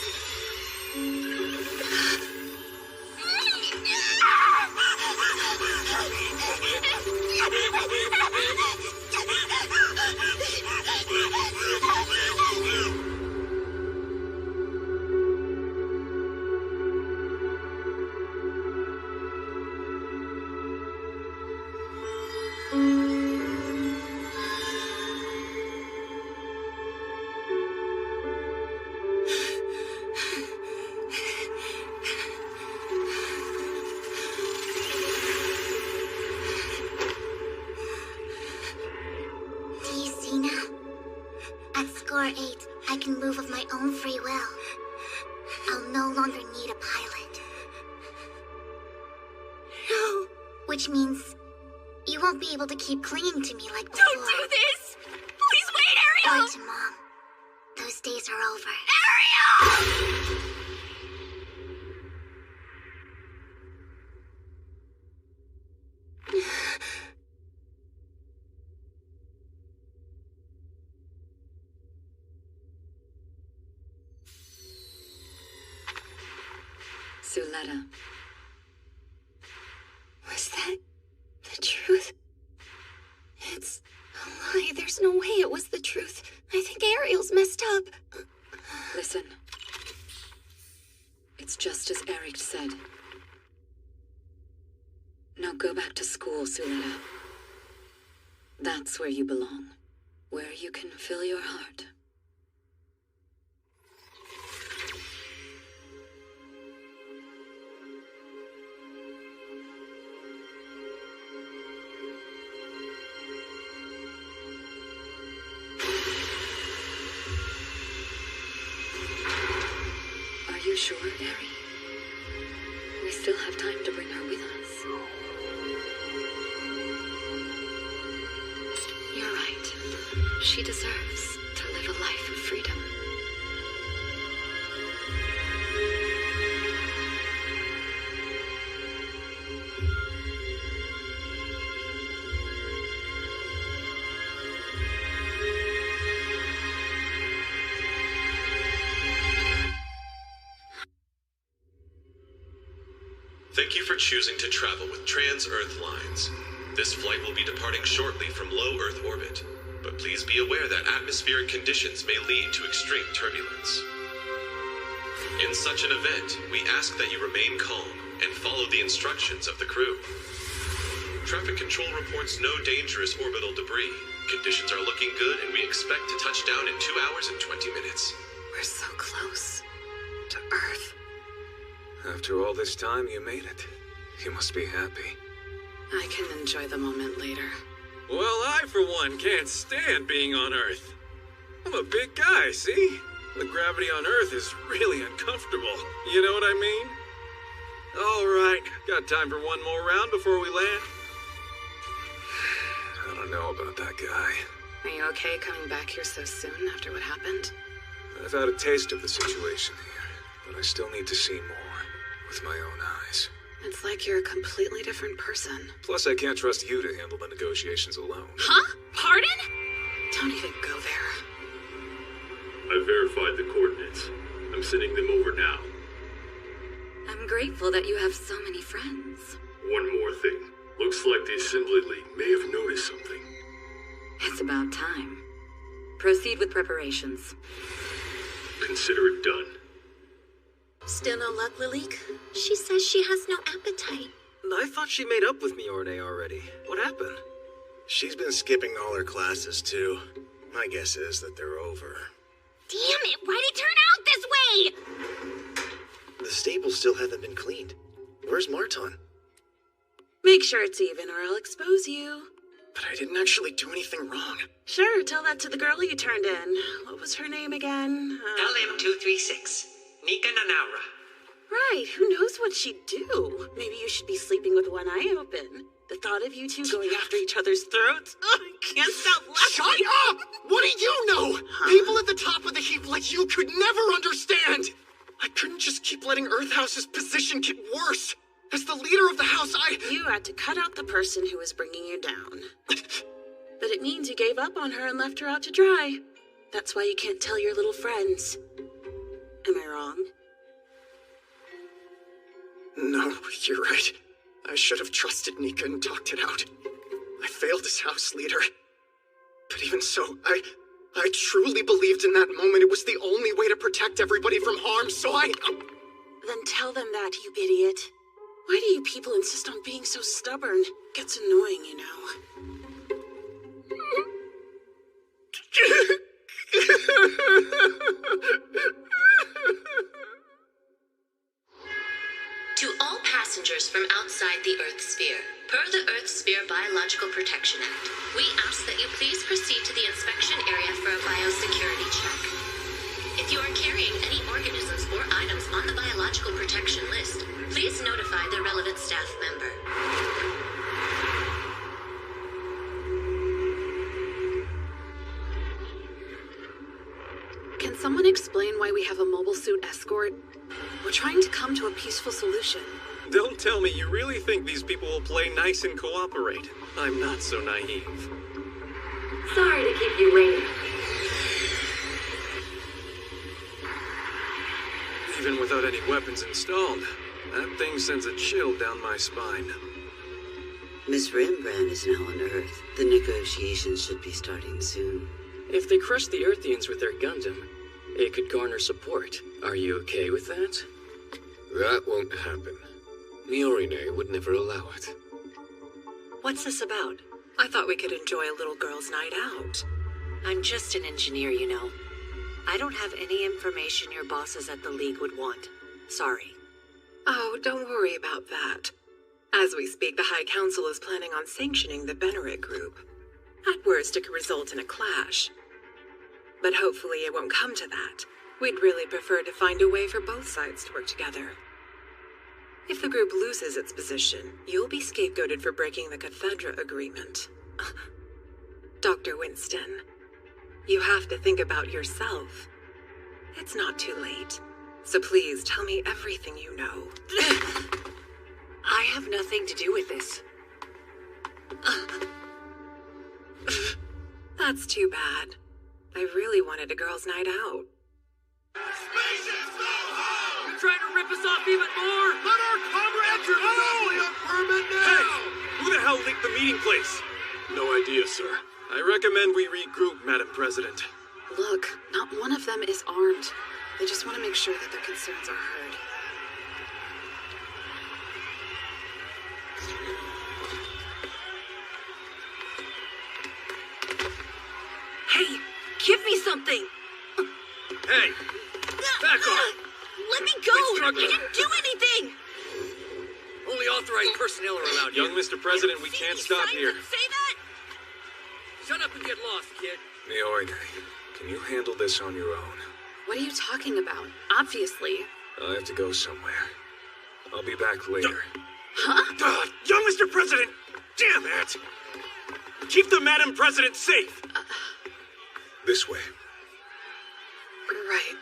Score 8, I can move of my own free will. I'll no longer need a pilot. No. Which means you won't be able to keep clinging to me like before. Don't do this! Please wait, Ariel! Wait, Mom. Those days are over. Ariel! Suletta. Was that the truth? It's a lie. There's no way it was the truth. I think Ariel's messed up. Listen. It's just as Eric said. Now go back to school, Suletta. That's where you belong. Where you can fill your heart. Are you sure, Ari? We still have time to bring her with us. You're right. She deserves to live a life of freedom. Thank you for choosing to travel with Trans-Earth Lines. This flight will be departing shortly from low Earth orbit, but please be aware that atmospheric conditions may lead to extreme turbulence. In such an event, we ask that you remain calm and follow the instructions of the crew. Traffic control reports no dangerous orbital debris. Conditions are looking good and we expect to touch down in 2 hours and 20 minutes. We're so close to Earth. After all this time, you made it. You must be happy. I can enjoy the moment later. Well, I, for one, can't stand being on Earth. I'm a big guy, see? The gravity on Earth is really uncomfortable. You know what I mean? All right, got time for one more round before we land? I don't know about that guy. Are you okay coming back here so soon after what happened? I've had a taste of the situation here, but I still need to see more with my own eyes. It's like you're a completely different person. Plus, I can't trust you to handle the negotiations alone. Huh? Pardon? Don't even go there. I verified the coordinates. I'm sending them over now. I'm grateful that you have so many friends. One more thing. Looks like the Assembly League may have noticed something. It's about time. Proceed with preparations. Consider it done. Still no luck, Lilik? She says she has no appetite. I thought she made up with Miorne already. What happened? She's been skipping all her classes, too. My guess is that they're over. Damn it, why'd it turn out this way? The stables still haven't been cleaned. Where's Marton? Make sure it's even or I'll expose you. But I didn't actually do anything wrong. Sure, tell that to the girl you turned in. What was her name again? LM236, Nika Nanaura. Right, who knows what she'd do? Maybe you should be sleeping with one eye open. The thought of you two going after each other's throats? Oh, I can't stop laughing. Shut up! What do you know? People at the top of the heap like you could never understand. I couldn't just keep letting Earthhouse's position get worse. As the leader of the house, You had to cut out the person who was bringing you down. But it means you gave up on her and left her out to dry. That's why you can't tell your little friends. Am I wrong? No, you're right. I should have trusted Nika and talked it out. I failed as house leader. But even so, I truly believed in that moment it was the only way to protect everybody from harm, so Then tell them that, you idiot. Why do you people insist on being so stubborn? Gets annoying, you know. To all passengers from outside the Earth sphere, per the Earth Sphere Biological Protection Act, we ask that you please proceed to the inspection area for a biosecurity check. If you are carrying any organisms or items on the biological protection list, please notify the relevant staff member. Can someone explain why we have a mobile suit escort? We're trying to come to a peaceful solution. Don't tell me you really think these people will play nice and cooperate. I'm not so naive. Sorry to keep you waiting. Even without any weapons installed, that thing sends a chill down my spine. Miss Rembrandt is now on Earth. The negotiations should be starting soon. If they crush the Earthians with their Gundam, it could garner support. Are you okay with that? That won't happen. Miorine would never allow it. What's this about? I thought we could enjoy a little girl's night out. I'm just an engineer, you know. I don't have any information your bosses at the League would want. Sorry. Oh, don't worry about that. As we speak, the High Council is planning on sanctioning the Benneret group. At worst, it could result in a clash. But hopefully it won't come to that. We'd really prefer to find a way for both sides to work together. If the group loses its position, you'll be scapegoated for breaking the Cathedra agreement. Dr. Winston, you have to think about yourself. It's not too late. So please tell me everything you know. I have nothing to do with this. That's too bad. I really wanted a girls' night out. You're trying to rip us off even more? Let our comrades know! On permit now! Hey! Who the hell leaked the meeting place? No idea, sir. I recommend we regroup, Madam President. Look, not one of them is armed. They just want to make sure that their concerns are heard. Hey, give me something! Hey! Back off! Let me go! I didn't do anything! Only authorized personnel are allowed Young Mr. President, we can't stop here. Say that? Shut up and get lost, kid. Miorine, can you handle this on your own? What are you talking about? Obviously. I have to go somewhere. I'll be back later. Huh? Young Mr. President! Damn it! Keep the Madam President safe! This way. Right.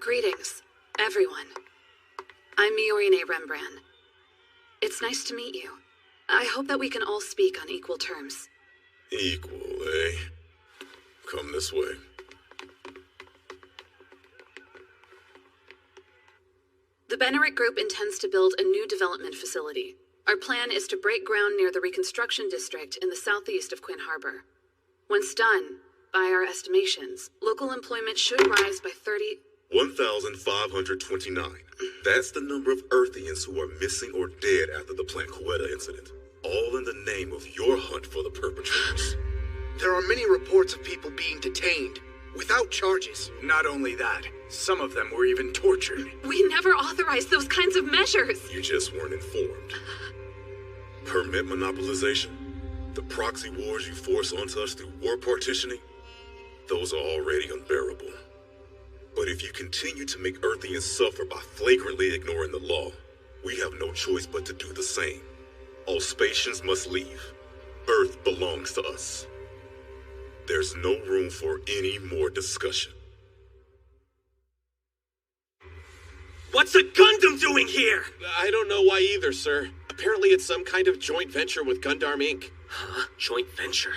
Greetings, everyone. I'm Miorine Rembrandt. It's nice to meet you. I hope that we can all speak on equal terms. Equal, eh? Come this way. The Bennerick Group intends to build a new development facility. Our plan is to break ground near the Reconstruction District in the southeast of Quinn Harbor. Once done, by our estimations, local employment should rise by 1,529. That's the number of Earthians who are missing or dead after the Plant Quetta incident. All in the name of your hunt for the perpetrators. There are many reports of people being detained without charges. Not only that, some of them were even tortured. We never authorized those kinds of measures. You just weren't informed. Permit monopolization, the proxy wars you force onto us through war partitioning, those are already unbearable. But if you continue to make Earthians suffer by flagrantly ignoring the law, we have no choice but to do the same. All Spatians must leave. Earth belongs to us. There's no room for any more discussion. What's a Gundam doing here? I don't know why either, sir. Apparently it's some kind of joint venture with Gundam Inc. Huh? Joint venture?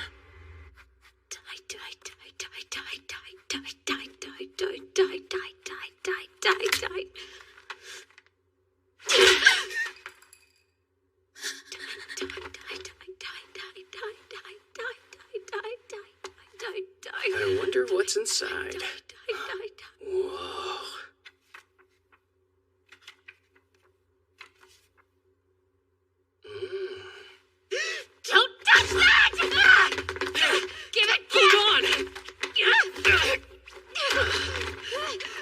I wonder what's inside. Whoa. Don't touch that! Give it back! Hold on!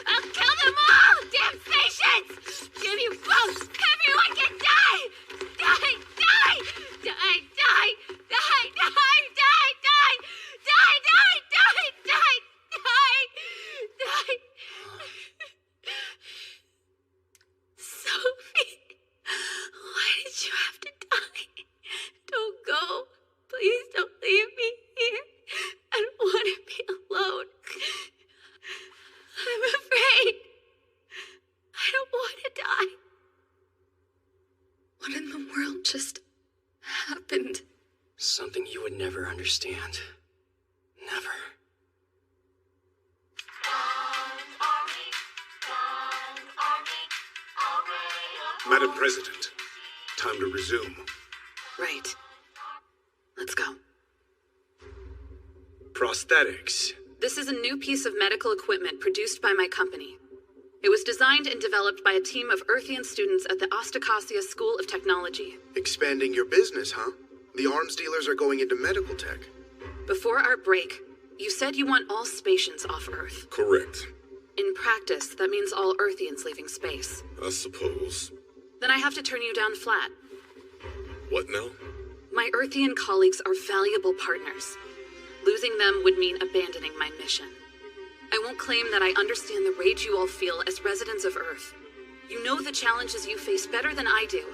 I'll kill them all! Damn Spatians! Damn you both! Everyone can die! Die! Die! Die! Die! Die! Die! Die! Die! Die! Die! Die! Die! Die! Sophie, why did you have to die? Don't go. Please don't leave me here. I don't want to be alone. I'm afraid. I don't want to die. What in the world just happened? Something you would never understand. Never. Madam President, time to resume. Right. Let's go. Prosthetics. This is a new piece of medical equipment produced by my company. It was designed and developed by a team of Earthian students at the Otakus School of Technology. Expanding your business, huh? The arms dealers are going into medical tech. Before our break, you said you want all Spatians off Earth. Correct. In practice, that means all Earthians leaving space. I suppose. Then I have to turn you down flat. What now? My Earthian colleagues are valuable partners. Losing them would mean abandoning my mission. I won't claim that I understand the rage you all feel as residents of Earth. You know the challenges you face better than I do.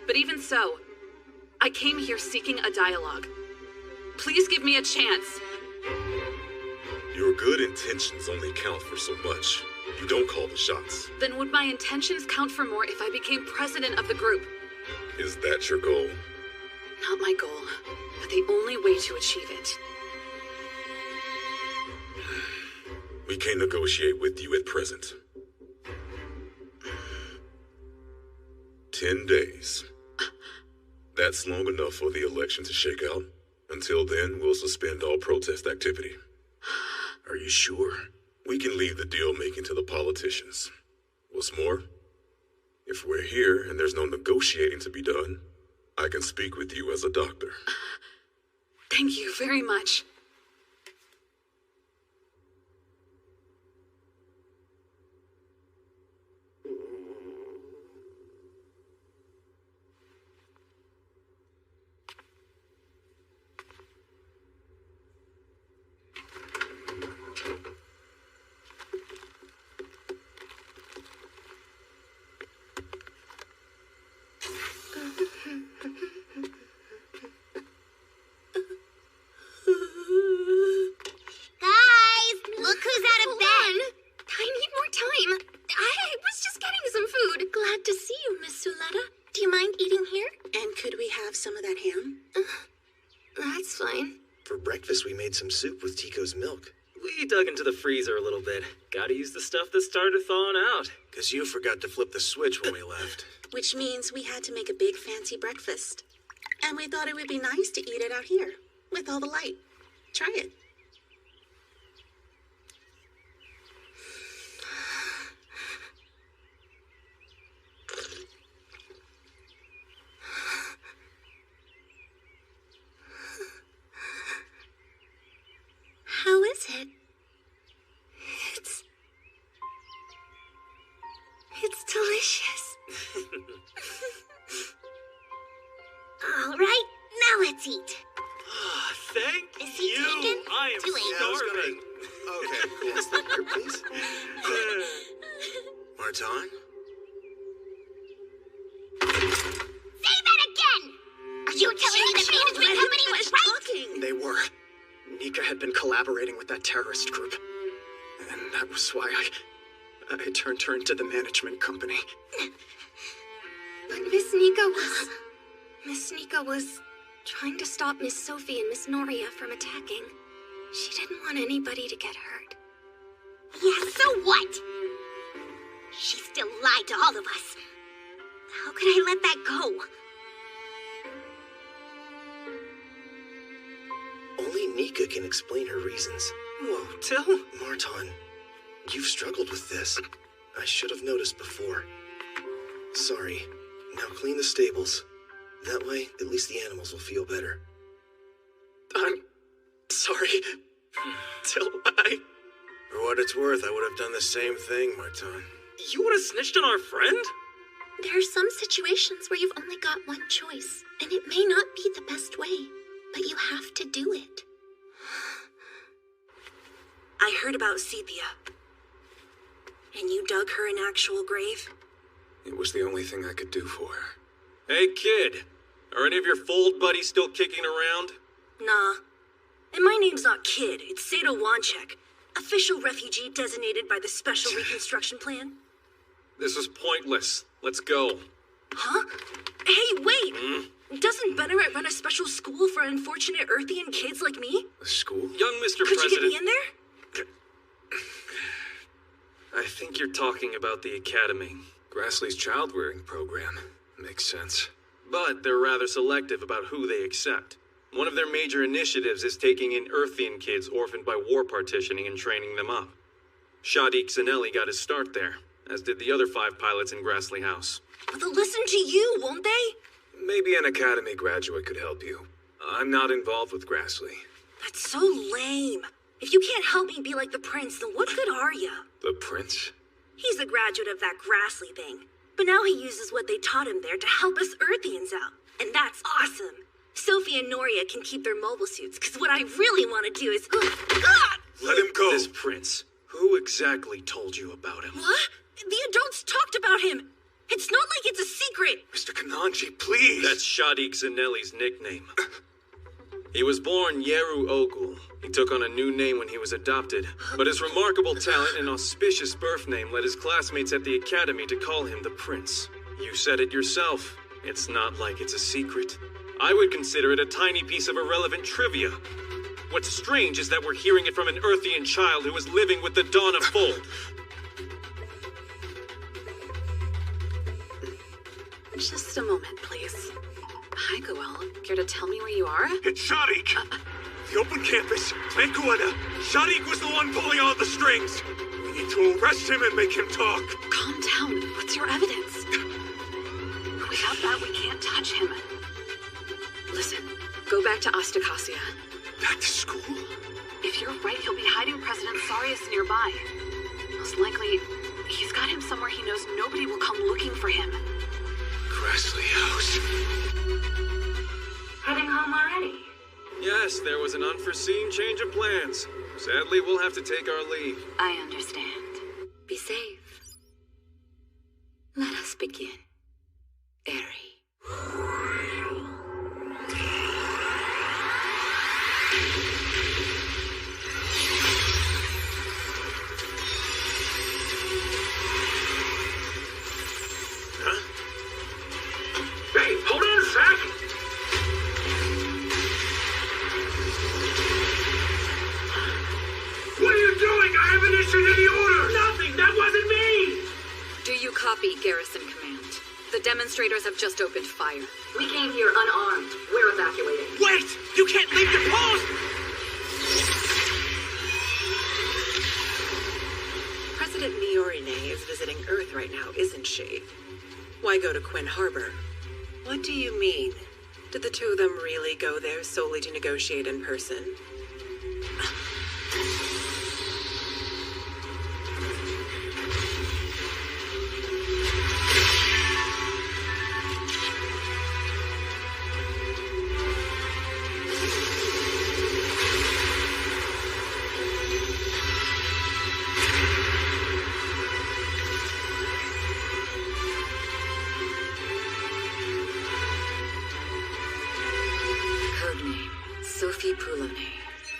But even so, I came here seeking a dialogue. Please give me a chance. Your good intentions only count for so much. You don't call the shots. Then would my intentions count for more if I became president of the group? Is that your goal? Not my goal, but the only way to achieve it. We can't negotiate with you at present. 10 days. That's long enough for the election to shake out. Until then, we'll suspend all protest activity. Are you sure? We can leave the deal-making to the politicians. What's more, if we're here and there's no negotiating to be done, I can speak with you as a doctor. Thank you very much. That's fine. For breakfast, we made some soup with Tico's milk. We dug into the freezer a little bit. Gotta use the stuff that started thawing out. 'Cause you forgot to flip the switch when we left. Which means we had to make a big fancy breakfast. And we thought it would be nice to eat it out here, with all the light. Try it. How is it? It's delicious. All right, now let's eat. Thank Is he you. taken? I am Too late. starving. Okay, cool. Step here, please. Martin? Say that again! Are you telling me the management company was right? They were. Nika had been collaborating with that terrorist group. And that was why I turned her into the management company. But Miss Nika was trying to stop Miss Sophie and Miss Noria from attacking. She didn't want anybody to get hurt. Yeah, so what? She still lied to all of us. How could I let that go? Only Nika can explain her reasons. Whoa, Till? Martin, you've struggled with this. I should have noticed before. Sorry. Now clean the stables. That way, at least the animals will feel better. I'm sorry. Till For what it's worth, I would have done the same thing, Martin. You would have snitched on our friend? There are some situations where you've only got one choice, and it may not be the best way, but you have to do it. I heard about Sepia. And you dug her an actual grave? It was the only thing I could do for her. Hey, kid. Are any of your fold buddies still kicking around? Nah. And my name's not Kid, it's Sato Wanchek, official refugee designated by the Special Reconstruction Plan. This was pointless. Let's go. Huh? Hey, wait! Doesn't Benneret run a special school for unfortunate Earthian kids like me? A school? Young Mr. Could President. you get me in there? I think you're talking about the Academy. Grassley's child-rearing program. Makes sense. But they're rather selective about who they accept. One of their major initiatives is taking in Earthian kids orphaned by war partitioning and training them up. Shadiq Zanelli got his start there, as did the other 5 pilots in Grassley House. But they'll listen to you, won't they? Maybe an academy graduate could help you. I'm not involved with Grassley. That's so lame. If you can't help me be like the prince, then what good are you? The prince? He's a graduate of that Grassley thing. But now he uses what they taught him there to help us Earthians out. And that's awesome. Sophie and Noria can keep their mobile suits, because what I really want to do is... Let him go! This prince. Who exactly told you about him? What? The adults talked about him. It's not like it's a secret. Mr. Kananji, please! That's Shadiq Zanelli's nickname. He was born Yeru Ogul. He took on a new name when he was adopted, but his remarkable talent and auspicious birth name led his classmates at the academy to call him the Prince. You said it yourself. It's not like it's a secret. I would consider it a tiny piece of irrelevant trivia. What's strange is that we're hearing it from an Earthian child who is living with the dawn of Fold. Just a moment, please. Hi, Goel. Care to tell me where you are? It's Shadiq! The open campus, Mancuetta. Shadiq was the one pulling all the strings. We need to arrest him and make him talk. Calm down. What's your evidence? Without that, we can't touch him. Listen, go back to Ostacasia. Back to school? If you're right, he'll be hiding President Sarius nearby. Most likely, he's got him somewhere he knows nobody will come looking for him. Grassley House. Heading home already? Yes, there was an unforeseen change of plans. Sadly, we'll have to take our leave. I understand. Be safe. Let us begin. Eri. Hey, hold on a sec! mentioned any order! Nothing! That wasn't me! Do you copy, Garrison Command? The demonstrators have just opened fire. We came here unarmed. We're evacuating. Wait! You can't leave your post! President Miorine is visiting Earth right now, isn't she? Why go to Quinn Harbor? What do you mean? Did the two of them really go there solely to negotiate in person?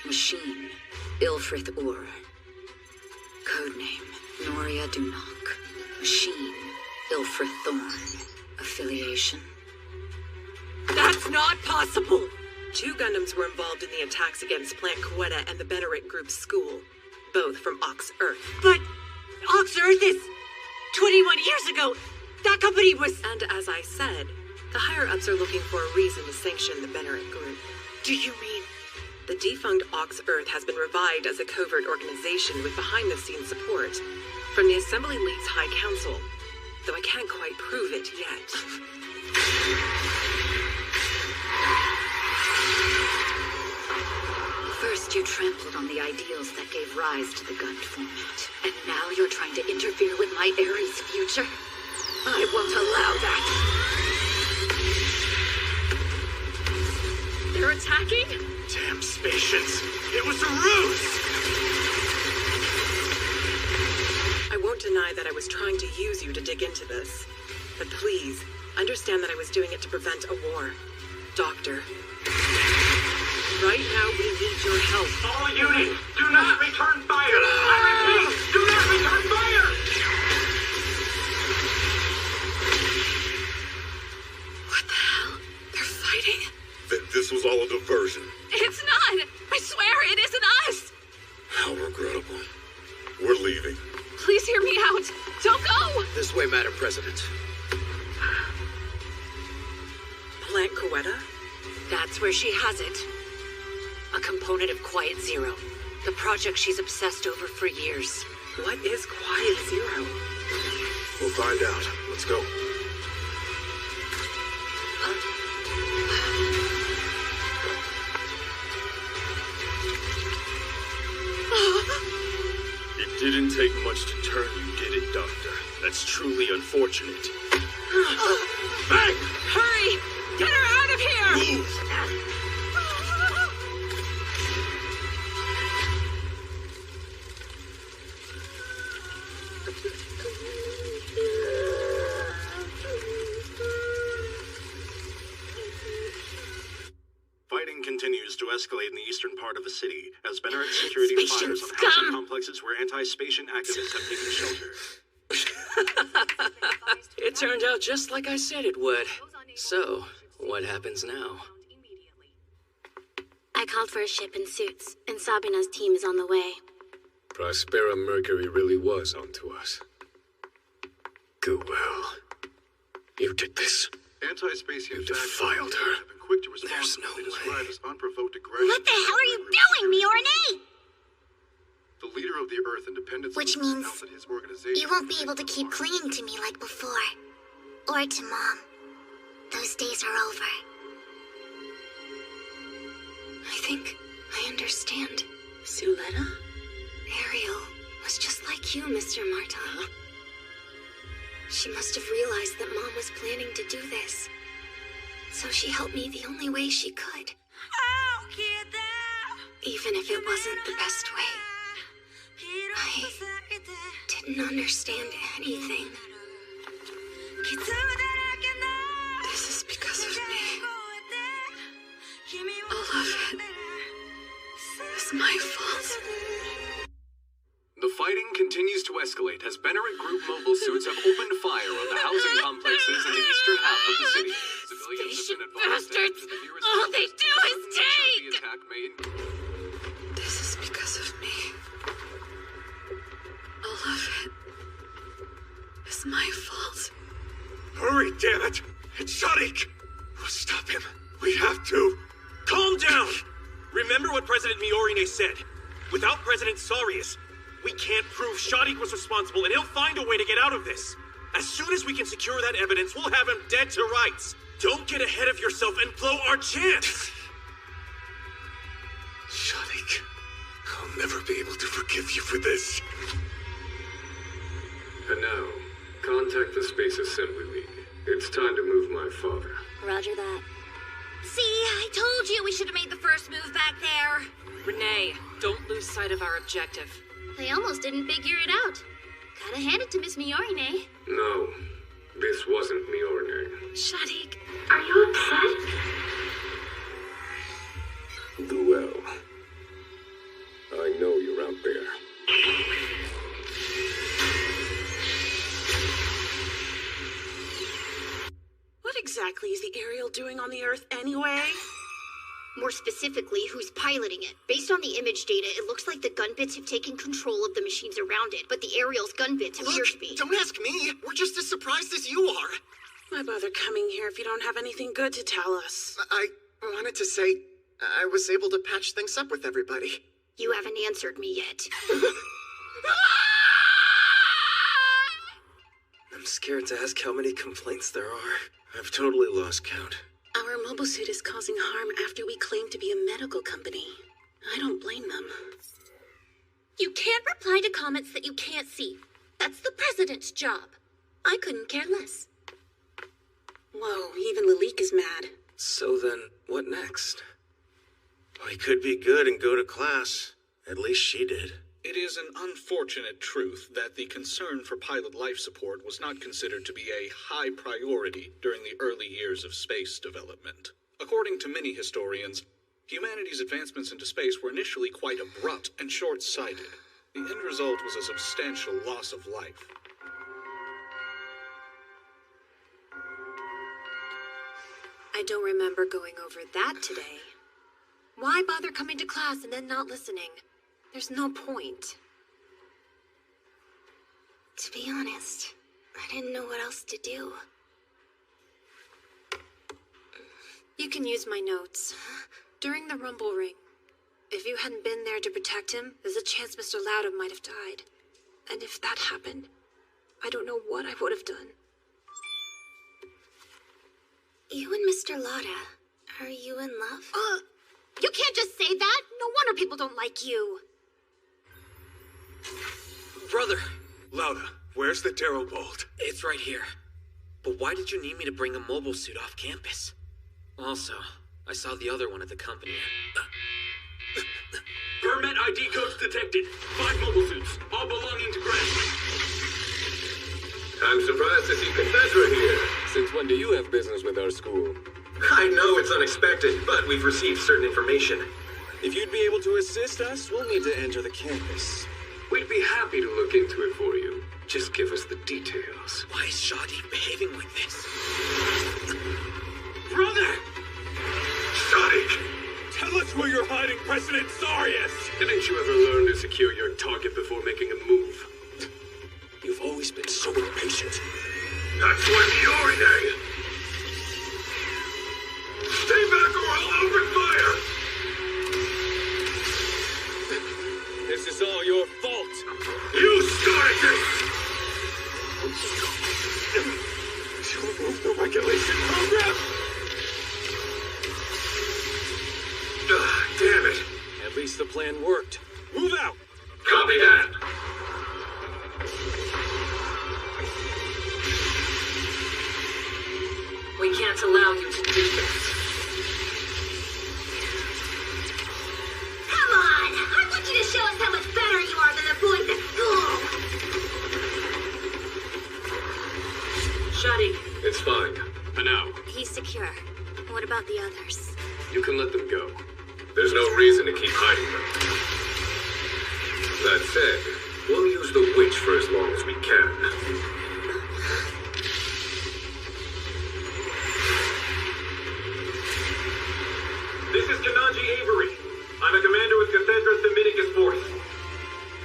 Machine, Ilfrith Ur. Codename, Noria Dunok. Machine, Ilfrith Thorn. Affiliation? That's not possible! 2 Gundams were involved in the attacks against Plant Quetta and the Bennerick Group's school, both from Ox Earth. But Ox Earth is 21 years ago! That company was... And as I said, the higher-ups are looking for a reason to sanction the Bennerick Group. Do you mean... The defunct Ox Earth has been revived as a covert organization with behind-the-scenes support from the Assembly League's High Council, though I can't quite prove it yet. First, you trampled on the ideals that gave rise to the Gund format, and now you're trying to interfere with my Ares' future? I won't allow that! They're attacking? Damn Spatians! It was a ruse! I won't deny that I was trying to use you to dig into this. But please, understand that I was doing it to prevent a war. Doctor. Right now, we need your help. All units, do not return fire! I repeat, do not return fire! What the hell? They're fighting? This was all a diversion. It's not! I swear it isn't us! How regrettable. We're leaving. Please hear me out. Don't go! This way, Madam President. Plant Quetta? That's where she has it. A component of Quiet Zero. The project she's obsessed over for years. What is Quiet Zero? We'll find out. Let's go. It didn't take much to turn you, did it, Doctor? That's truly unfortunate. Bang! Hurry! Get her out of here! Move! Fighting continues to escalate in the eastern part of the city as Bennerick security fires on housing complexes where anti-Spatian activists have taken shelter. It turned out just like I said it would. So, what happens now? I called for a ship and suits, and Sabina's team is on the way. Prospera Mercury really was onto us. Goodwill. You did this. Anti-Spatian You defiled her. have been quick to respond There's to no what they way. describe as unprovoked aggression. What the hell are you doing, Miorine? The leader of the Earth Independence Which Movement means announced that his organization you won't be able to keep clinging to me like before. Or to Mom. Those days are over. I think I understand. Suletta? Ariel was just like you, Mr. Martin. She must have realized that Mom was planning to do this. So she helped me the only way she could. Even if it wasn't the best way. I didn't understand anything. This is because of me. All of it is my fault. The fighting continues to escalate as Bennerick Group mobile suits have opened fire on the housing complexes in the eastern half of the city. Civilians have been advised that Bastards! the nearest All they do is the take! attack may This is because of me. It's my fault. Hurry, damn it! It's Shadik! Oh, stop him. We have to. Calm down! Remember what President Miorine said. Without President Sarius, we can't prove Shadik was responsible, and he'll find a way to get out of this. As soon as we can secure that evidence, we'll have him dead to rights. Don't get ahead of yourself and blow our chance! Shadik, I'll never be able to forgive you for this. And now, contact the Space Assembly League. It's time to move my father. Roger that. See, I told you we should have made the first move back there. Renee, don't lose sight of our objective. They almost didn't figure it out. Gotta hand it to Miss Miorine. No, this wasn't Miorine. Shadik, are you upset? Duel. I know you're out there. What exactly is the Ariel doing on the Earth anyway? More specifically, who's piloting it? Based on the image data, it looks like the gun bits have taken control of the machines around it, but the Ariel's gun bits appear to be. Don't ask me. We're just as surprised as you are. Why bother coming here if you don't have anything good to tell us? I wanted to say I was able to patch things up with everybody. You haven't answered me yet. I'm scared to ask how many complaints there are. I've totally lost count. Our mobile suit is causing harm after we claim to be a medical company. I don't blame them. You can't reply to comments that you can't see. That's the president's job. I couldn't care less. Whoa, even Lalik is mad. So then, what next? We could be good and go to class. At least she did. It is an unfortunate truth that the concern for pilot life support was not considered to be a high priority during the early years of space development. According to many historians, humanity's advancements into space were initially quite abrupt and short-sighted. The end result was a substantial loss of life. I don't remember going over that today. Why bother coming to class and then not listening? There's no point. To be honest, I didn't know what else to do. You can use my notes. During the rumble ring, if you hadn't been there to protect him, there's a chance Mr. Lauda might have died. And if that happened, I don't know what I would have done. You and Mr. Lauda, are you in love? You can't just say that. No wonder people don't like you. Brother! Lauda, where's the Darrow Bolt? It's right here. But why did you need me to bring a mobile suit off campus? Also, I saw the other one at the company. Permit ID codes detected. 5 mobile suits, all belonging to Grant. I'm surprised to see Cassandra here. Since when do you have business with our school? I know it's unexpected, but we've received certain information. If you'd be able to assist us, we'll need to enter the campus. We'd be happy to look into it for you. Just give us the details. Why is Shadik behaving like this? Brother! Shadik! Tell us where you're hiding President Sarius! Didn't you ever learn to secure your target before making a move? You've always been so impatient. That's what you're doing! Stay back or I'll open fire! This is all your fault! You started this! You removed the regulation program! Damn it! At least the plan worked. Move out! Copy that! We can't allow you to do this. Come on! I want you to show us how much better you are than the boys at school! Shadik. It's fine. For now. He's secure. What about the others? You can let them go. There's no reason to keep hiding them. That said, we'll use the witch for as long as we can. This is Kananji Avery. I'm a commander with Cassandra's Dominicus Force.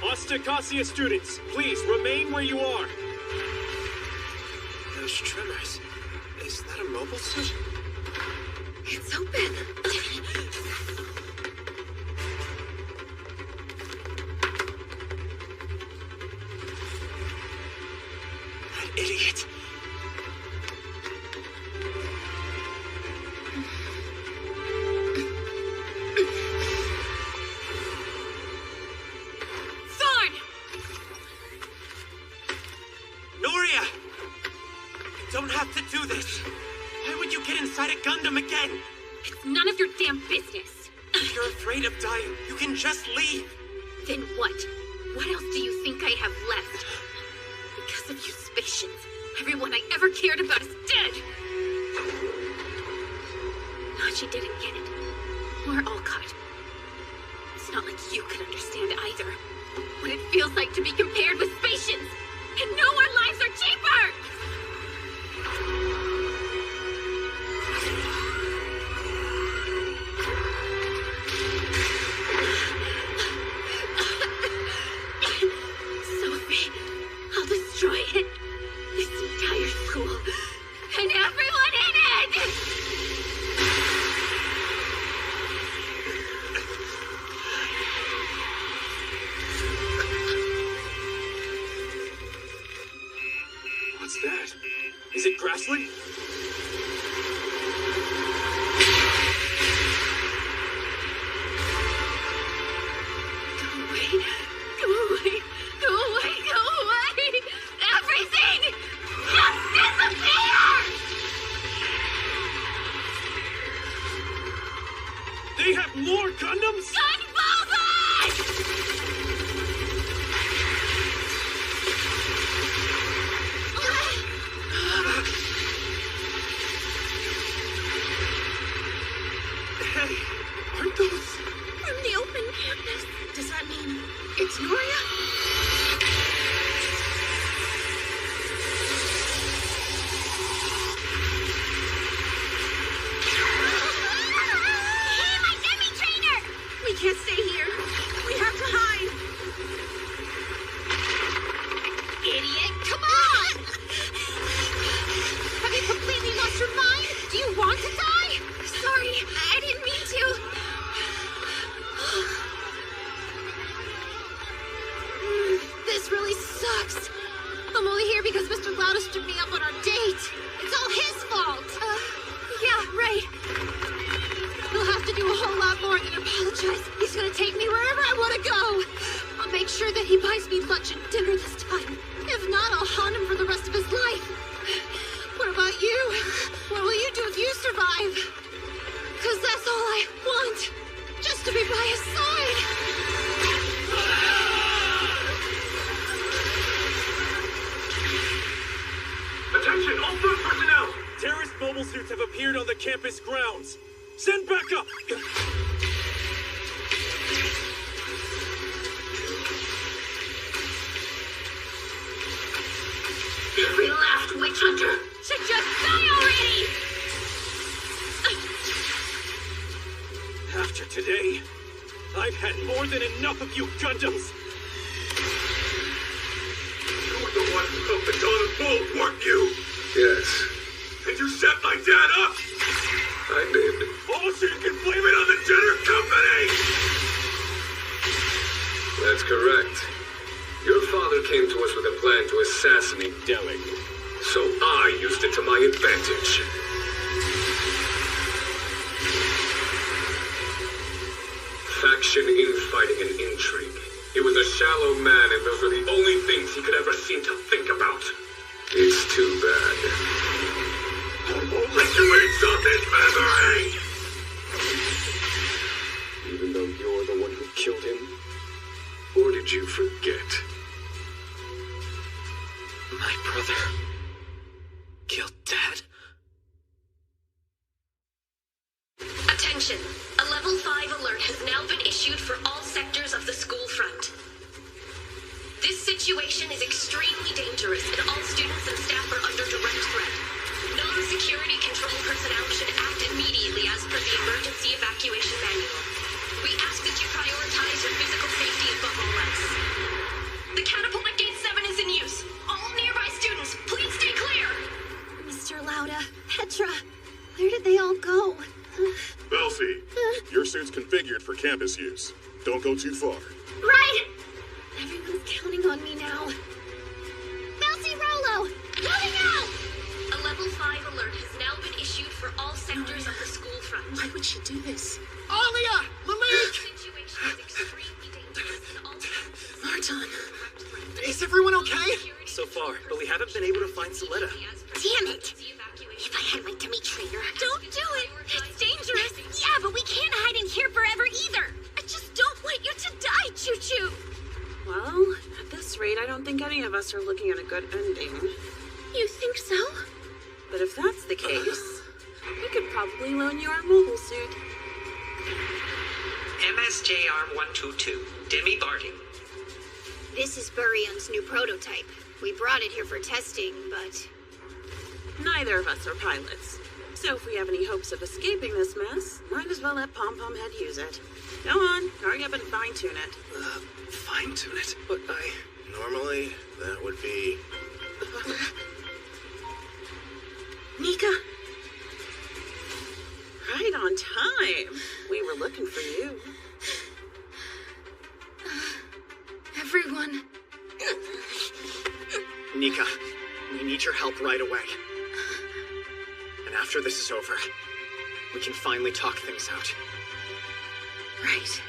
Ostacasia students, please remain where you are. Those tremors. Is that a mobile suit? It's open. That idiot. Thorn! Noria! You don't have to do this. Why would you get inside a Gundam again? It's none of your damn business. If you're afraid of dying, you can just leave. Then what? What else do you think I have left? Because of you Spacians, everyone I ever cared about is dead! Nachi didn't get it. Or Alcott. It's not like you could understand either. What it feels like to be compared with Spacians! And know our lives are cheaper! Sophie, I'll destroy it. This entire school. And everyone in it! What's that? Is it Grassling? Go away. Go away. Go away. Go away. Everything! Just disappear! They have more Gundams? Hey, aren't those... From the open campus. Does that mean it's Noria? Hey, my demi-trainer! We can't stay here. We have to hide. Idiot, come on! Have you completely lost your mind? Do you want to die? Sorry, I didn't mean to. This really sucks. I'm only here because Mr. Loudon stood me up on our date. It's all his fault. Yeah, right. He'll have to do a whole lot more than apologize. He's gonna take me wherever I want to go. I'll make sure that he buys me lunch and dinner this time. If not, I'll haunt him for the rest of his life. What about you? What will you do if you survive? Because that's all I want. Just to be by his side. Attention, all first personnel! Terrorist mobile suits have appeared on the campus grounds. Send backup! Every last witch hunter should just die already! After today, I've had more than enough of you Gundams! You're the one who helped the Dawn of Bold, weren't you? Yes, And you set my dad up! I did. Oh, so you can blame it on the Jenner Company! That's correct. Your father came to us with a plan to assassinate Delig. So I used it to my advantage. Faction, infighting, and intrigue. He was a shallow man, and those were the only things he could ever seem to think about. It's too bad. I won't let you insult his memory! Even though you're the one who killed him? Or did you forget? My brother killed Dad? Attention! A level 5 alert has now been issued for all sectors of the school front. This situation is extremely dangerous and all students and staff are under direct threat. Non-security control personnel should act immediately as per the emergency evacuation manual. We ask that you prioritize your physical safety above all else. The catapult at Gate 7 is in use. All nearby students, please stay clear! configured for campus use. Don't go too far. Right! Everyone's counting on me now. Bouncy Rolo! Moving out! A level 5 alert has now been issued for all sectors of the school front. Why would she do this? Alia! Malik! The situation is extremely dangerous and all Martin! Is everyone okay? So far, but we haven't been able to find Soletta. Damn it! If I had my dummy trainer. Don't do it! It's dangerous! Yeah, but we can't hide in here forever either! I just don't want you to die, Choo-Choo! Well, at this rate, I don't think any of us are looking at a good ending. You think so? But if that's the case, we could probably loan you our mobile suit. MSJR-122, Demi Barty. This is Burion's new prototype. We brought it here for testing, but... Neither of us are pilots. So if we have any hopes of escaping this mess, might as well let Pom-Pom Head use it. Go on, hurry up and fine-tune it. Fine-tune it? But normally, that would be... Nika! Right on time. We were looking for you. Everyone. Nika, we need your help right away. And after this is over, we can finally talk things out. Right.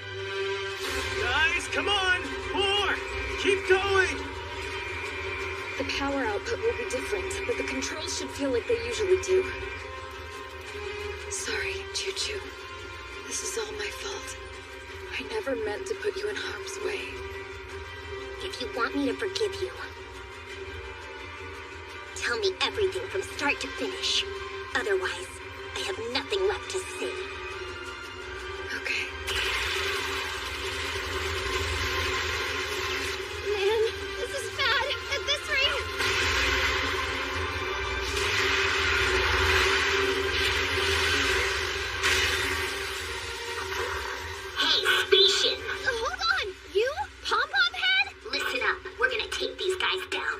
Guys, come on! More! Keep going! The power output will be different, but the controls should feel like they usually do. Sorry, Choo-Choo. This is all my fault. I never meant to put you in harm's way. If you want me to forgive you, tell me everything from start to finish. Otherwise, I have nothing left to say. Okay. Man, this is bad. At this rate... Hey, Station! hold on! You? Pom-Pom Head? Listen up. We're gonna take these guys down.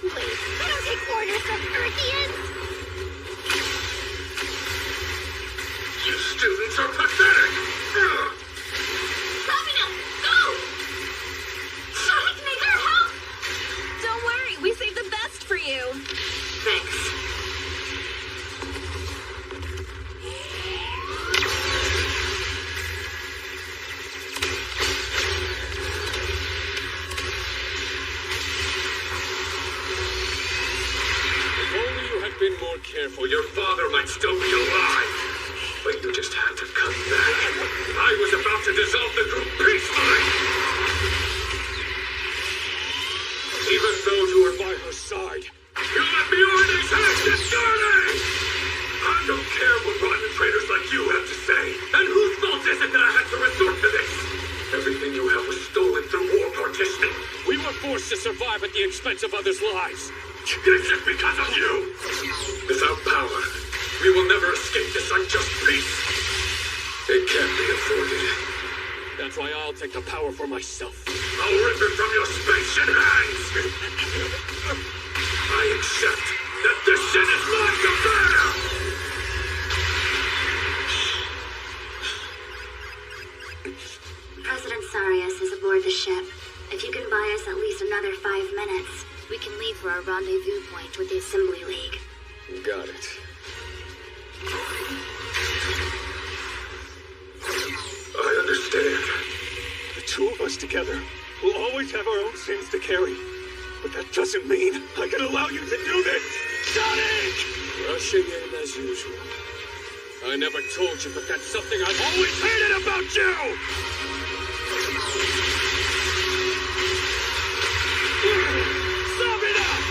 Wait, I don't take orders from Earthians! You students are pathetic! Coming up! Go! Sonic, Maker, help! Don't worry, we saved the best for you. Thanks. If only you had been more careful, Your father might still be alive. But you just had to cut back. I was about to dissolve the group peacefully. even those who were by her side. You let me on his head this dirty! I don't care what rotten traitors like you have to say. And whose fault is it that I had to resort to this? Everything you have was stolen through war partitioning. We were forced to survive at the expense of others' lives. This is because of you. Without power, we will never escape this unjust peace. It can't be afforded. That's why I'll take the power for myself. I'll rip it from your Spacian hands. I accept that this sin is mine to bear. President Sarius is aboard the ship. If you can buy us at least another 5 minutes, we can leave for our rendezvous point with the Assembly League. Got it. I understand. The two of us together will always have our own sins to carry. But that doesn't mean I can allow you to do this! Sonic! Rushing in as usual. I never told you, but that's something I've always hated about you! Sum it up!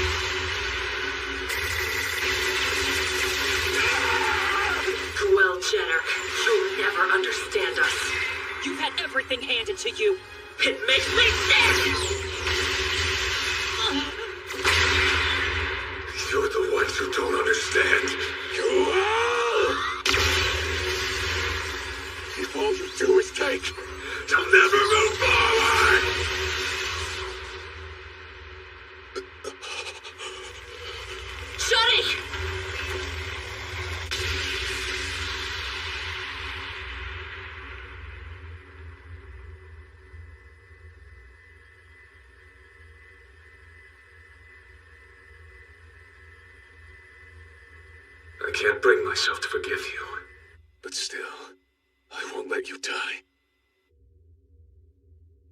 Well, Jenner, you'll never understand us. You've had everything handed to you. It makes me sick! You're the ones who don't understand. If all you do is take, you'll never move forward! Johnny! can't bring myself to forgive you. But still, I won't let you die.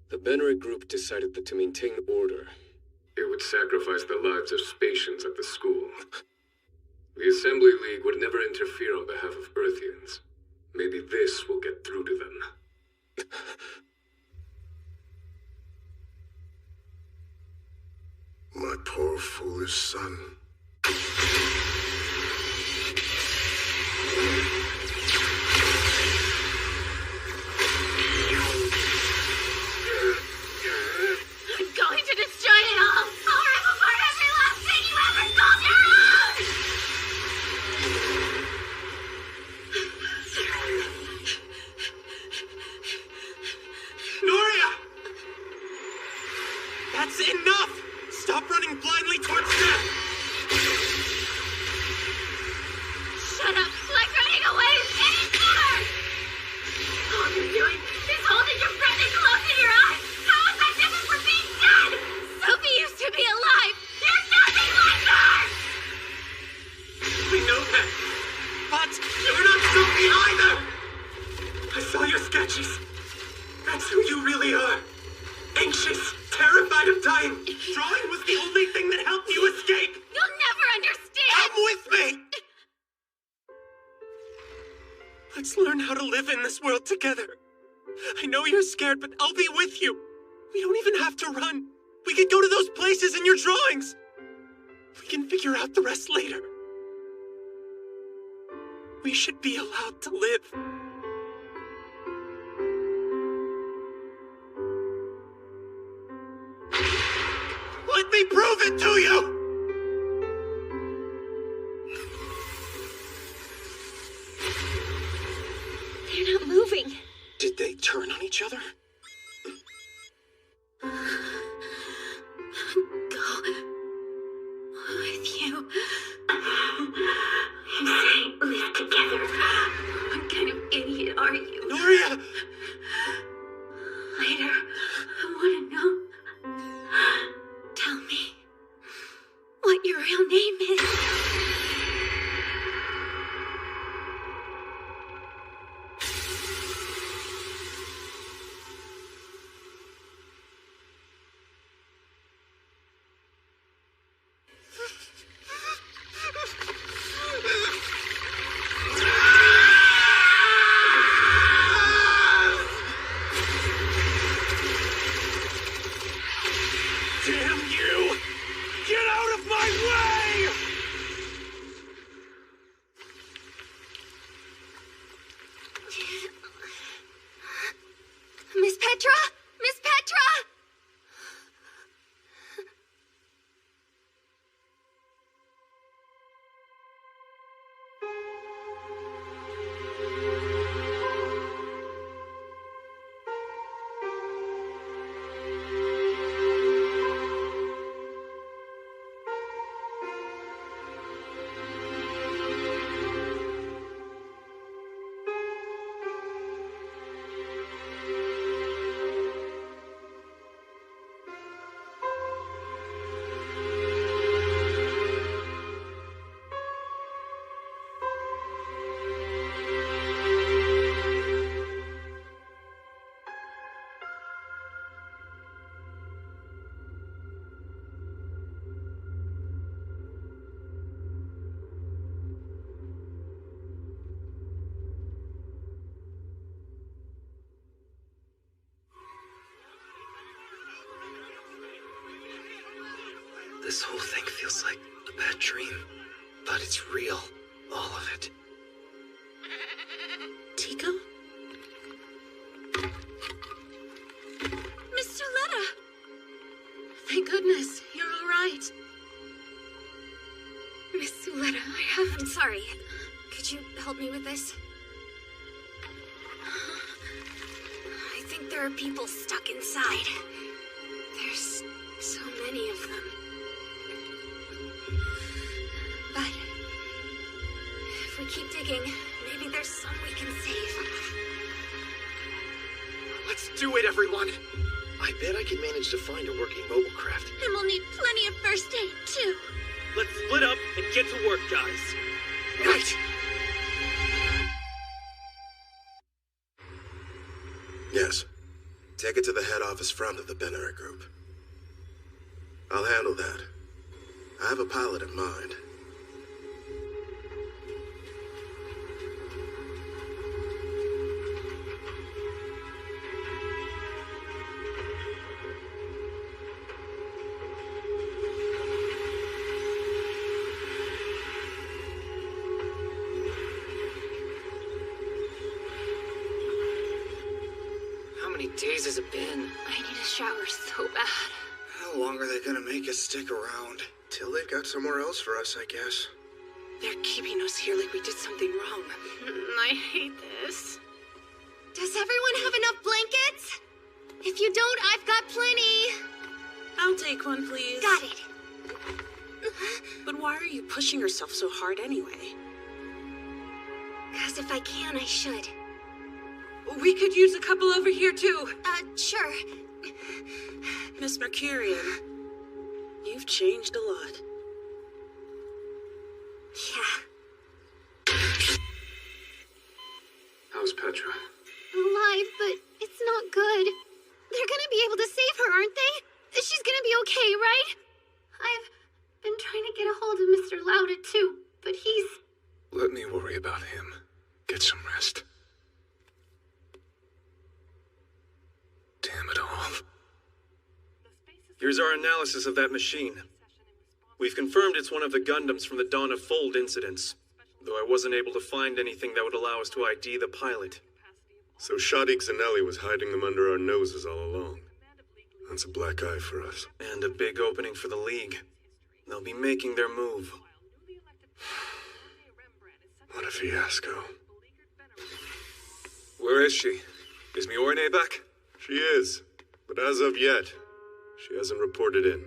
The Benric group decided that to maintain order, it would sacrifice the lives of Spatians at the school. The Assembly League would never interfere on behalf of Earthians. Maybe this will get through to them. My poor foolish son. I'm going to destroy it all! I'll rip apart every last thing you ever called your own! Noria! That's enough! Stop running blindly towards death! Shut up! Like running away is any better! All you're doing is holding your breath and closing your eyes! How is that different from being dead? Sophie used to be alive! You're nothing like her! We know that, but you're not Sophie either! I saw your sketches. That's who you really are. Anxious, terrified of dying. Drawing was the only thing that helped you escape. You'll never understand! Come with me! Let's learn how to live in this world together. I know you're scared, but I'll be with you. We don't even have to run. We can go to those places in your drawings. We can figure out the rest later. We should be allowed to live. Let me prove it to you! They're not moving. Did they turn on each other? Go with you. You say live together. What kind of idiot are you? Noria! Later, I want to know. Tell me what your real name is. Damn you! Get out of my way! Miss Petra? Miss Petra! This whole thing feels like a bad dream, but it's real, all of it. Tico? Miss Suletta! Thank goodness, you're all right. Miss Suletta, I'm sorry. Could you help me with this? I think there are people stuck inside. There's so many of them. But if we keep digging, maybe there's some we can save. Let's do it, everyone! I bet I can manage to find a working mobile craft. And we'll need plenty of first aid, too. Let's split up and get to work, guys. Right! Yes. Take it to the head office front of the Benner Group. I'll handle that. I have a pilot in mind. How many days has it been? I need a shower so bad. How long are they gonna make us stick around? Till they've got somewhere else for us, I guess. They're keeping us here like we did something wrong. I hate this. Does everyone have enough blankets? If you don't, I've got plenty. I'll take one, please. Got it. But why are you pushing yourself so hard anyway? 'Cause if I can, I should. We could use a couple over here, too. Sure. Miss Mercurian, you've changed a lot. Yeah. How's Petra? Alive, but it's not good. They're gonna be able to save her, aren't they? She's gonna be okay, right? I've been trying to get a hold of Mr. Lauda, too, but he's... Let me worry about him. Get some rest. Damn it all. Here's our analysis of that machine. We've confirmed it's one of the Gundams from the Dawn of Fold incidents, though I wasn't able to find anything that would allow us to ID the pilot. So Shadi Zanelli was hiding them under our noses all along. That's a black eye for us. And a big opening for the League. They'll be making their move. What a fiasco. Where is she? Is Miorine back? She is, but as of yet, she hasn't reported in.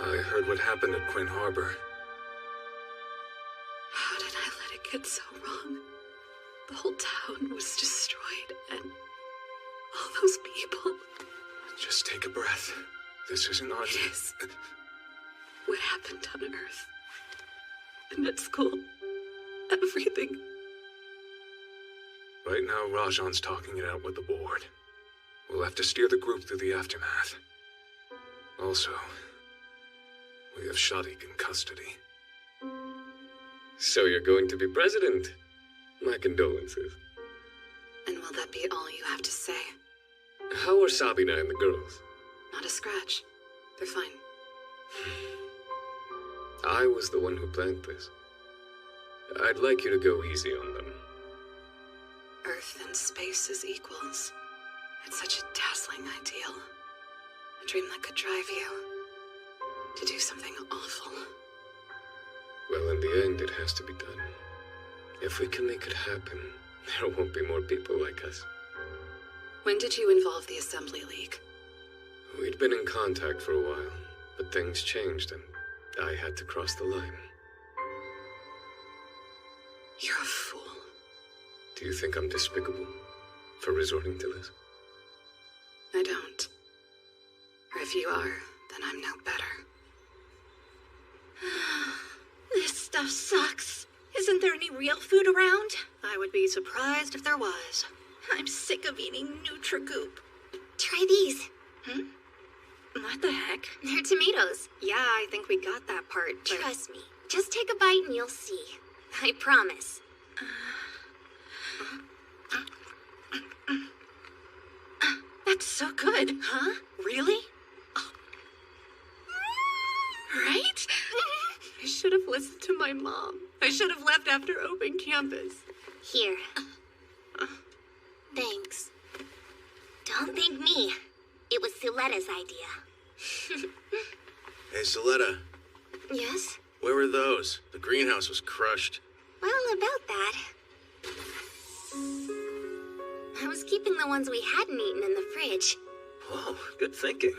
I heard what happened at Quinn Harbor. How did I let it get so wrong? The whole town was destroyed, and all those people. Just take a breath. This isn't our... Yes. What happened on Earth? And at school. Everything. Right now, Rajan's talking it out with the board. We'll have to steer the group through the aftermath. Also, we have Shadik in custody. So you're going to be president? My condolences. And will that be all you have to say? How are Sabina and the girls? Not a scratch. They're fine. I was the one who planned this. I'd like you to go easy on them. Earth and space as equals. It's such a dazzling ideal. A dream that could drive you to do something awful. Well, in the end, it has to be done. If we can make it happen, there won't be more people like us. When did you involve the Assembly League? We'd been in contact for a while, but things changed and I had to cross the line. You're a fool. Do you think I'm despicable for resorting to this? I don't. Or if you are, then I'm no better. This stuff sucks. Isn't there any real food around? I would be surprised if there was. I'm sick of eating Nutrigoop. Try these. What the heck? They're tomatoes. Yeah, I think we got that part, but... Trust me. Just take a bite and you'll see. I promise. That's so good. Huh? Really? Oh. Right? I should have listened to my mom. I should have left after open campus. Here. Thanks. Don't thank me. It was Suletta's idea. Hey, Soletta. Yes? Where were those? The greenhouse was crushed. Well, about that. I was keeping the ones we hadn't eaten in the fridge. Whoa, good thinking.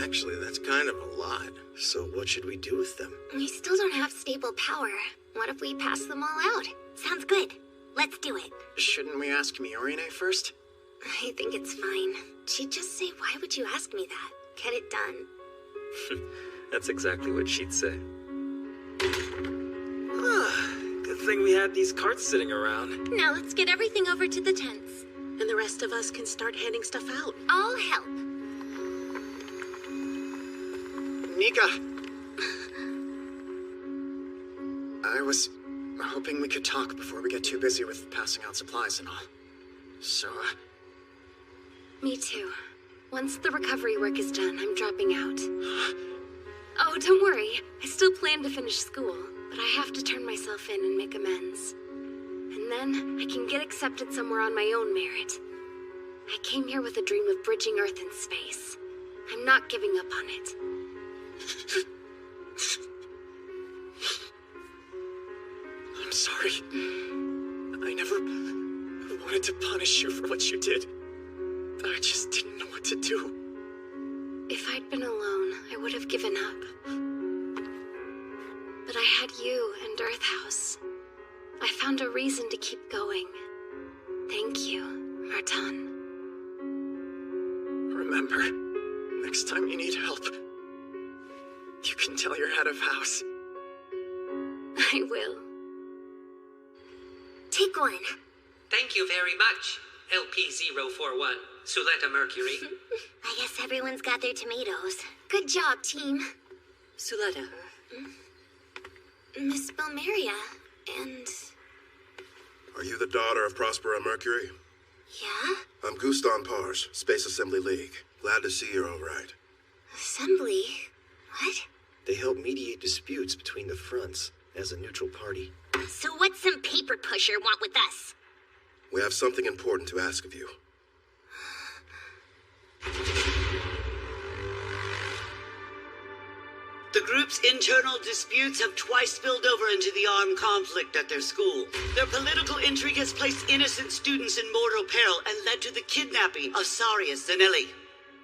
Actually, that's kind of a lot. So what should we do with them? We still don't have stable power. What if we pass them all out? Sounds good. Let's do it. Shouldn't we ask Miorine first? I think it's fine. She'd just say, why would you ask me that? Get it done. That's exactly what she'd say. Good thing we had these carts sitting around. Now let's get everything over to the tents. And the rest of us can start handing stuff out. I'll help. Nika! I was hoping we could talk before we get too busy with passing out supplies and all. So, Me too. Once the recovery work is done, I'm dropping out. Oh, don't worry. I still plan to finish school, but I have to turn myself in and make amends. And then I can get accepted somewhere on my own merit. I came here with a dream of bridging Earth and space. I'm not giving up on it. I'm sorry. I never wanted to punish you for what you did. I just didn't know what to do. If I'd been alone, I would have given up. But I had you and Earth House. I found a reason to keep going. Thank you, Martin. Remember, next time you need help, you can tell your head of house. I will. Take one. Thank you very much, LP041, Suletta Mercury. I guess everyone's got their tomatoes. Good job, team. Suletta. Miss Belmeria, and... Are you the daughter of Prospera Mercury? Yeah? I'm Guston Pars, Space Assembly League. Glad to see you're all right. Assembly? What? They help mediate disputes between the fronts as a neutral party. So what's some paper pusher want with us? We have something important to ask of you. The group's internal disputes have twice spilled over into the armed conflict at their school. Their political intrigue has placed innocent students in mortal peril and led to the kidnapping of Sarius Zanelli.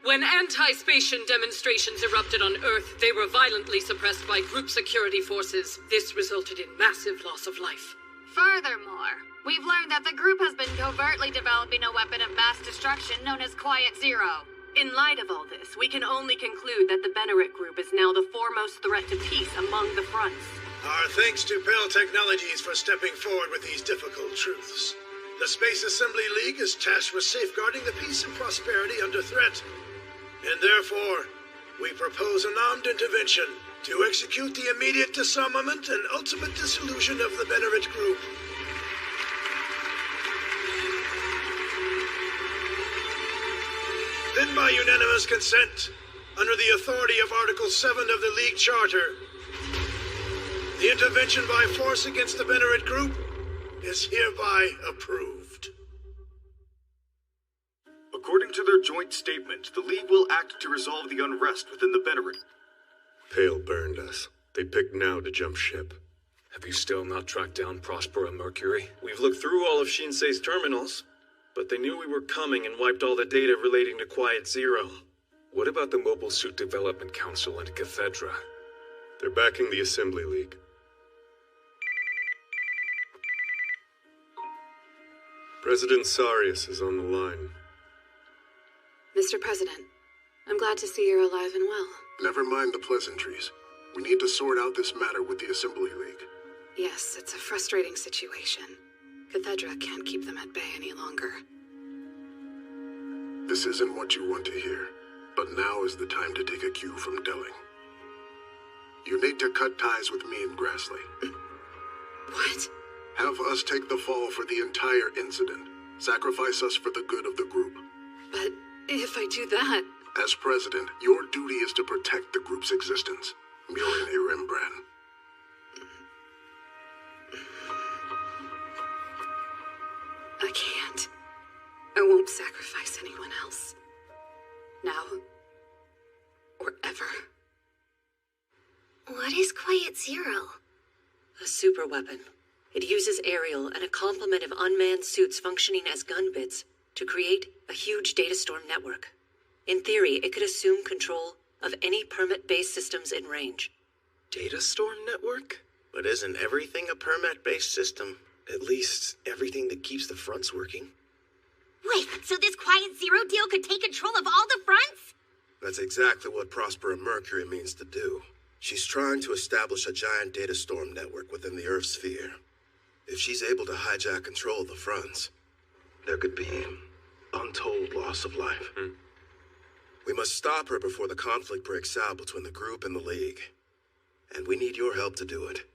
When anti-Spatian demonstrations erupted on Earth, they were violently suppressed by group security forces. This resulted in massive loss of life. Furthermore, we've learned that the group has been covertly developing a weapon of mass destruction known as Quiet Zero. In light of all this, we can only conclude that the Benneret Group is now the foremost threat to peace among the fronts. Our thanks to Pell Technologies for stepping forward with these difficult truths. The Space Assembly League is tasked with safeguarding the peace and prosperity under threat. And therefore, we propose an armed intervention to execute the immediate disarmament and ultimate dissolution of the Benneret Group. Then by unanimous consent, under the authority of Article 7 of the League Charter, the intervention by force against the Benneret Group is hereby approved. According to their joint statement, the League will act to resolve the unrest within the Benneret. Pale burned us. They picked now to jump ship. Have you still not tracked down Prospera Mercury? We've looked through all of Shinsei's terminals, but they knew we were coming and wiped all the data relating to Quiet Zero. What about the Mobile Suit Development Council and Cathedra? They're backing the Assembly League. President Sarius is on the line. Mr. President, I'm glad to see you're alive and well. Never mind the pleasantries. We need to sort out this matter with the Assembly League. Yes, it's a frustrating situation. Cathedra can't keep them at bay any longer. This isn't what you want to hear, but now is the time to take a cue from Delling. You need to cut ties with me and Grassley. What? Have us take the fall for the entire incident. Sacrifice us for the good of the group. But if I do that... As president, your duty is to protect the group's existence. Mjolnir Rembrandt. I can't. I won't sacrifice anyone else. Now. Or ever. What is Quiet Zero? A super weapon. It uses aerial and a complement of unmanned suits functioning as gun bits to create a huge data storm network. In theory, it could assume control of any permit-based systems in range. Data storm network? But isn't everything a permit-based system? At least, everything that keeps the fronts working. Wait, so this Quiet Zero deal could take control of all the fronts? That's exactly what Prospera Mercury means to do. She's trying to establish a giant data storm network within the Earth sphere. If she's able to hijack control of the fronts, there could be untold loss of life. We must stop her before the conflict breaks out between the group and the League. And we need your help to do it.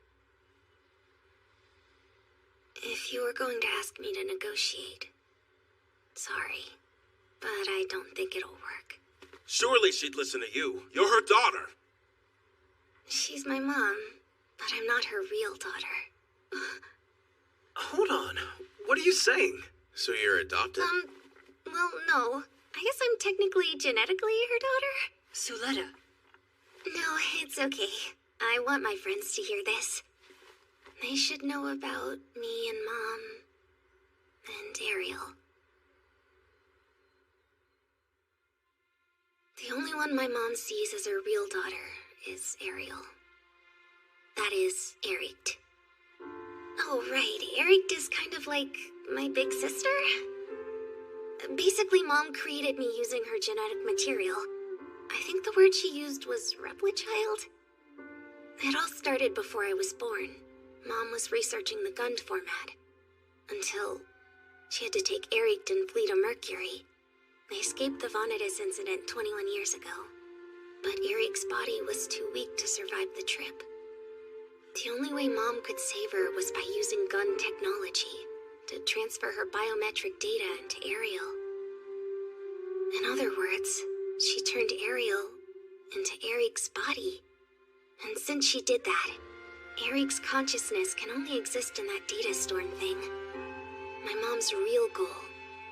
If you were going to ask me to negotiate, sorry, but I don't think it'll work. Surely she'd listen to you. You're her daughter. She's my mom, but I'm not her real daughter. Hold on. What are you saying? So you're adopted? Well, no. I guess I'm technically genetically her daughter. Suletta. No, it's okay. I want my friends to hear this. They should know about me and Mom and Ariel. The only one my mom sees as her real daughter is Ariel. That is Erikt. Oh, right. Erikt is kind of like my big sister. Basically, Mom created me using her genetic material. I think the word she used was replichild. It all started before I was born. Mom was researching the Gund format. Until she had to take Erikt and flee to Mercury. They escaped the Vanitas incident 21 years ago. But Erikt's body was too weak to survive the trip. The only way Mom could save her was by using Gund technology to transfer her biometric data into Ariel. In other words, she turned Ariel into Erikt's body. And since she did that, Erikt's consciousness can only exist in that data storm thing. My mom's real goal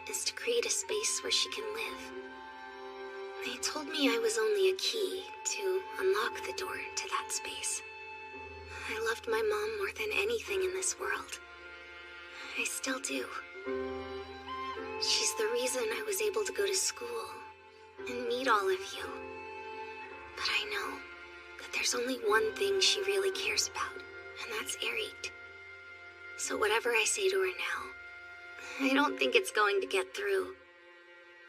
is to create a space where she can live. They told me I was only a key to unlock the door to that space. I loved my mom more than anything in this world. I still do. She's the reason I was able to go to school and meet all of you. But I know that there's only one thing she really cares about, and that's Erikt. So whatever I say to her now, I don't think it's going to get through.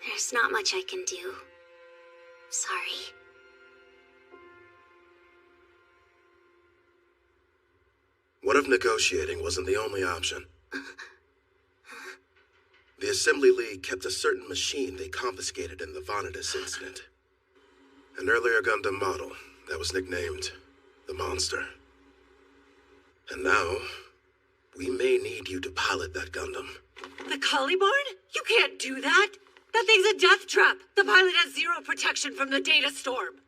There's not much I can do. Sorry. What if negotiating wasn't the only option? The Assembly League kept a certain machine they confiscated in the Vanitas incident. An earlier Gundam model that was nicknamed the Monster. And now, we may need you to pilot that Gundam. The Collie-Barn? You can't do that! That thing's a death trap! The pilot has zero protection from the data storm!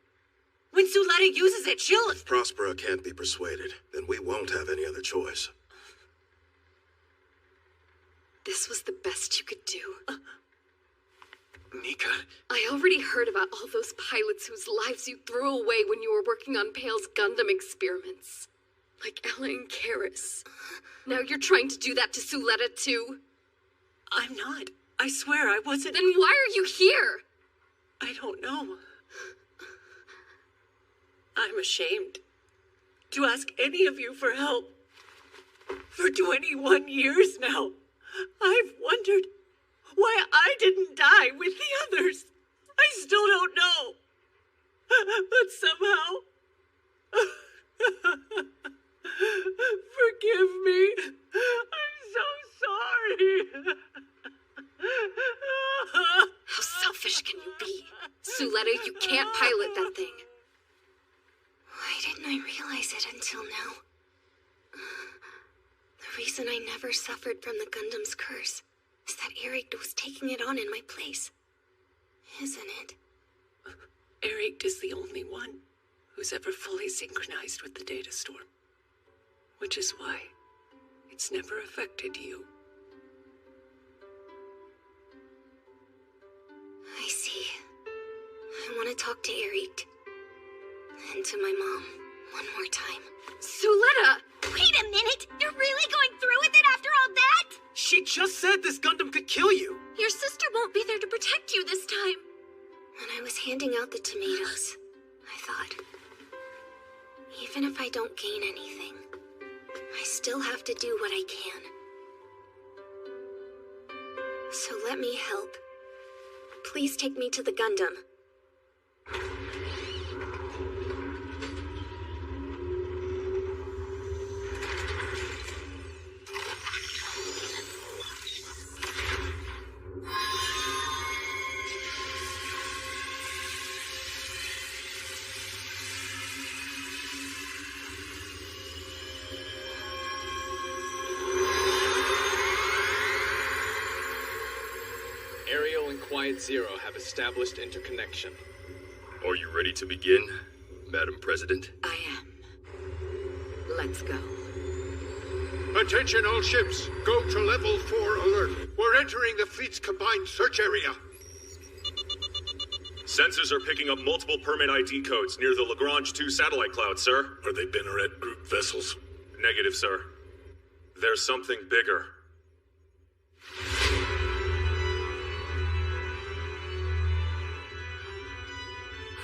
When Suletta uses it, she'll... If Prospera can't be persuaded, then we won't have any other choice. This was the best you could do. Nika. I already heard about all those pilots whose lives you threw away when you were working on Pale's Gundam experiments. Like Ella and Karis. Now you're trying to do that to Suletta too? I'm not. I swear I wasn't... Then why are you here? I don't know. I'm ashamed to ask any of you for help. For 21 years now, I've wondered why I didn't die with the others. I still don't know. But somehow... Forgive me. I'm so sorry. How selfish can you be? Suletta, you can't pilot that thing. Why didn't I realize it until now? The reason I never suffered from the Gundam's curse is that Erikt was taking it on in my place. Isn't it? Erikt is the only one who's ever fully synchronized with the data storm. Which is why it's never affected you. I see. I want to talk to Erikt. And to my mom one more time. Suletta! Wait a minute! You're really going through with it after all that? She just said this Gundam could kill you. Your sister won't be there to protect you this time. When I was handing out the tomatoes, I thought, even if I don't gain anything, I still have to do what I can. So Let me help. Please take me to the Gundam. Ariel and Quiet Zero have established interconnection. Are you ready to begin, Madam President? I am. Let's go. Attention all ships. Go to level 4 alert. We're entering the fleet's combined search area. Sensors are picking up multiple permit ID codes near the Lagrange 2 satellite cloud, sir. Are they Benneret group vessels? Negative, sir. There's something bigger.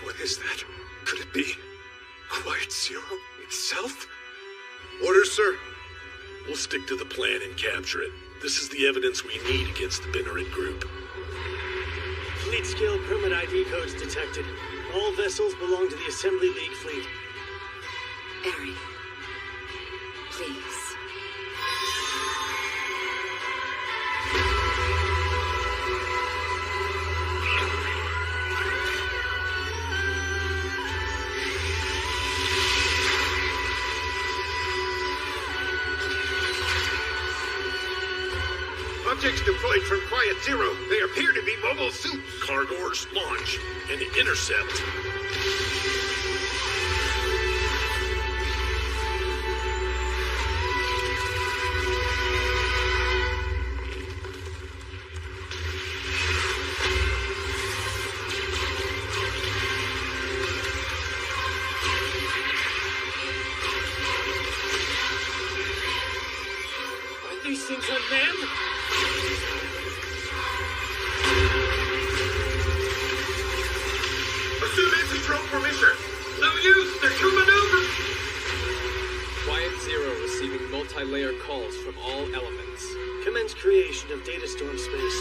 What is that? Could it be Quiet Zero itself? Orders, sir. We'll stick to the plan and capture it. This is the evidence we need against the Benneret group. Fleet scale permit ID codes detected. All vessels belong to the Assembly League fleet. Eri, please. Objects deployed from Quiet Zero. They appear to be mobile suits. Cargors launch and intercept. Are these things unmanned? Assume anti-drone formation. No use. They're too maneuvered. Quiet Zero receiving multi-layer calls from all elements. Commence creation of data storm space.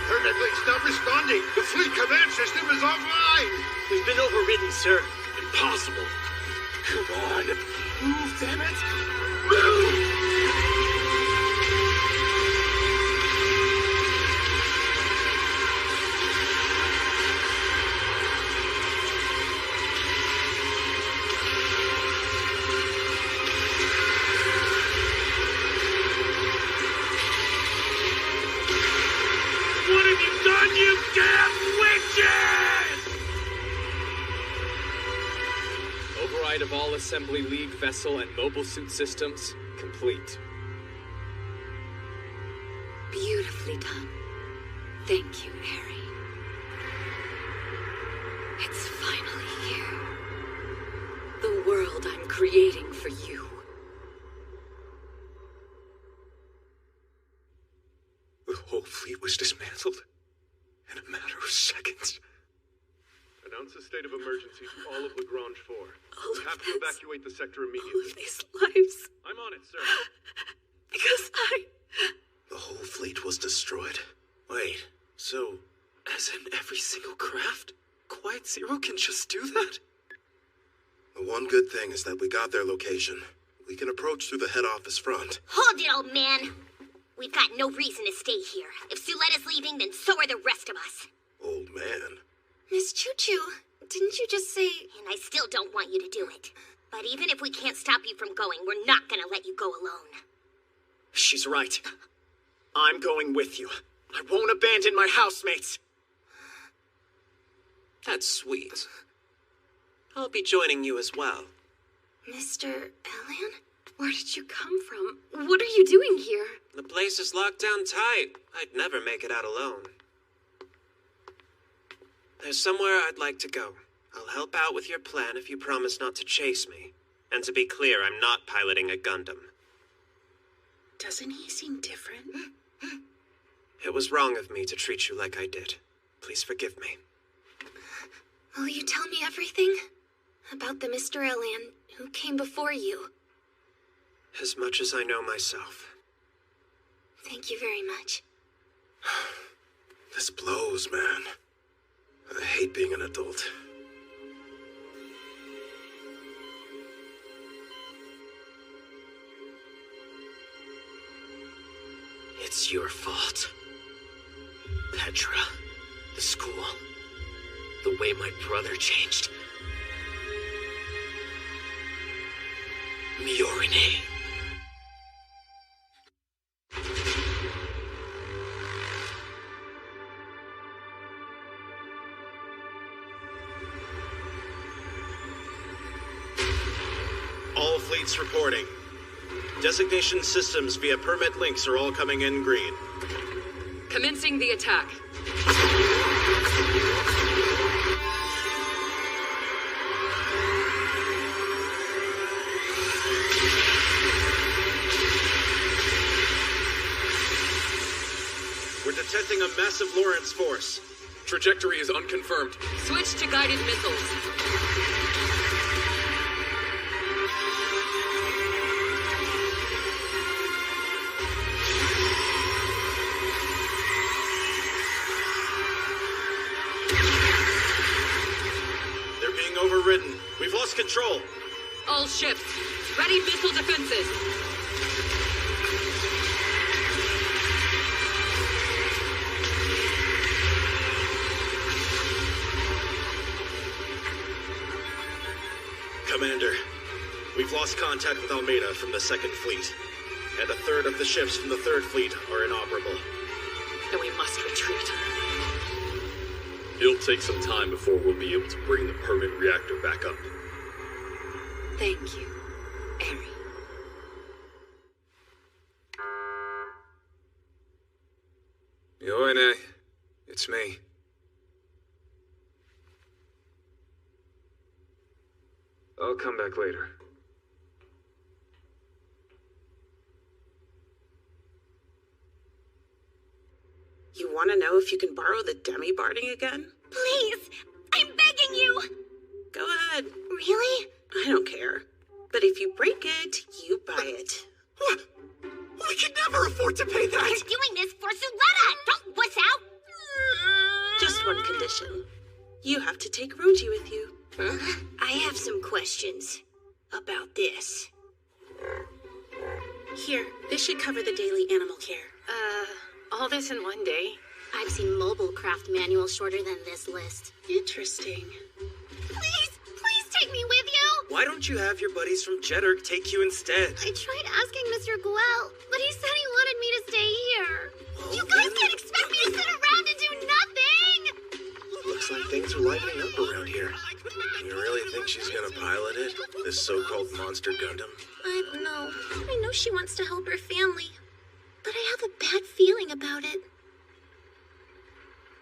Permit link's not responding. The fleet command system is offline. We've been overridden, sir. Impossible. Come on. Move, damn it. Move! What have you done, you damn witches? Override of all Assembly League vessel and mobile suit systems complete. Beautifully done. Thank you, Eri. It's finally here. The world I'm creating for you. The whole fleet was dismantled in a matter of seconds. Announce a state of emergency to all of Lagrange 4. We have to evacuate the sector All immediately. of these lives. I'm on it, sir. Because The whole fleet was destroyed. Wait, so, as in every single craft? Quiet Zero can just do that? The one good thing is that we got their location. We can approach through the head office front. Hold it, old man. We've got no reason to stay here. If Suletta's leaving, then so are the rest of us. Old man. Miss Choo-Choo, didn't you just say... And I still don't want you to do it. But even if we can't stop you from going, we're not gonna let you go alone. She's right. I'm going with you. I won't abandon my housemates. That's sweet. I'll be joining you as well. Mr. Elian? Where did you come from? What are you doing here? The place is locked down tight. I'd never make it out alone. There's somewhere I'd like to go. I'll help out with your plan if you promise not to chase me. And to be clear, I'm not piloting a Gundam. Doesn't he seem different? It was wrong of me to treat you like I did. Please forgive me. Will you tell me everything? About the Mr. Alien who came before you? As much as I know myself. Thank you very much. This blows, man. I hate being an adult. It's your fault. Petra, the school, the way my brother changed. Miorine. All fleets reporting. Designation systems via permit links are all coming in green. Commencing the attack. We're detecting a massive Lorentz force. Trajectory is unconfirmed. Switch to guided missiles. They're being overridden. We've lost control. All ships, ready missile defenses. Commander, we've lost contact with Almeida from the 2nd Fleet, and a third of the ships from the 3rd Fleet are inoperable. Then we must retreat. It'll take some time before we'll be able to bring the permanent reactor back up. Thank you, Eri. Miorine, it's me. I'll come back later. You want to know if you can borrow the demi-barding again? Please! I'm begging you! Go ahead. Really? I don't care. But if you break it, you buy it. What? We could never afford to pay that! You're doing this for Suletta! Don't wuss out! Just one condition. You have to take Roji with you. I have some questions about this. Here, this should cover the daily animal care. All this in one day? I've seen mobile craft manuals shorter than this list. Interesting. Please take me with you! Why don't you have your buddies from Jeddirk take you instead? I tried asking Mr. Guel, but he said he wanted me to stay here. You guys can't expect me to sit around and do nothing! Looks like things are lightening up around here. You really think she's gonna pilot it? This so-called monster Gundam? I don't know. I know she wants to help her family, but I have a bad feeling about it.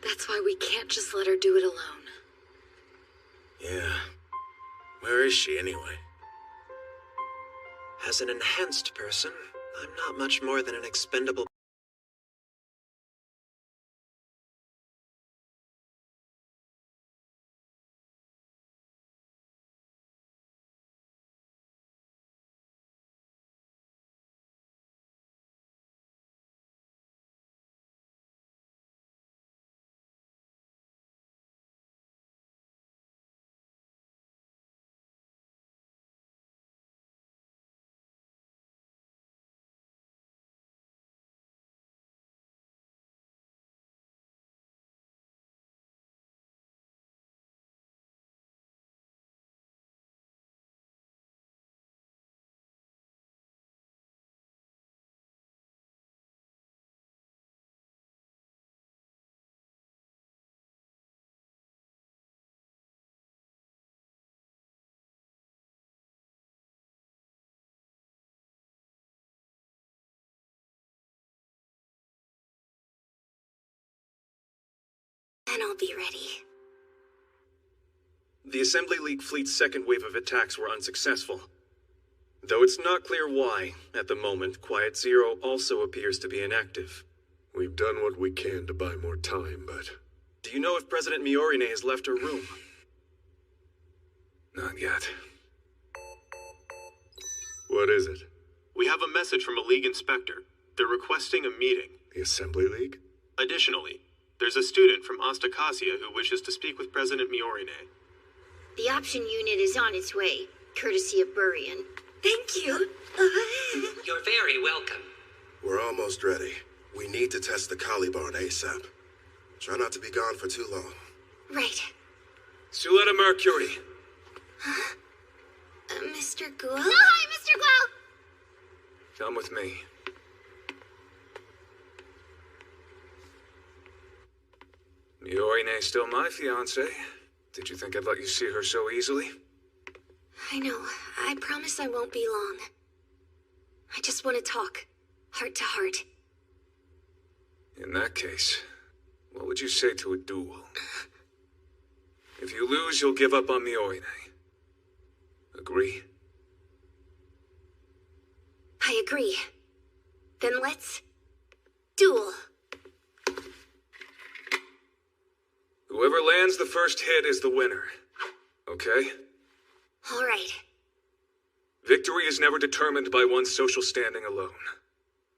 That's why we can't just let her do it alone. Yeah. Where is she anyway? As an enhanced person, I'm not much more than an expendable. Then I'll be ready. The Assembly League Fleet's 2nd wave of attacks were unsuccessful. Though it's not clear why, at the moment, Quiet Zero also appears to be inactive. We've done what we can to buy more time, but... Do you know if President Miorine has left her room? Not yet. What is it? We have a message from a League inspector. They're requesting a meeting. The Assembly League? Additionally, there's a student from Otakus who wishes to speak with President Miorine. The option unit is on its way, courtesy of Burian. Thank you. You're very welcome. We're almost ready. We need to test the Kali barn ASAP. Try not to be gone for too long. Right. Suletta Mercury. Mr. Guel? Oh, hi, Mr. Guel! Come with me. Miorine's still my fiancé. Did you think I'd let you see her so easily? I know. I promise I won't be long. I just want to talk. Heart to heart. In that case, what would you say to a duel? If you lose, you'll give up on Miorine. Agree? I agree. Then let's... duel. Whoever lands the first hit is the winner. Okay? All right. Victory is never determined by one's social standing alone.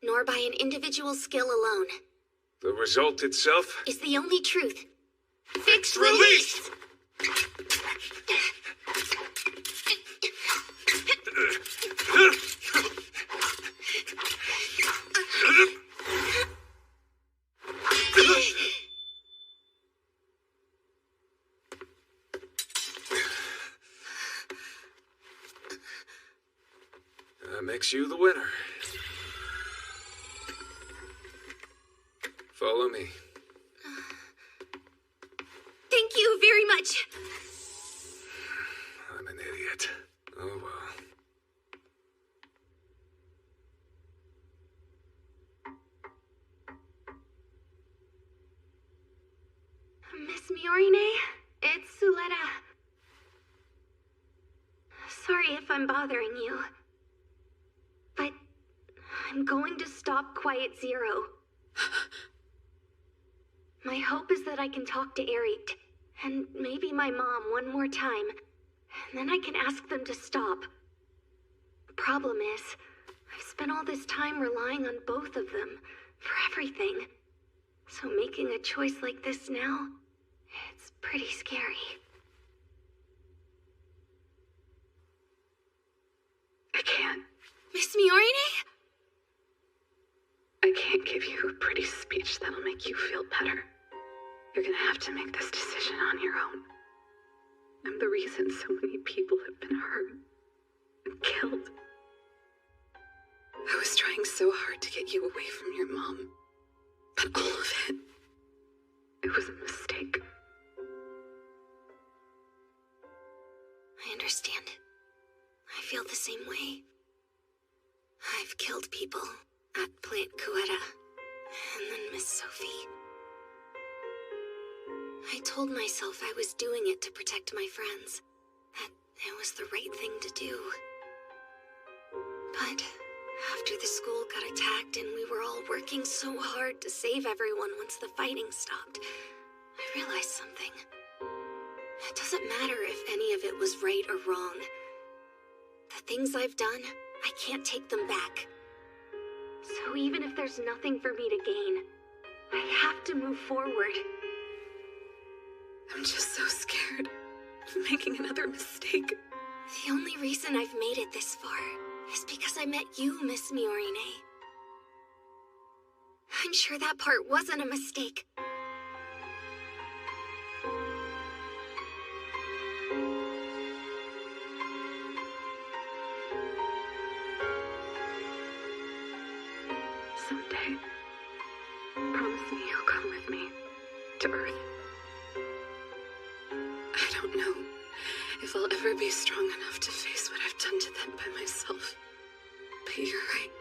Nor by an individual skill alone. The result itself is the only truth. Fixed release! That makes you the winner. Follow me. Thank you very much. I'm an idiot. Oh well. Miss Miorine, it's Suletta. Sorry if I'm bothering you. But I'm going to stop Quiet Zero. My hope is that I can talk to Eric, and maybe my mom one more time, and then I can ask them to stop. The problem is, I've spent all this time relying on both of them for everything. So making a choice like this now, it's pretty scary. I can't. Miss Miorine? I can't give you a pretty speech that'll make you feel better. You're gonna have to make this decision on your own. I'm the reason so many people have been hurt and killed. I was trying so hard to get you away from your mom, but all of it was a mistake. I understand. I feel the same way. I've killed people at Plant Quetta, and then Miss Sophie. I told myself I was doing it to protect my friends, that it was the right thing to do. But after the school got attacked and we were all working so hard to save everyone once the fighting stopped, I realized something. It doesn't matter if any of it was right or wrong. The things I've done, I can't take them back. So even if there's nothing for me to gain, I have to move forward. I'm just so scared of making another mistake. The only reason I've made it this far is because I met you, Miss Miorine. I'm sure that part wasn't a mistake. Someday, promise me you'll come with me to Earth. I don't know if I'll ever be strong enough to face what I've done to them by myself. But you're right.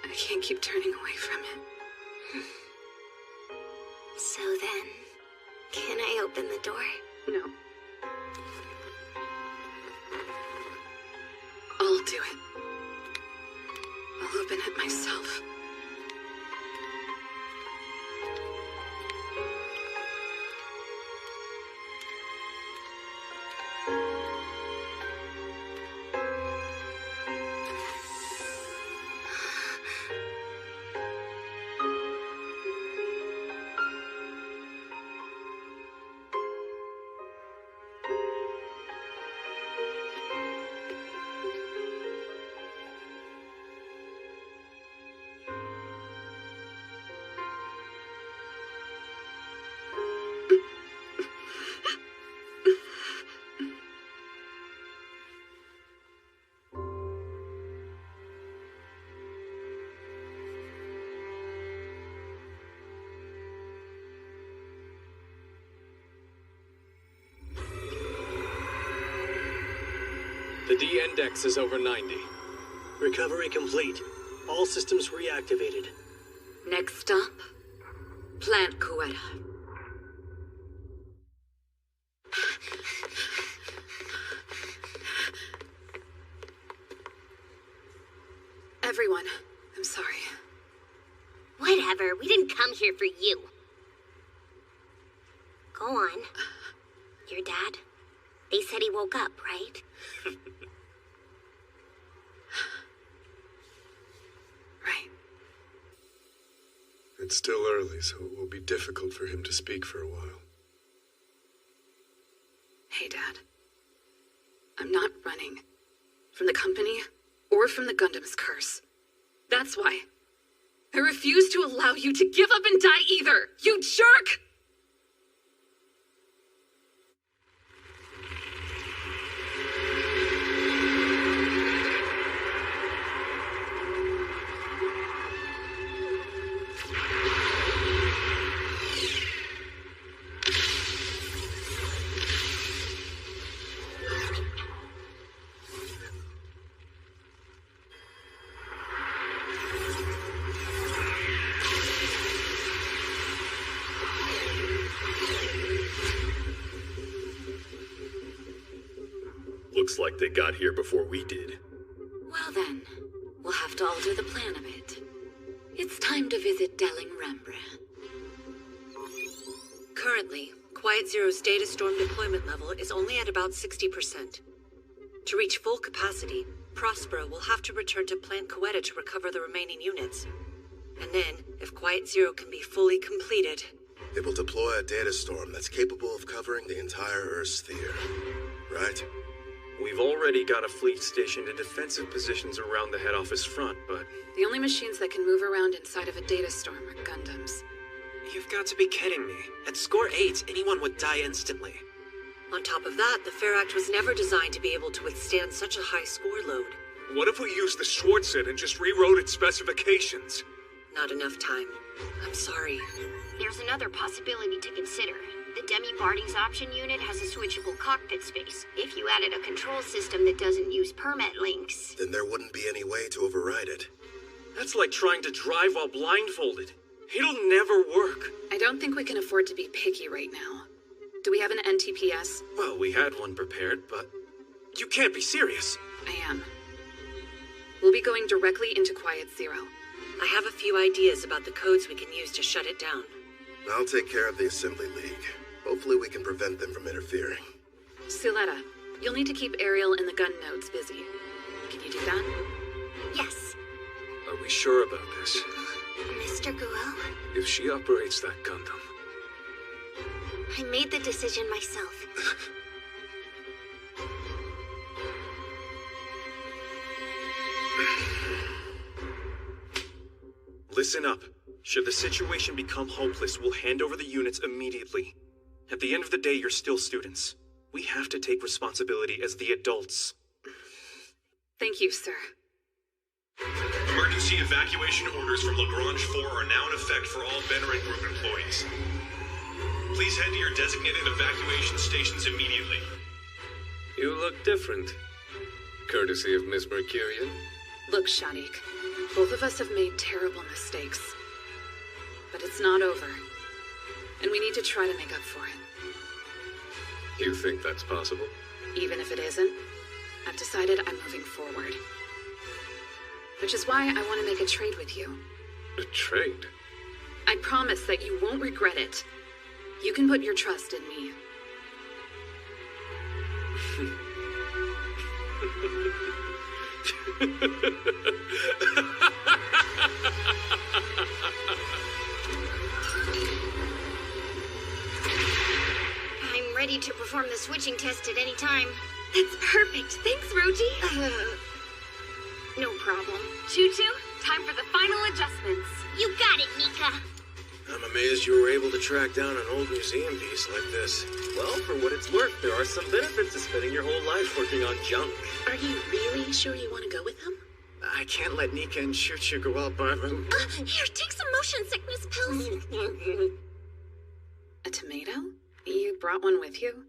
I can't keep turning away from it. So then, can I open the door? No. I'll do it. myself. The D-index is over 90. Recovery complete. All systems reactivated. Next stop, Plant Quetta. Everyone, I'm sorry. Whatever, we didn't come here for you. Go on. Your dad? They said he woke up, right? Right. It's still early, so it will be difficult for him to speak for a while. Hey, Dad. I'm not running. From the company, or from the Gundam's curse. That's why. I refuse to allow you to give up and die either, you jerk! Looks like they got here before we did. Well then, we'll have to alter the plan a bit. It's time to visit Delling Rembrandt. Currently, Quiet Zero's data storm deployment level is only at about 60%. To reach full capacity, Prospero will have to return to Plant Quetta to recover the remaining units. And then, if Quiet Zero can be fully completed, It will deploy a data storm that's capable of covering the entire Earth sphere. Right? We've already got a fleet stationed in defensive positions around the head office front, but... The only machines that can move around inside of a data storm are Gundams. You've got to be kidding me. At score 8, anyone would die instantly. on top of that, the Fair Act was never designed to be able to withstand such a high score load. What if we used the Schwarzit and just rewrote its specifications? Not enough time. I'm sorry. There's another possibility to consider. The Demi-Barding's option unit has a switchable cockpit space. If you added a control system that doesn't use permit links... Then there wouldn't be any way to override it. That's like trying to drive while blindfolded. It'll never work. I don't think we can afford to be picky right now. Do we have an NTPS? Well, we had one prepared, but... You can't be serious. I am. We'll be going directly into Quiet Zero. I have a few ideas about the codes we can use to shut it down. I'll take care of the Assembly League. Hopefully we can prevent them from interfering. Suletta, you'll need to keep Ariel and the gun nodes busy. Can you do that? Yes. Are we sure about this? Mr. Guo, If she operates that Gundam... I made the decision myself. Listen up. Should the situation become hopeless, we'll hand over the units immediately. At the end of the day, you're still students. We have to take responsibility as the adults. Thank you, sir. Emergency evacuation orders from Lagrange 4 are now in effect for all Benner and Group employees. Please head to your designated evacuation stations immediately. You look different. Courtesy of Miss Mercurian. Look, Shadik, both of us have made terrible mistakes. But it's not over. And we need to try to make up for it. You think that's possible? Even if it isn't, I've decided I'm moving forward. which is why I want to make a trade with you. A trade? I promise that you won't regret it. You can put your trust in me. I'm ready to perform the switching test at any time. That's perfect. Thanks, Roji. No problem. Choo-choo, time for the final adjustments. You got it, Nika. I'm amazed you were able to track down an old museum piece like this. Well, for what it's worth, there are some benefits to spending your whole life working on junk. Are you really sure you want to go with him? I can't let Nika and Choo-choo go out by them. Here, take some motion sickness pills. A tomato? You brought one with you?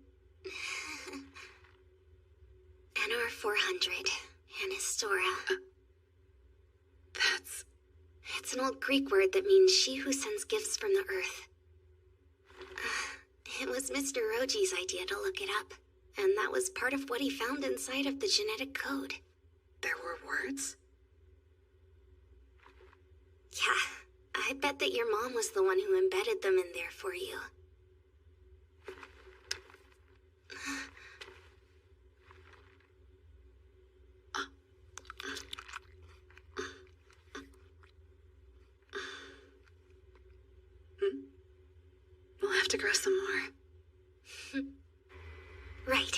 NR 400. Anistora. It's an old Greek word that means she who sends gifts from the earth. It was Mr. Roji's idea to look it up, and that was part of what he found inside of the genetic code. There were words? Yeah, I bet that your mom was the one who embedded them in there for you. We'll have to grow some more. Right.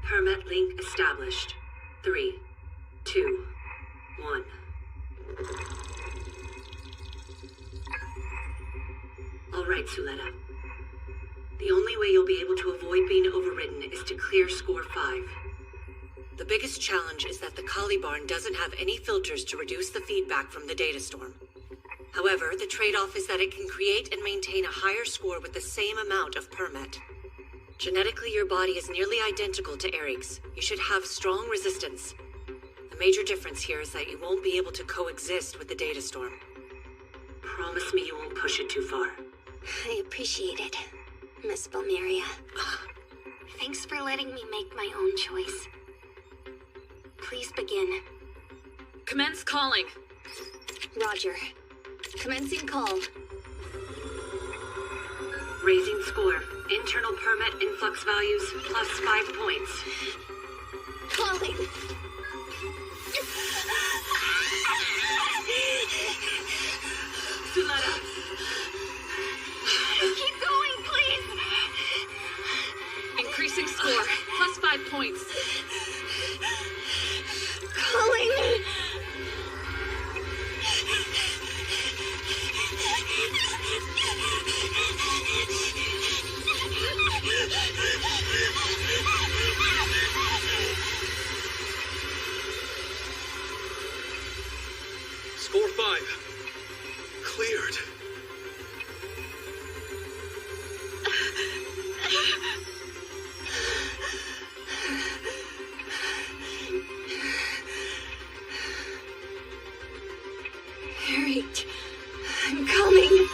Permit link established. 3, 2, 1. All right, Suletta. The only way you'll be able to avoid being overridden is to clear score 5. The biggest challenge is that the Kali Barn doesn't have any filters to reduce the feedback from the data storm. However, the trade-off is that it can create and maintain a higher score with the same amount of permit. Genetically, your body is nearly identical to Eric's. You should have strong resistance. The major difference here is that you won't be able to coexist with the data storm. Promise me you won't push it too far. I appreciate it, Miss Balmeria. Thanks for letting me make my own choice. Please begin. Commence calling. Roger. Commencing call. Raising score. Internal permit influx values plus 5 points. Calling. Suletta. Keep going, please. Increasing score. Plus 5 points. Calling. Score 5. Cleared. Eric, I'm coming.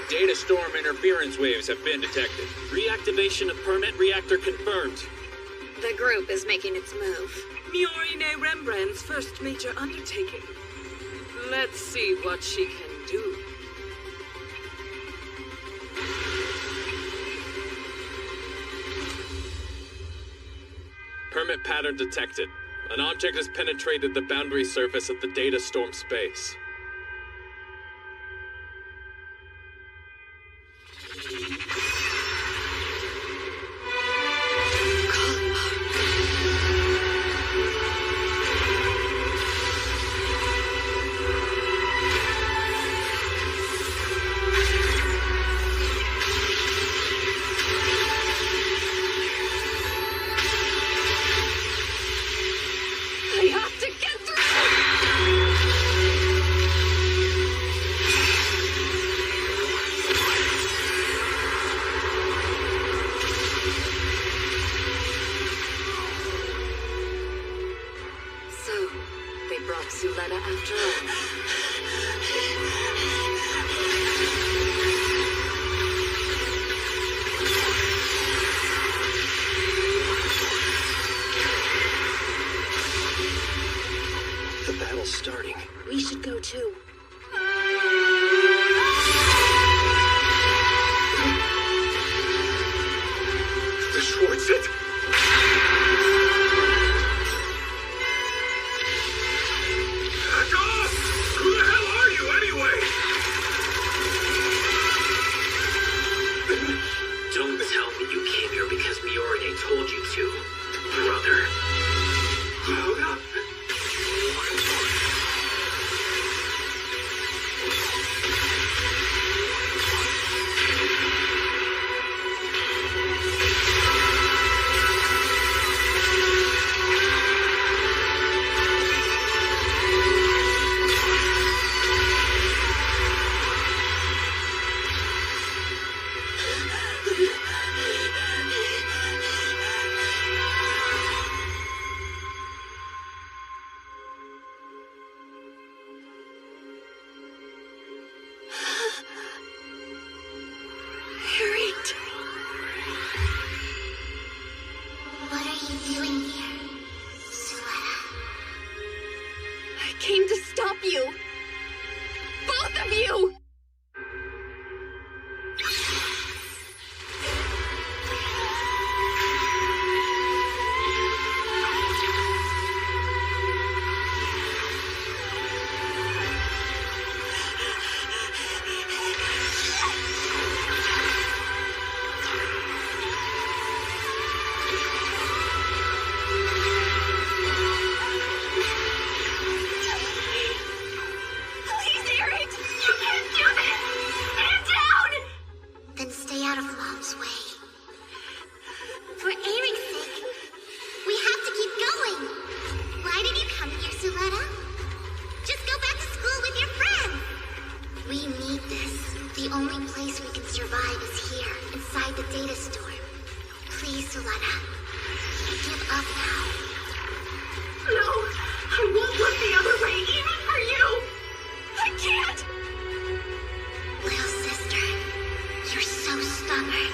Data storm interference waves have been detected. Reactivation of permit reactor confirmed. The group is making its move. Miorine Rembrandt's first major undertaking. Let's see what she can do. Permit pattern detected. An object has penetrated the boundary surface of the data storm space. I have to get through! too. The Schwartzit? Back off! Who the hell are you, anyway? Don't tell me you came here because Miorine told you to, brother. What are you doing here, Suletta? I came to stop you! Both of you! Then stay out of Mom's way. For Eric's sake, we have to keep going. Why did you come here, Suletta? Just go back to school with your friends. We need this. The only place we can survive is here, inside the data storm. Please, Suletta. Give up now. No, I won't look the other way, even for you. I can't. Little sister, you're so stubborn.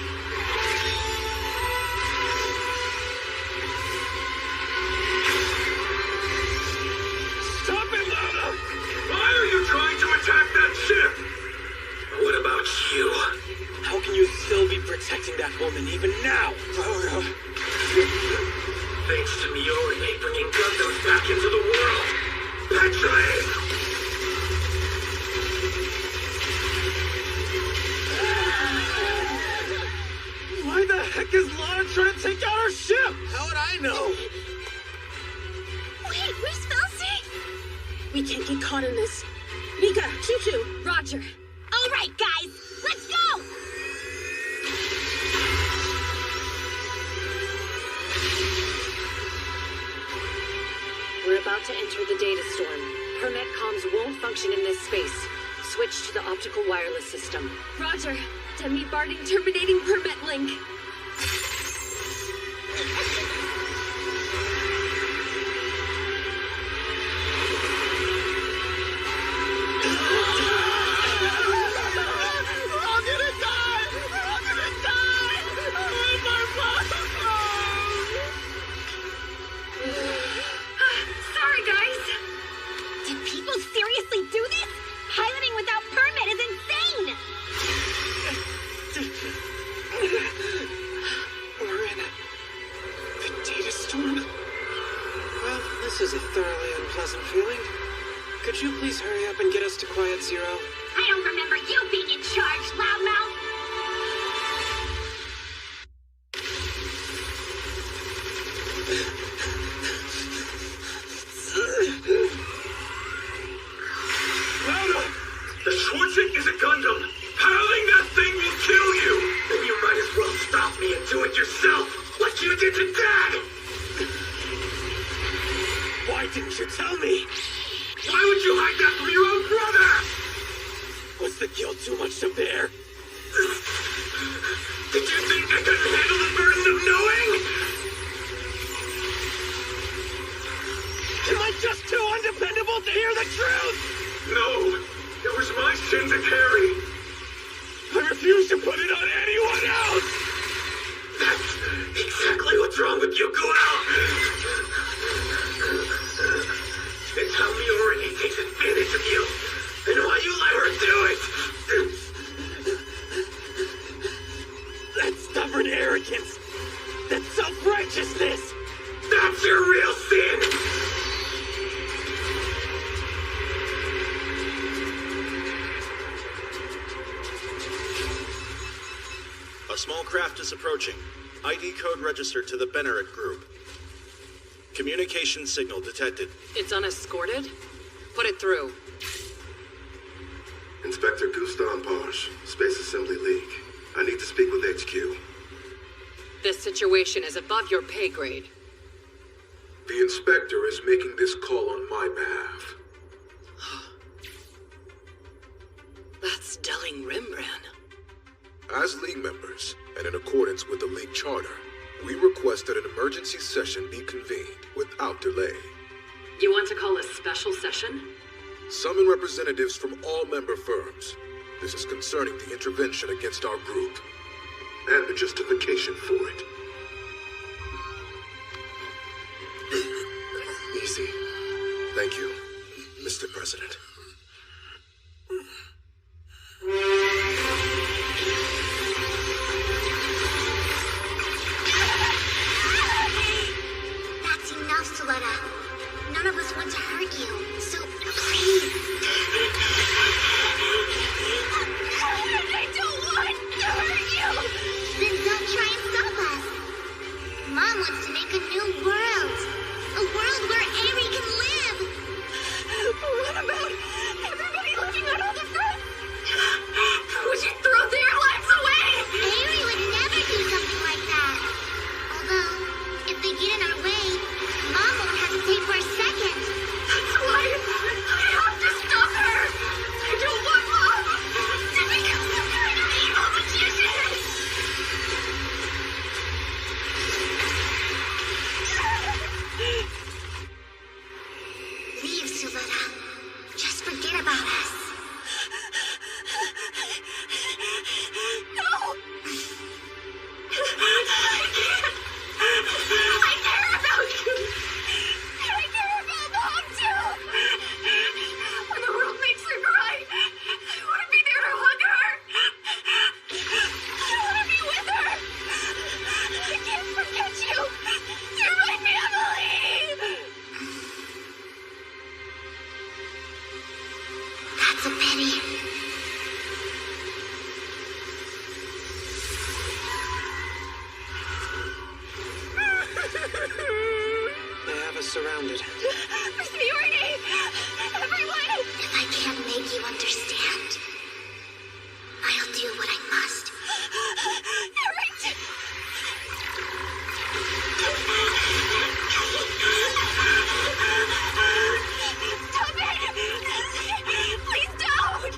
Stop it, Lana! Why are you trying to attack that ship? What about you? How can you still be protecting that woman even now? Thanks to Miorine bringing Gundams back into the world. Petra! Why the heck is Lana trying to take out our ship? How would I know? Wait, where's Felsie? We can't get caught in this. Mika, Choo-Choo. Roger. All right, guys, let's go. We're about to enter the data storm. Permet comms won't function in this space. Switch to the optical wireless system. Roger. Demi Barding terminating permit link. Sorry, guys. Did people seriously do this? Piloting without permit is insane. We're in the data storm. Well, this is a thoroughly unpleasant feeling. Could you please hurry up and get us to Quiet Zero? I don't remember you being in charge, loudmouth. Lana! The Schwartzit is a Gundam! Piloting that thing will kill you! Then you might as well stop me and do it yourself, like you did to Dad! Why didn't you tell me? Why would you hide that from your own brother? Was the guilt too much to bear? Did you think I couldn't handle the burden of knowing? Am I just too undependable to hear the truth? No, it was my sin to carry. I refuse to put it on anyone else. That's exactly what's wrong with you, Guel. It's how Miorine takes advantage of you. A small craft is approaching. ID code registered to the Benneret group. Communication signal detected. It's unescorted? Put it through. Inspector Guston Posh, Space Assembly League. I need to speak with HQ. This situation is above your pay grade. The inspector is making this call on my behalf. That's Delling Rembrandt. As League members, and in accordance with the League Charter, we request that an emergency session be convened without delay. You want to call a special session? Summon representatives from all member firms. This is concerning the intervention against our group. And the justification for it. Easy. Thank you, Mr. President. That's enough, Soletta. None of us want to hurt you, so please. I don't want to hurt you! Then don't try and stop us. Mom wants to make a new world. A world where Avery can live. What about everybody living on all the fronts? Would you throw their lives away? Avery would never do something like that. Although, if they get in our way, Mom won't hesitate for a second. That's why I have to stop her. I don't want Mom to become some kind of evil magician. Leave, Soletta. Just forget about us. No! I can't! I care about you! And I care about Mom, too! When the world makes her cry, I want to be there to hug her! I want to be with her! I can't forget you! You're my family! That's a pity. They have us surrounded. Miss Mjorny! Everyone! If I can't make you understand, I'll do what I must. Alright! Stop it! Please don't!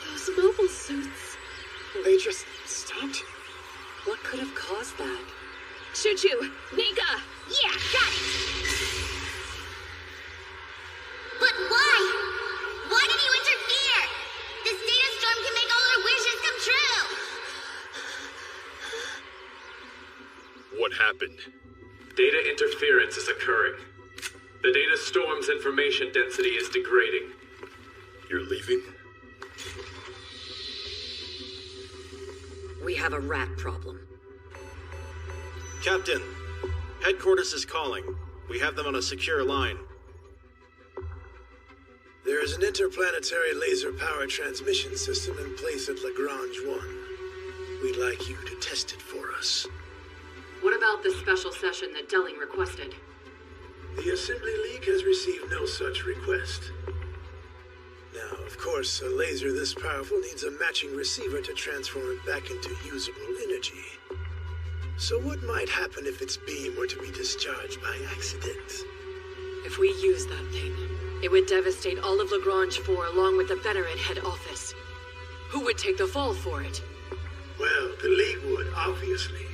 Those mobile suits. They just stopped. What could have caused that? Choo-choo! Nika! Yeah, got it! But why? Why did you interfere? This data storm can make all our wishes come true! What happened? Data interference is occurring. The data storm's information density is degrading. You're leaving? We have a rat problem. Captain, headquarters is calling. We have them on a secure line. There is an interplanetary laser power transmission system in place at Lagrange 1. We'd like you to test it for us. What about the special session that Delling requested? The Assembly League has received no such request. Now, of course, a laser this powerful needs a matching receiver to transform it back into usable energy. So what might happen if its beam were to be discharged by accident? If we use that thing, it would devastate all of Lagrange 4 along with the Benneret head office. Who would take the fall for it? Well, the League would, obviously.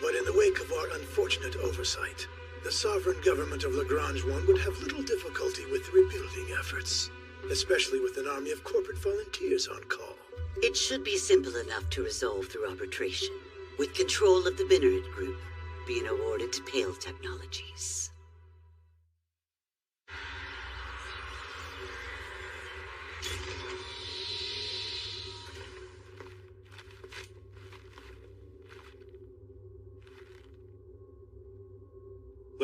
But in the wake of our unfortunate oversight, the sovereign government of Lagrange 1 would have little difficulty with rebuilding efforts, especially with an army of corporate volunteers on call. It should be simple enough to resolve through arbitration, with control of the Benneret Group being awarded to Pale Technologies.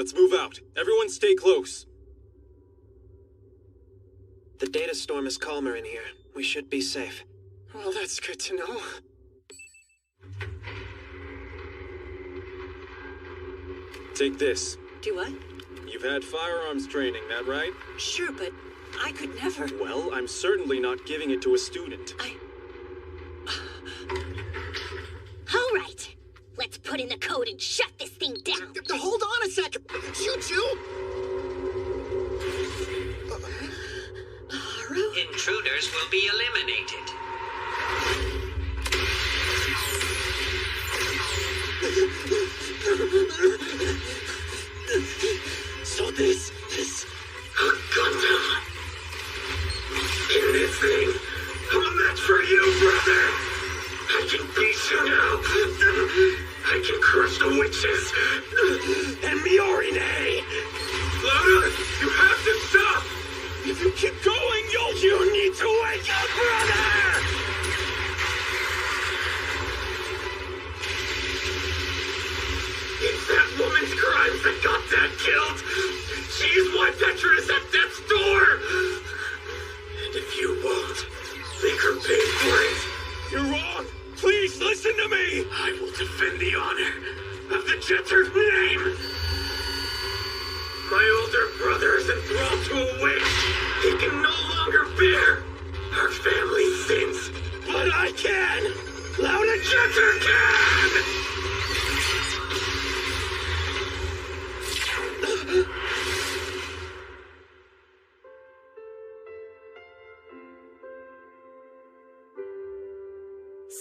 Let's move out. Everyone stay close. The data storm is calmer in here. We should be safe. Well, that's good to know. Take this. Do what? You've had firearms training, that right? Sure, but I could never. Well, I'm certainly not giving it to a student. All right. Let's put in the code and shut this thing down. Hold on a sec. Choo-choo. Intruders will be eliminated. So this a Gundam. In this thing, I'm a match for you, brother. I can beat you now. I can crush the witches. And Miorine. Lauda, you have to stop. If you keep going, you need to wake up, brother. It's that woman's crimes that got Dad killed. She's why Petra is at death's door. And if you won't, make her pay for it. You're wrong. Please listen to me. I will defend the honor of the Jetter's name. My older brother is enthralled to a witch. He can no longer bear our family's sins. But I can. Lauda Jetter can.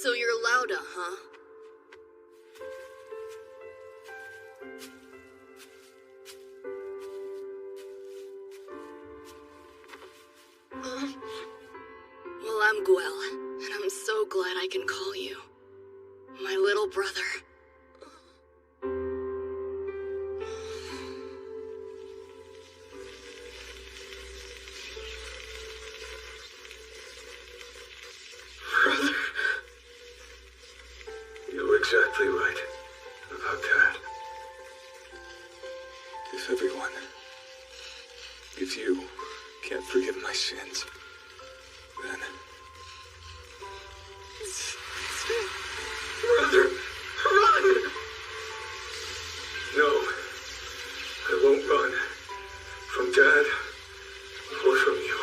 So you're Lauda, huh? Well, I'm Guel, and I'm so glad I can call you my little brother. Brother, you're exactly right about that. If everyone, if you can't forgive my sins, then... Brother, run! No, I won't run. From Dad, or from you.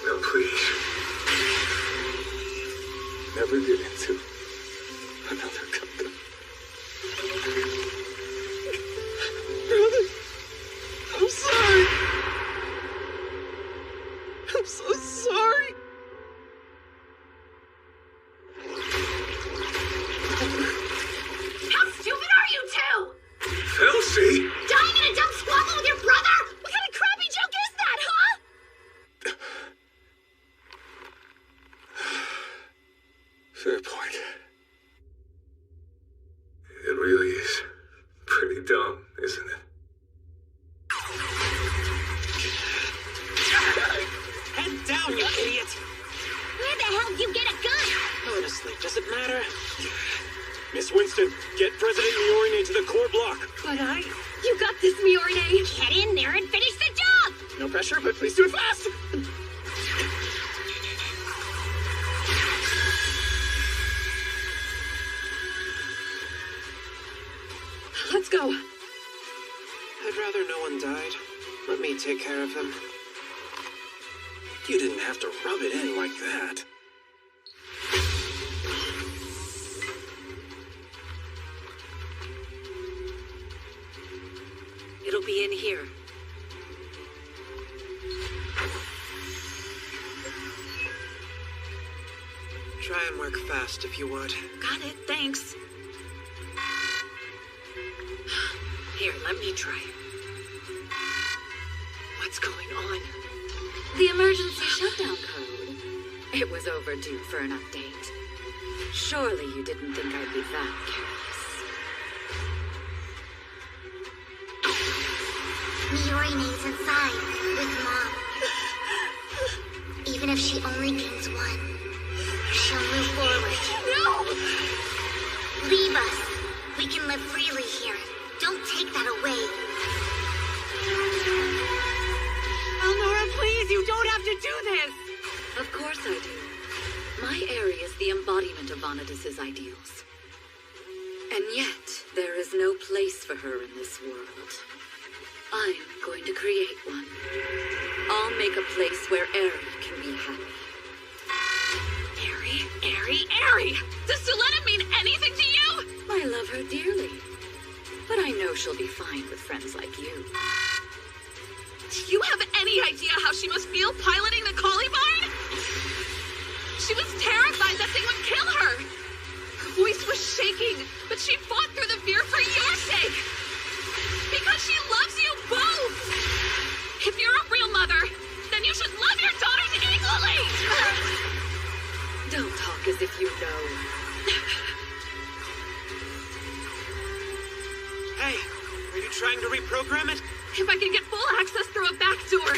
No, please. Never get into another Gundam. Brother, I'm sorry. I'm so sorry. How stupid are you two? Elsie! Dying in a dumb squabble with your brother? What kind of crappy joke is that, huh? Fair point. It really is pretty dumb, isn't it? Head down, you idiot! Where the hell did you get a gun? Honestly, does it matter? Miss Winston, get President Miorine to the core block. But You got this, Miorine! Get in there and finish the job! No pressure, but please do it fast! Let's go. I'd rather no one died. Let me take care of him. You didn't have to rub it in like that. It'll be in here. Try and work fast if you would. Got it, thanks. Here, let me try. What's going on? The emergency shutdown code. It was overdue for an update. Surely you didn't think I'd be that careless. Miorine's inside with Mom. Even if she only gains one, she'll move forward. No! Leave us. We can live freely here. Don't take that away. Elnora, please, you don't have to do this! Of course I do. My area is the embodiment of Vanadis's ideals. And yet, there is no place for her in this world. I'm going to create one. I'll make a place where Eri can be happy. Eri! Does Suletta mean anything to you? I love her dearly. But I know she'll be fine with friends like you. Do you have any idea how she must feel piloting the collie barn? She was terrified that they would kill her. Her voice was shaking, but she fought through the fear for your sake. Because she loves you both. If you're a real mother, then you should love your daughters equally. Don't talk as if you know. Hey, are you trying to reprogram it? If I can get full access through a back door.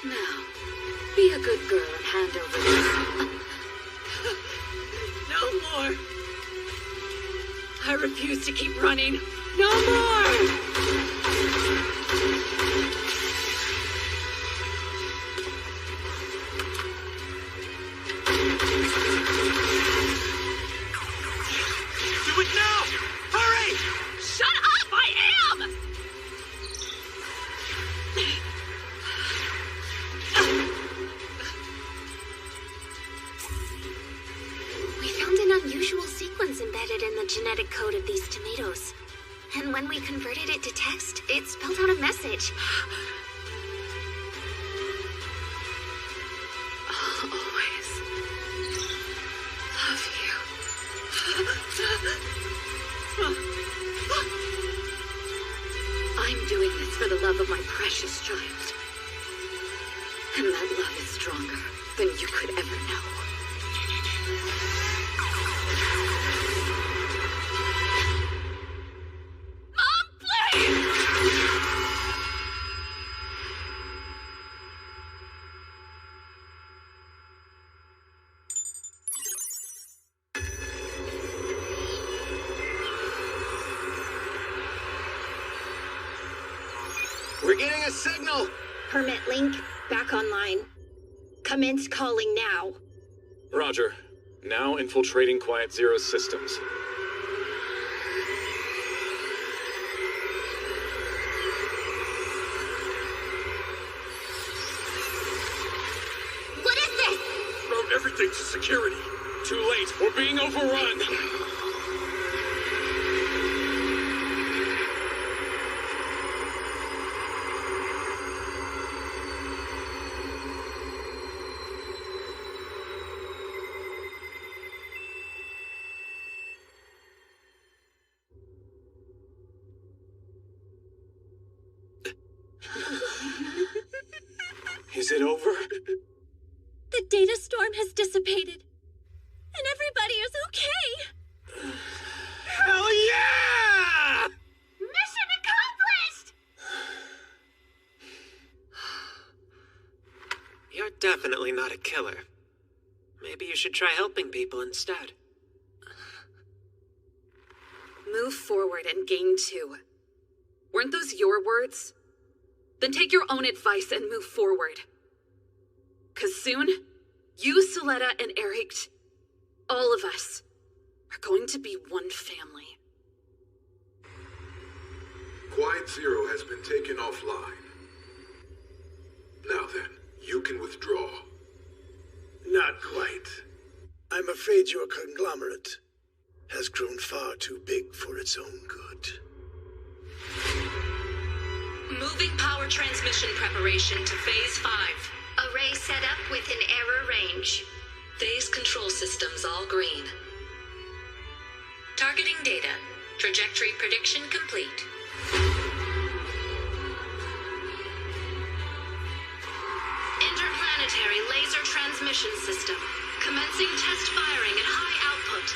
Now, be a good girl and hand over this. No more. I refuse to keep running. No more! Do it now! Hurry! Shut up! I am! We found an unusual sequence embedded in the genetic code of these tomatoes. And when we converted it to text, it spelled out a message. I'll always love you. I'm doing this for the love of my precious child. And that love is stronger than you could ever know. We're getting a signal! Permit link, back online. Commence calling now. Roger. Now infiltrating Quiet Zero's systems. What is this? Route everything to security. Too late. We're being overrun. Is it over? The data storm has dissipated. And everybody is okay. Hell yeah! Mission accomplished! You're definitely not a killer. Maybe you should try helping people instead. Move forward and gain 2. Weren't those your words? Then take your own advice and move forward. 'Cause soon, you, Suletta, and Eric, all of us, are going to be one family. Quiet Zero has been taken offline. Now then, you can withdraw. Not quite. I'm afraid your conglomerate has grown far too big for its own good. Moving power transmission preparation to Phase 5. Array set up within error range. Phase control systems all green. Targeting data. Trajectory prediction complete. Interplanetary laser transmission system. Commencing test firing at high output.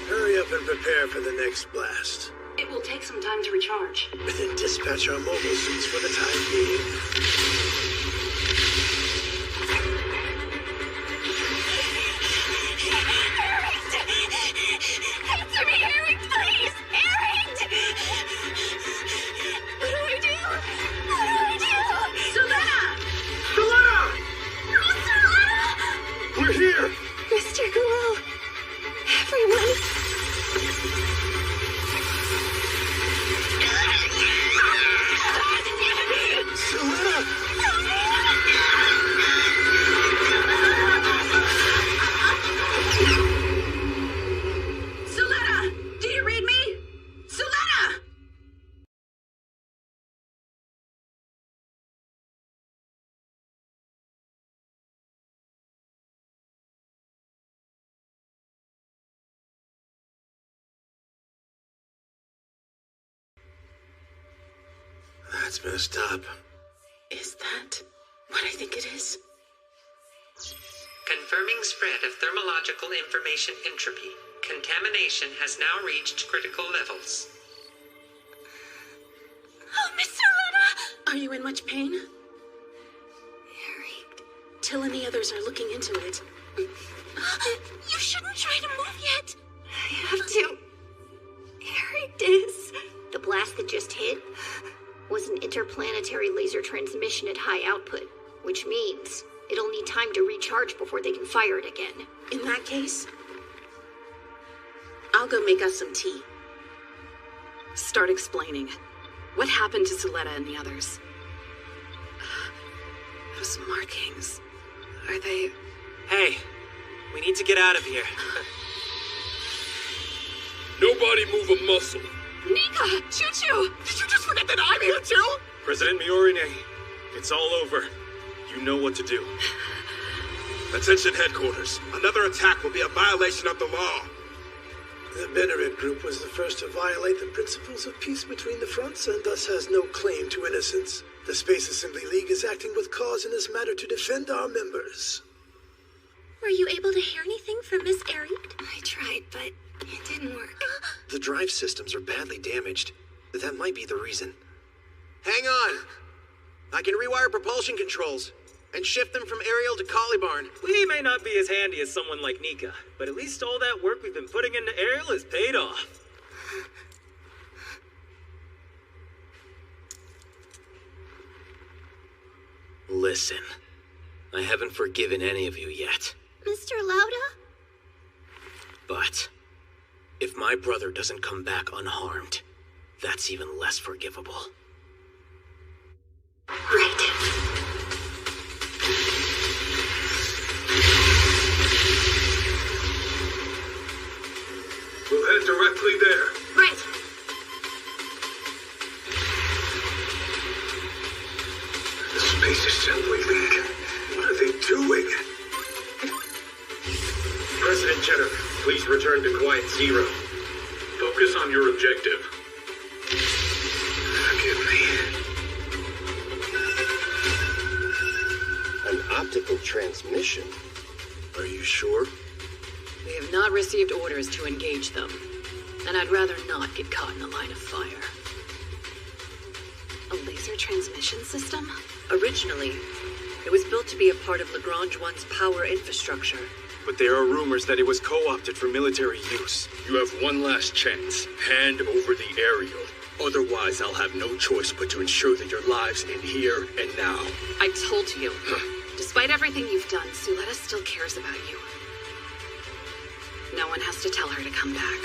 Hurry up and prepare for the next blast. It will take some time to recharge. Then dispatch our mobile suits for the time being. Answer me, Eric, please! Eric! What do I do? What do I do? Suletta! Suletta! We're here! Mr. Gould! Everyone! Suletta! Do you read me? Suletta! That's messed up. Is that what I think it is? Confirming spread of thermological information entropy. Contamination has now reached critical levels. Oh, Miss Suletta! Are you in much pain? Eric. Till and the others are looking into it. You shouldn't try to move yet. I have to. Eric is. The blast that just hit was an interplanetary laser transmission at high output, which means it'll need time to recharge before they can fire it again. In that case, I'll go make us some tea. Start explaining. What happened to Suletta and the others? Those markings. Are they... Hey, we need to get out of here. Nobody move a muscle. Nika! Choo-choo! Did you just forget that I'm here too? President Miorine, it's all over. You know what to do. Attention headquarters. Another attack will be a violation of the law. The Benerit Group was the first to violate the principles of peace between the fronts and thus has no claim to innocence. The Space Assembly League is acting with cause in this matter to defend our members. Were you able to hear anything from Miss Eric? I tried, but it didn't work. The drive systems are badly damaged. That might be the reason. Hang on! I can rewire propulsion controls and shift them from aerial to Calibarn. We may not be as handy as someone like Nika, but at least all that work we've been putting into Ariel has paid off. Listen, I haven't forgiven any of you yet, Mr. Lauda? but if my brother doesn't come back unharmed, that's even less forgivable. We'll head directly there. Right. The Space Assembly League. What are they doing? President Jenner, please return to Quiet Zero. Focus on your objective. Forgive me. An optical transmission? Are you sure? We have not received orders to engage them, and I'd rather not get caught in the line of fire. A laser transmission system? Originally, it was built to be a part of Lagrange 1's power infrastructure. But there are rumors that it was co-opted for military use. You have one last chance. Hand over the aerial. Otherwise, I'll have no choice but to ensure that your lives end here and now. I told you. Despite everything you've done, Suletta still cares about you. No one has to tell her to come back.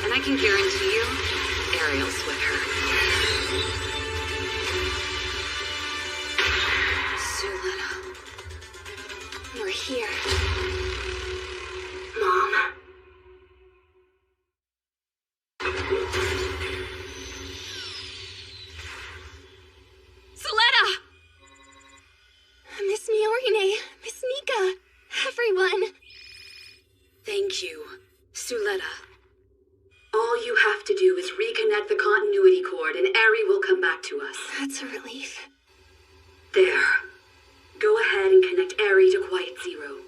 And I can guarantee you, Ariel's with her. Suletta. We're here. Mom. Suletta! Miss Miorine, Miss Nika, everyone. Thank you, Suletta. board and Ari will come back to us. That's a relief. There. Go ahead and connect Ari to Quiet Zero.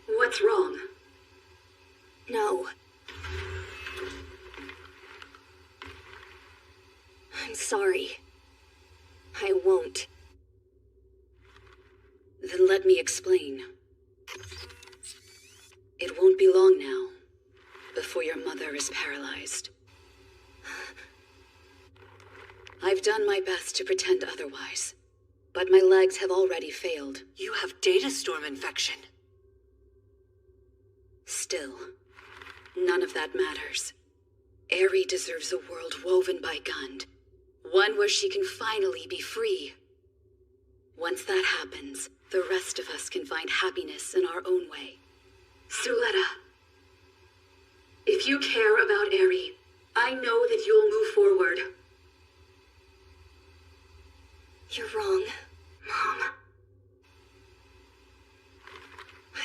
What's wrong? No. I'm sorry. I won't. Then let me explain. It won't be long now before your mother is paralyzed. I've done my best to pretend otherwise, but my legs have already failed. You have data storm infection. Still, none of that matters. Ari deserves a world woven by Gund. One where she can finally be free. Once that happens, the rest of us can find happiness in our own way. Suletta, if you care about Ari, I know that you'll move forward. You're wrong, Mom.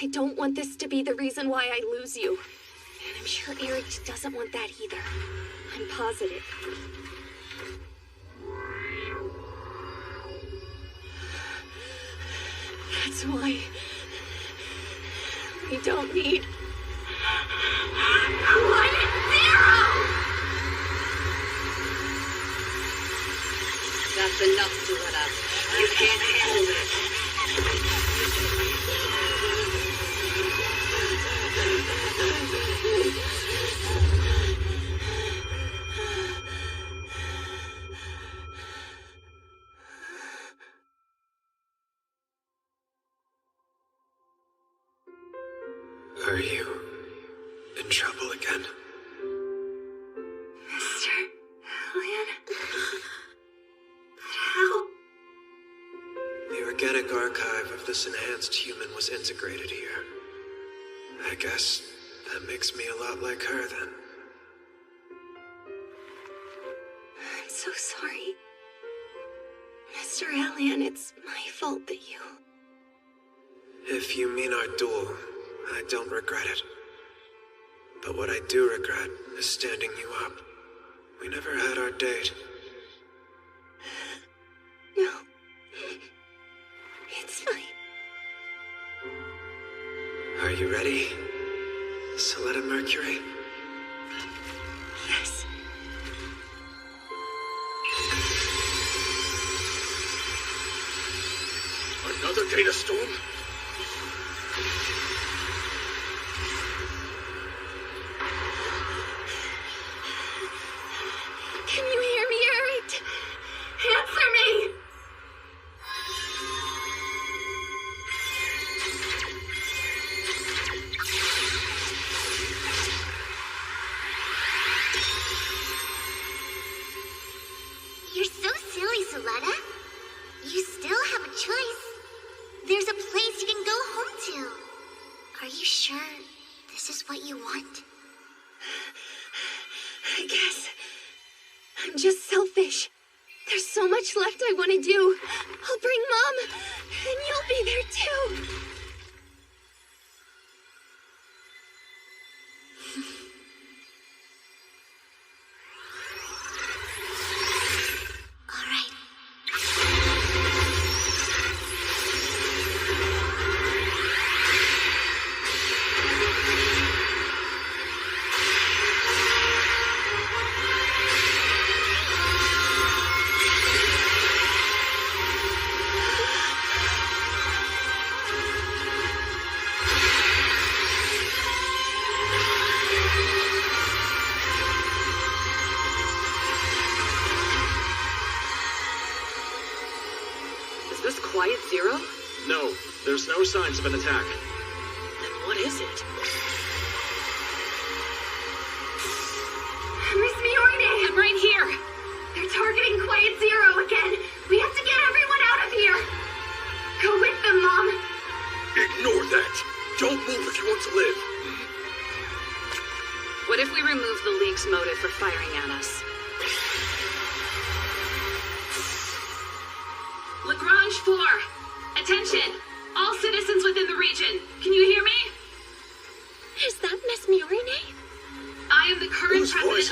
I don't want this to be the reason why I lose you. And I'm sure Eric doesn't want that either. I'm positive. That's why we don't need 1-0! That's enough, Suletta. You can't handle it. Are you in trouble again? Mr. Alien? How? The organic archive of this enhanced human was integrated here. I guess that makes me a lot like her then. I'm so sorry. Mr. Alien, it's my fault that you... If you mean our duel, I don't regret it. But what I do regret is standing you up. We never had our date. No. It's fine. Are you ready, Suletta Mercury? Yes. Another data storm? Can you hear me, Eric? Answer me! You're so silly, Suletta. You still have a choice. There's a place you can go home to. Are you sure this is what you want? I guess. I'm just selfish. There's so much left I want to do. I'll bring Mom, and you'll be there too. All right. Is this Quiet Zero? No, there's no signs of an attack. Then what is it? Miss Miorine! I'm right here! They're targeting Quiet Zero again. We have to get everyone out of here. Go with them, Mom. Ignore that! Don't move if you want to live! What if we remove the League's motive for firing at us? Lagrange 4! Attention! All citizens within the region! Can you hear me? Is that Miss Miorine? I am the current Whose president voice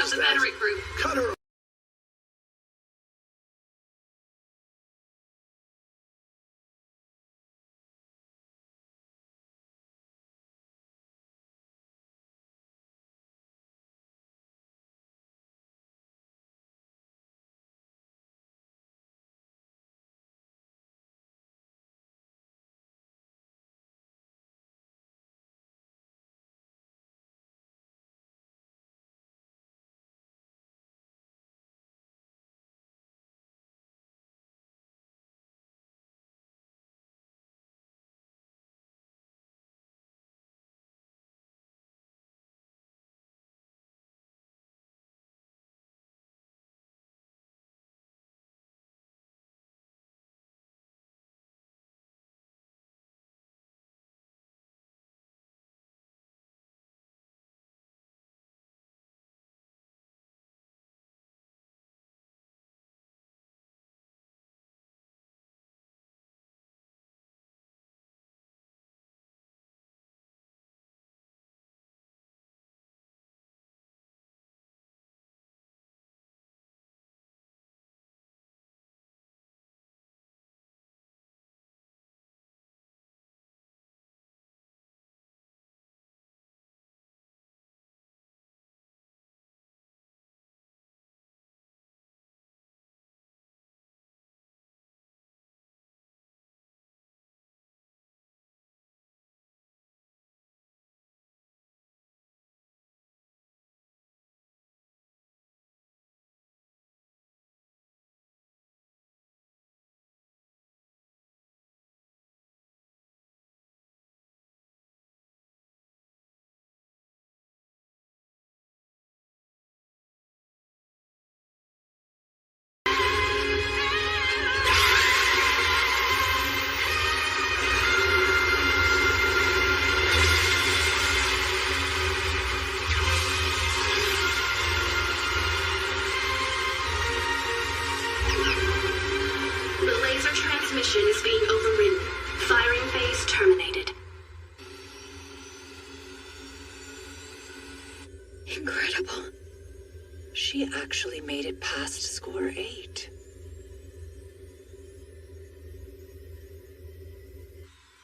actually made it past score 8.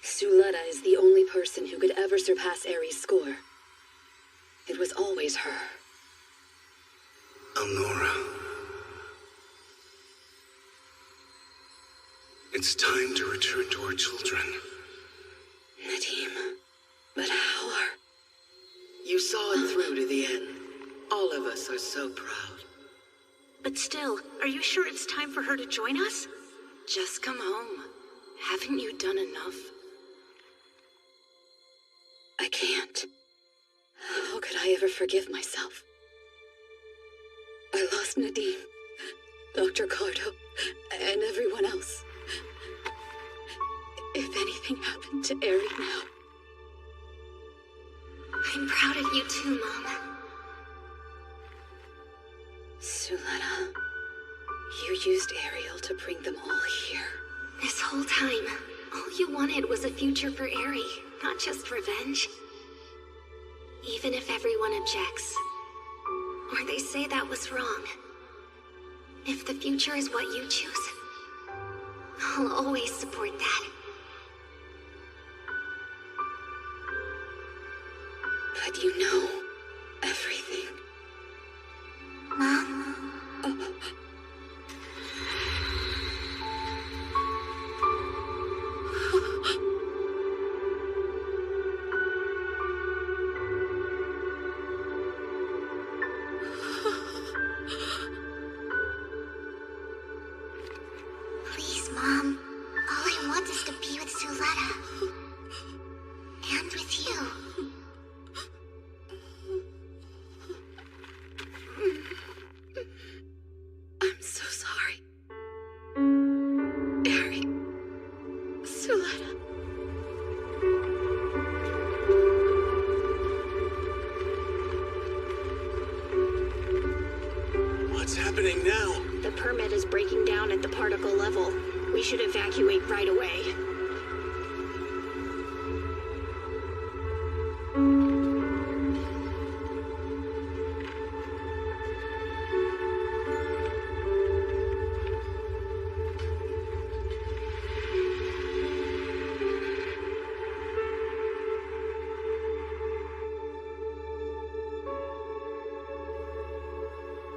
Suletta is the only person who could ever surpass Aries' score. It was always her. Elnora. It's time to return to our children. Nadim, but how are... You saw it through to the end. All of us are so proud. But still, are you sure it's time for her to join us? Just come home. Haven't you done enough? I can't. How could I ever forgive myself? I lost Nadim, Dr. Cardo, and everyone else. If anything happened to Ari now... I'm proud of you too, Mom. Suletta, you used Ariel to bring them all here. This whole time, all you wanted was a future for Ari, not just revenge. Even if everyone objects, or they say that was wrong, if the future is what you choose, I'll always support that. But you know everything. Mom? Please, Mom. All I want is to be with Suletta. And with you. I'm so sorry. Ari. Suletta. What's happening now? The permit is breaking down at the particle level. We should evacuate right away.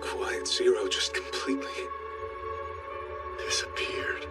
Quiet Zero just completely disappeared.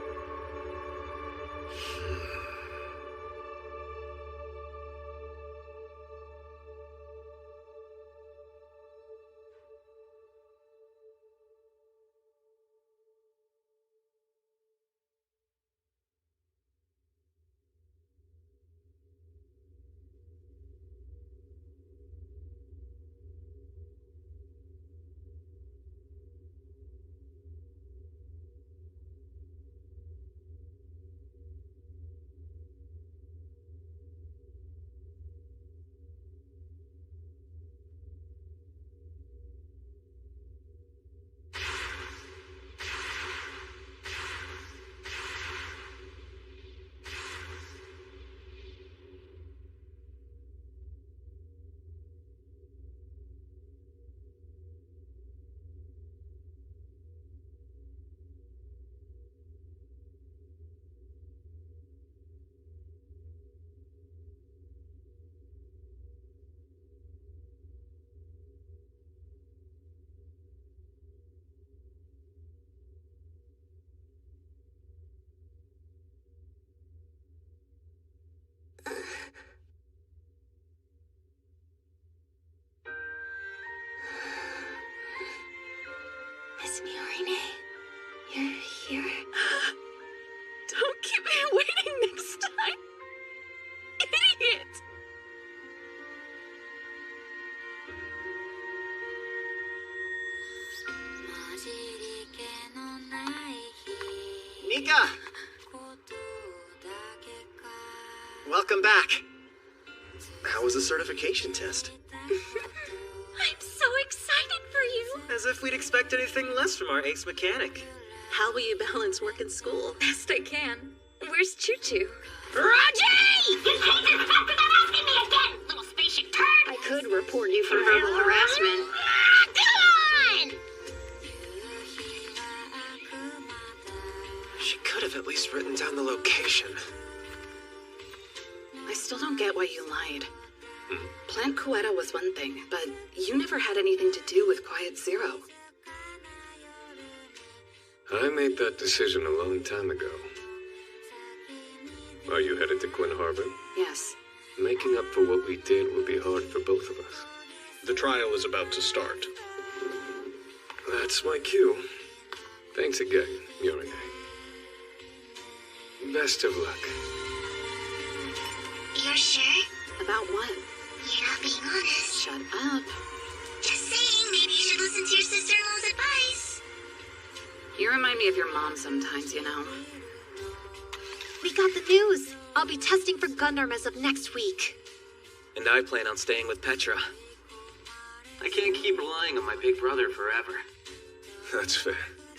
Miss Miorine, you're here. Don't keep me waiting next time. Idiot! Nika! Welcome back. How was the certification test? I'm so excited for you. As if we'd expect anything less from our ace mechanic. How will you balance work and school? Best I can. Where's Choo-Choo? Roger! You can't just talk without asking me again, little spaceship turd! I could report you for verbal harassment. Go on! have at least written down the location. I still don't get why you lied. Plant Quetta was one thing, but you never had anything to do with Quiet Zero. I made that decision a long time ago. Are you headed to Quinn Harbor? Yes. Making up for what we did will be hard for both of us. The trial is about to start. That's my cue. Thanks again, Yorine. Best of luck. You're sure? About what? You're not being honest. Shut up. Just saying, maybe you should listen to your sister-in-law's advice. You remind me of your mom sometimes, you know. We got the news. I'll be testing for Gundam as of next week. And I plan on staying with Petra. I can't keep relying on my big brother forever. That's fair.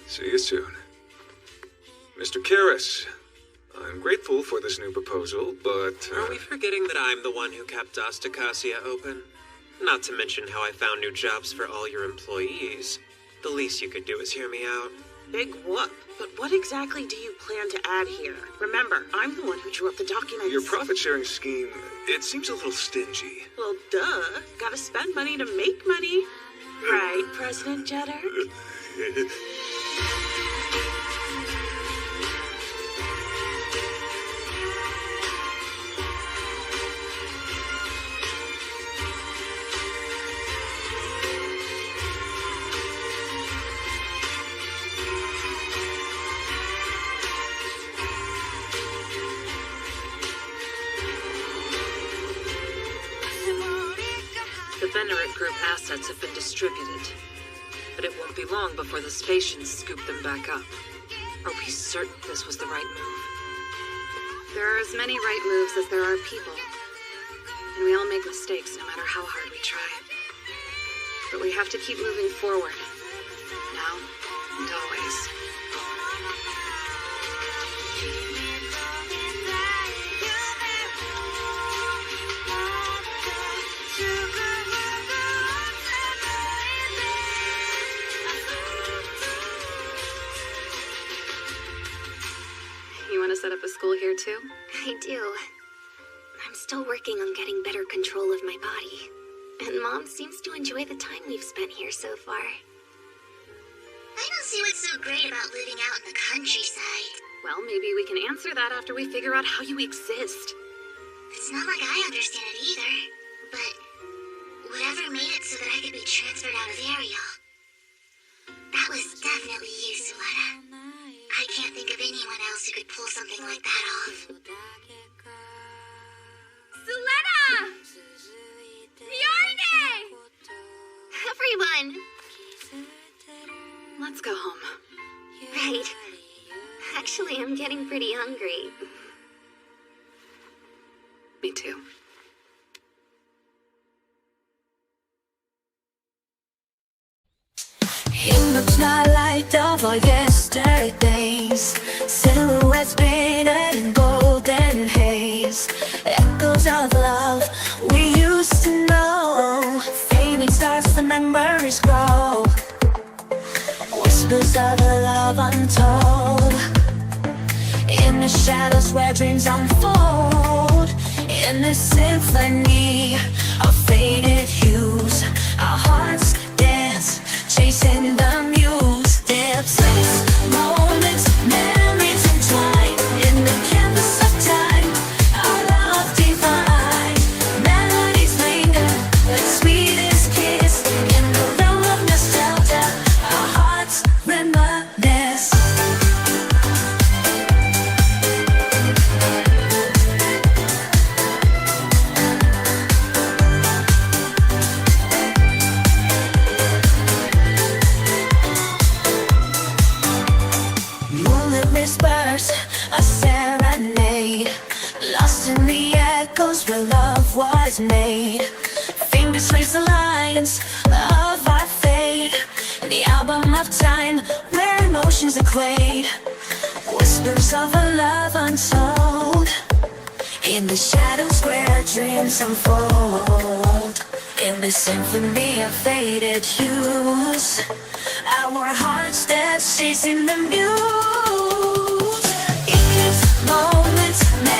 See you soon. Mr. Karras, I'm grateful for this new proposal, but... Are we forgetting that I'm the one who kept Otakusia open? Not to mention how I found new jobs for all your employees. The least you could do is hear me out. Big whoop. But what exactly do you plan to add here? Remember, I'm the one who drew up the documents. Your profit-sharing scheme, it seems a little stingy. Well, duh. Gotta spend money to make money. Right, President Jetter? The Venerate Group assets have been distributed, but it won't be long before the Spatians scoop them back up. Are we certain this was the right move? There are as many right moves as there are people. And we all make mistakes no matter how hard we try. But we have to keep moving forward. Now and always. You want to set up a school here too? I do. I'm still working on getting better control of my body. And Mom seems to enjoy the time we've spent here so far. I don't see what's so great about living out in the countryside. Well, maybe we can answer that after we figure out how you exist. It's not like I understand it either. But whatever made it so that I could be transferred out of Ariel, that was definitely you, Suletta. I can't think of anyone else who could pull something like that off. Suletta! Bjarne! Everyone! Let's go home. Right. Actually, I'm getting pretty hungry. Me too. In the twilight of our yesterdays, silhouettes painted in golden haze, echoes of love we used to know, fading stars, the memories grow, whispers of a love untold, in the shadows where dreams unfold, in this symphony of faded hues, our hearts dance, chasing the muse. Their place, moments, memories entwined in the canvas of time. Our love divine, melodies linger, the sweetest kiss in the realm of nostalgia. Our hearts reminisce. Whispers, a serenade, lost in the echoes where love was made. Fingers trace the lines of our fate, the album of time where emotions equate. Whispers of a love untold, in the shadows where dreams unfold. In the symphony of faded hues, our hearts dance chasing the muse. moments